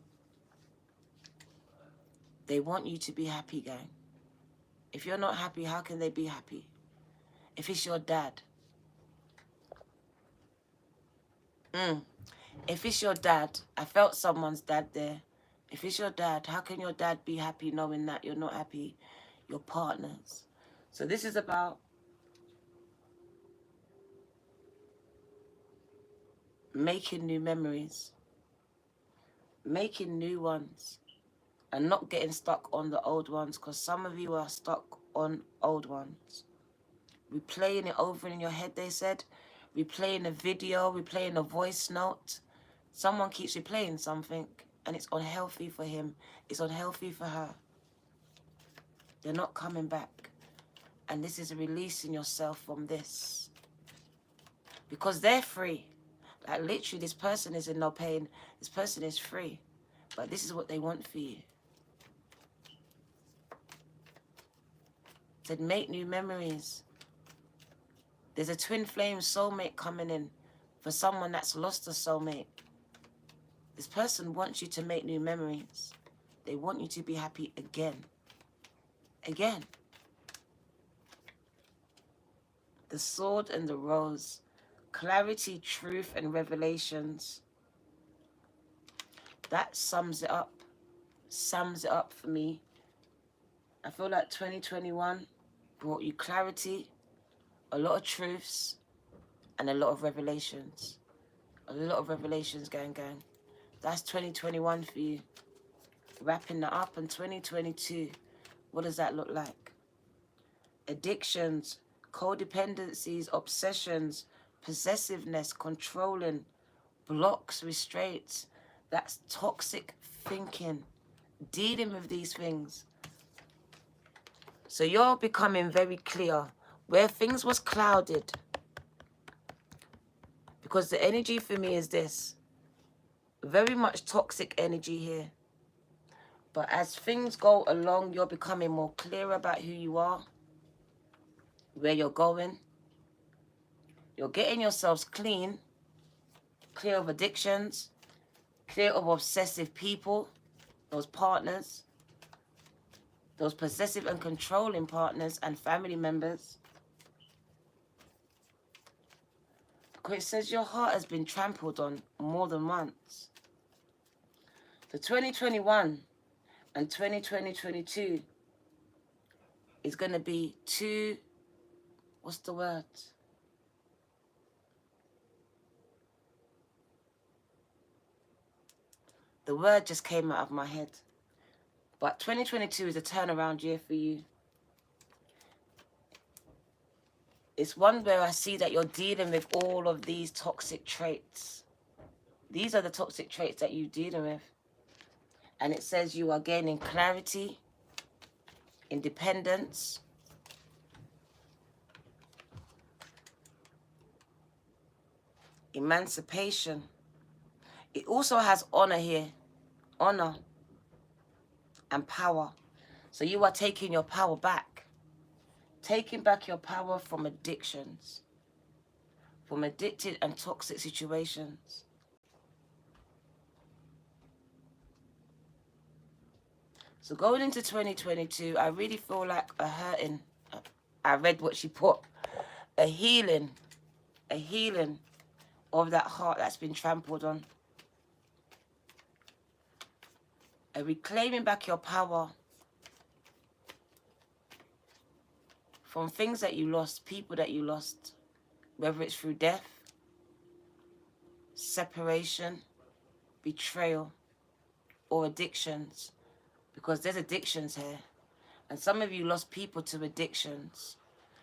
they want you to be happy, gang. If you're not happy, how can they be happy? If it's your dad. If it's your dad, I felt someone's dad there. If it's your dad, how can your dad be happy knowing that you're not happy? Your partners. So this is about making new memories, making new ones, and not getting stuck on the old ones, because some of you are stuck on old ones. Replaying it over in your head, they said. Replaying a video, replaying a voice note. Someone keeps replaying something, and it's unhealthy for him. It's unhealthy for her. They're not coming back. And this is releasing yourself from this. Because they're free. Like literally, this person is in no pain. This person is free. But this is what they want for you. Said make new memories. There's a twin flame soulmate coming in for someone that's lost a soulmate. This person wants you to make new memories. They want you to be happy again. Again. The sword and the rose. Clarity, truth, and revelations. That sums it up. Sums it up for me. I feel like 2021 brought you clarity, a lot of truths, and a lot of revelations. A lot of revelations, gang. That's 2021 for you. Wrapping that up in 2022. What does that look like? Addictions, codependencies, obsessions, possessiveness, controlling, blocks, restraints. That's toxic thinking. Dealing with these things. So you're becoming very clear where things was clouded. Because the energy for me is this. Very much toxic energy here. But as things go along, you're becoming more clear about who you are, where you're going. You're getting yourselves clean, clear of addictions, clear of obsessive people, those partners, those possessive and controlling partners and family members. Because it says your heart has been trampled on more than once. So 2021 and 2022 is going to be two, what's the word? The word just came out of my head. But 2022 is a turnaround year for you. It's one where I see that you're dealing with all of these toxic traits. These are the toxic traits that you're dealing with. And it says you are gaining clarity, independence, emancipation. It also has honor here. Honor and power. So you are taking your power back. Taking back your power from addictions. From addicted and toxic situations. So going into 2022, I really feel like a hurting. I read what she put. A healing of that heart that's been trampled on. A reclaiming back your power from things that you lost, people that you lost, whether it's through death, separation, betrayal, or addictions. Because there's addictions here. And some of you lost people to addictions.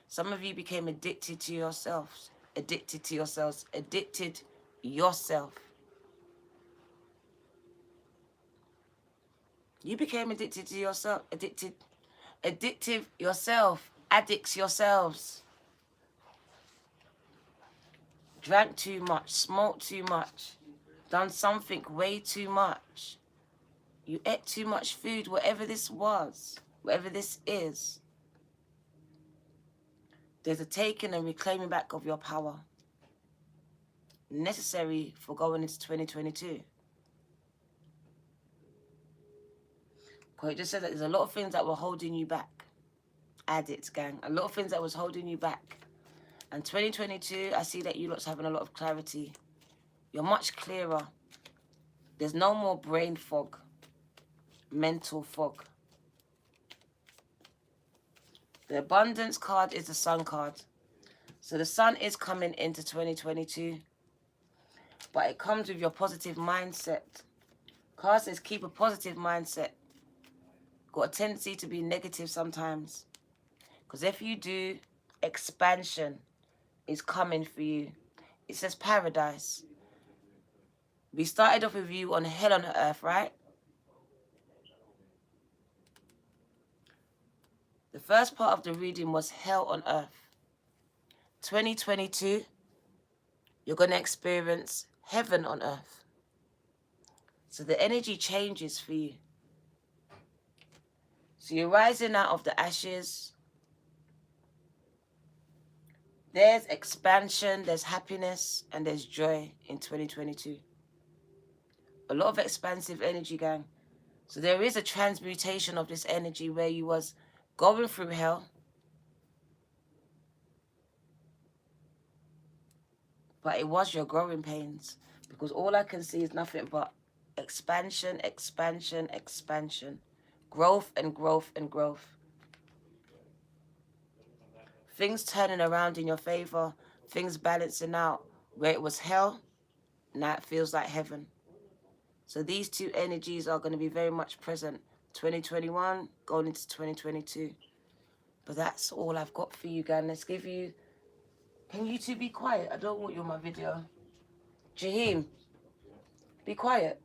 Some of you became addicted to yourselves. Addicted to yourselves. Addicted yourself. You became addicted to yourself. Addictive yourself. Addicts yourselves. Drank too much. Smoked too much. Done something way too much. You ate too much food, whatever this was, whatever this is. There's a taking and reclaiming back of your power. Necessary for going into 2022. Because it just said that there's a lot of things that were holding you back. Addicts, gang. A lot of things that was holding you back. And 2022, I see that you lot's having a lot of clarity. You're much clearer. There's no more brain fog. mental fog. The abundance card is the sun card. So the sun is coming into 2022, but it comes with your positive mindset. Card says keep a positive mindset. Got a tendency to be negative sometimes. Because if you do, expansion is coming for you. It says paradise. We started off with you on hell on earth, right? The first part of the reading was hell on earth. 2022, you're going to experience heaven on earth. So the energy changes for you. So you're rising out of the ashes. There's expansion, there's happiness, and there's joy in 2022. A lot of expansive energy, gang. So there is a transmutation of this energy where you was going through hell, but it was your growing pains, because all I can see is nothing but expansion, expansion, expansion, growth and growth and growth. Things turning around in your favor, things balancing out. Where it was hell, now it feels like heaven. So these two energies are going to be very much present. 2021 going into 2022. But that's all I've got for you guys. Let's give you... Can you two be quiet? I don't want you on my video. Jaheem, be quiet.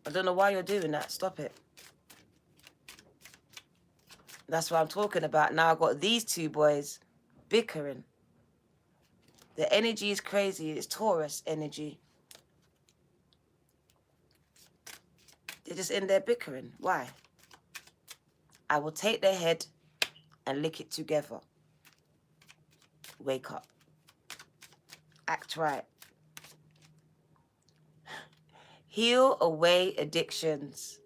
I don't know why you're doing that. Stop it. That's what I'm talking about. Now I've got these two boys bickering. The energy is crazy. It's Taurus energy. They're just in there bickering. Why? I will take their head and lick it together. Wake up. Act right. Heal away addictions.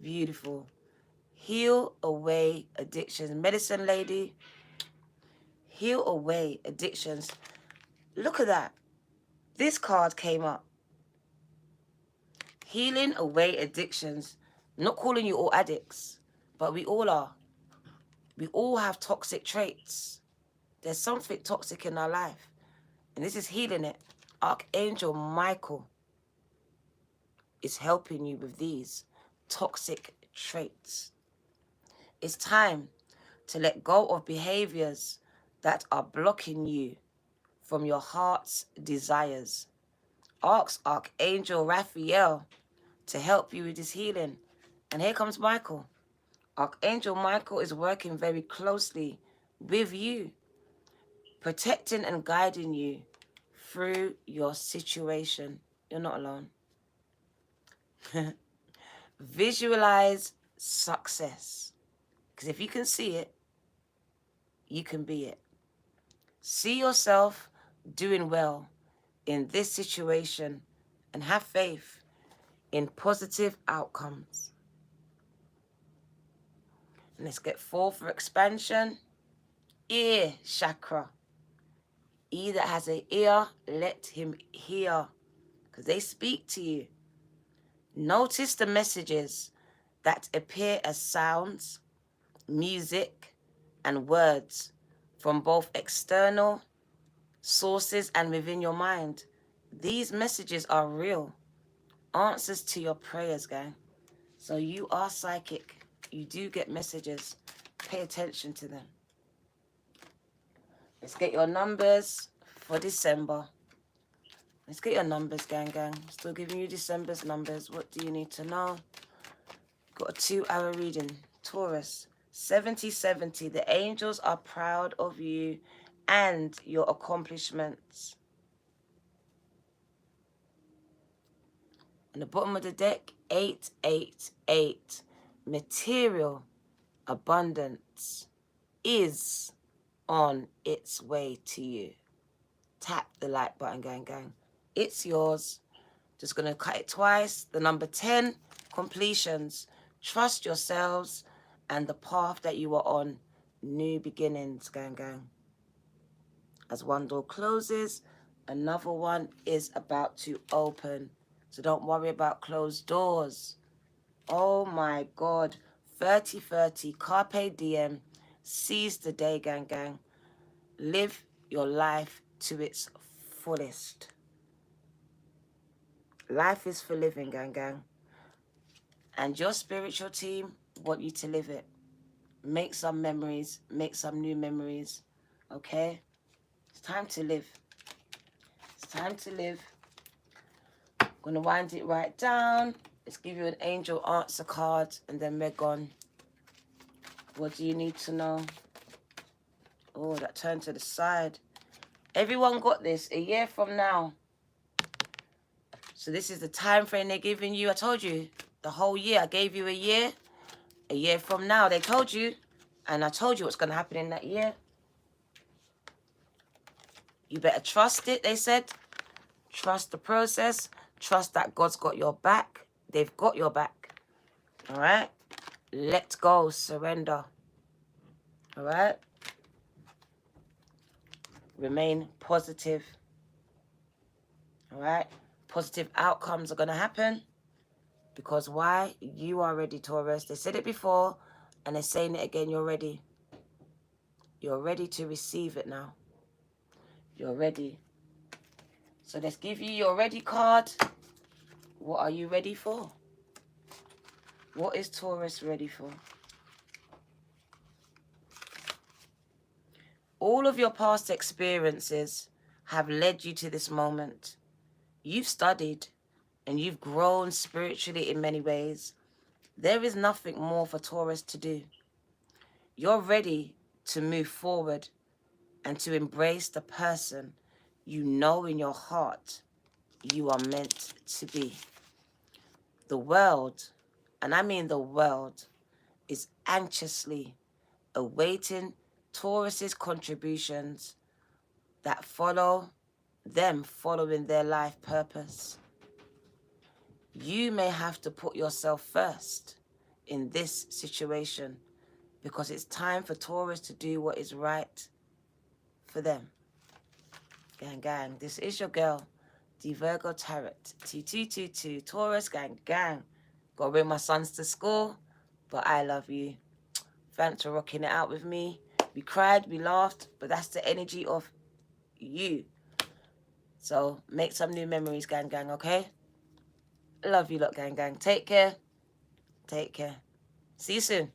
Beautiful. Heal away addictions. Medicine lady. Heal away addictions. Look at that. This card came up. Healing away addictions. I'm not calling you all addicts, but we all are. We all have toxic traits. There's something toxic in our life, and this is healing it. Archangel Michael is helping you with these toxic traits. It's time to let go of behaviors that are blocking you from your heart's desires. Ask Archangel Raphael to help you with this healing. And here comes Michael. Archangel Michael is working very closely with you, protecting and guiding you through your situation. You're not alone. Visualize success. Because if you can see it, you can be it. See yourself doing well in this situation and have faith in positive outcomes. And let's get 4 for expansion. Ear chakra. He that has an ear, let him hear. Because they speak to you. Notice the messages that appear as sounds, music, and words from both external sources and within your mind. These messages are real. Answers to your prayers, gang. So you are psychic. You do get messages. Pay attention to them. Let's get your numbers for December. Let's get your numbers, gang. Still giving you December's numbers. What do you need to know? Got a 2-hour reading. Taurus, 70-70. The angels are proud of you and your accomplishments. On the bottom of the deck, 888. Material abundance is on its way to you. Tap the like button, gang. It's yours. Just going to cut it twice. The number 10, completions. Trust yourselves and the path that you are on. New beginnings, gang. As one door closes, another one is about to open. So don't worry about closed doors. Oh my God. 30-30. Carpe diem. Seize the day, gang, gang. Live your life to its fullest. Life is for living, gang, gang. And your spiritual team want you to live it. Make some memories. Make some new memories. Okay? It's time to live. It's time to live. I'm going to wind it right down. Let's give you an angel answer card and then we're gone. What do you need to know? Oh, that turned to the side. Everyone got this. A year from now. So this is the time frame they're giving you. I told you. The whole year. I gave you a year. A year from now. They told you. And I told you what's going to happen in that year. You better trust it, they said. Trust the process. Trust that God's got your back. They've got your back. All right? Let go. Surrender. All right? Remain positive. All right? Positive outcomes are going to happen. Because why? You are ready, Taurus. They said it before, and they're saying it again. You're ready. You're ready to receive it now. You're ready. So let's give you your ready card. What are you ready for? What is Taurus ready for? All of your past experiences have led you to this moment. You've studied and you've grown spiritually in many ways. There is nothing more for Taurus to do. You're ready to move forward and to embrace the person you know in your heart you are meant to be. The world, and I mean the world, is anxiously awaiting Taurus's contributions that follow them following their life purpose. You may have to put yourself first in this situation because it's time for Taurus to do what is right for them. Gang, gang. This is your girl, the Virgo Tarot. 2222. Taurus, gang, gang. Gotta bring my sons to school, but I love you. Thanks for rocking it out with me. We cried, we laughed, but that's the energy of you. So make some new memories, gang, gang, okay? Love you lot, gang, gang. Take care. Take care. See you soon.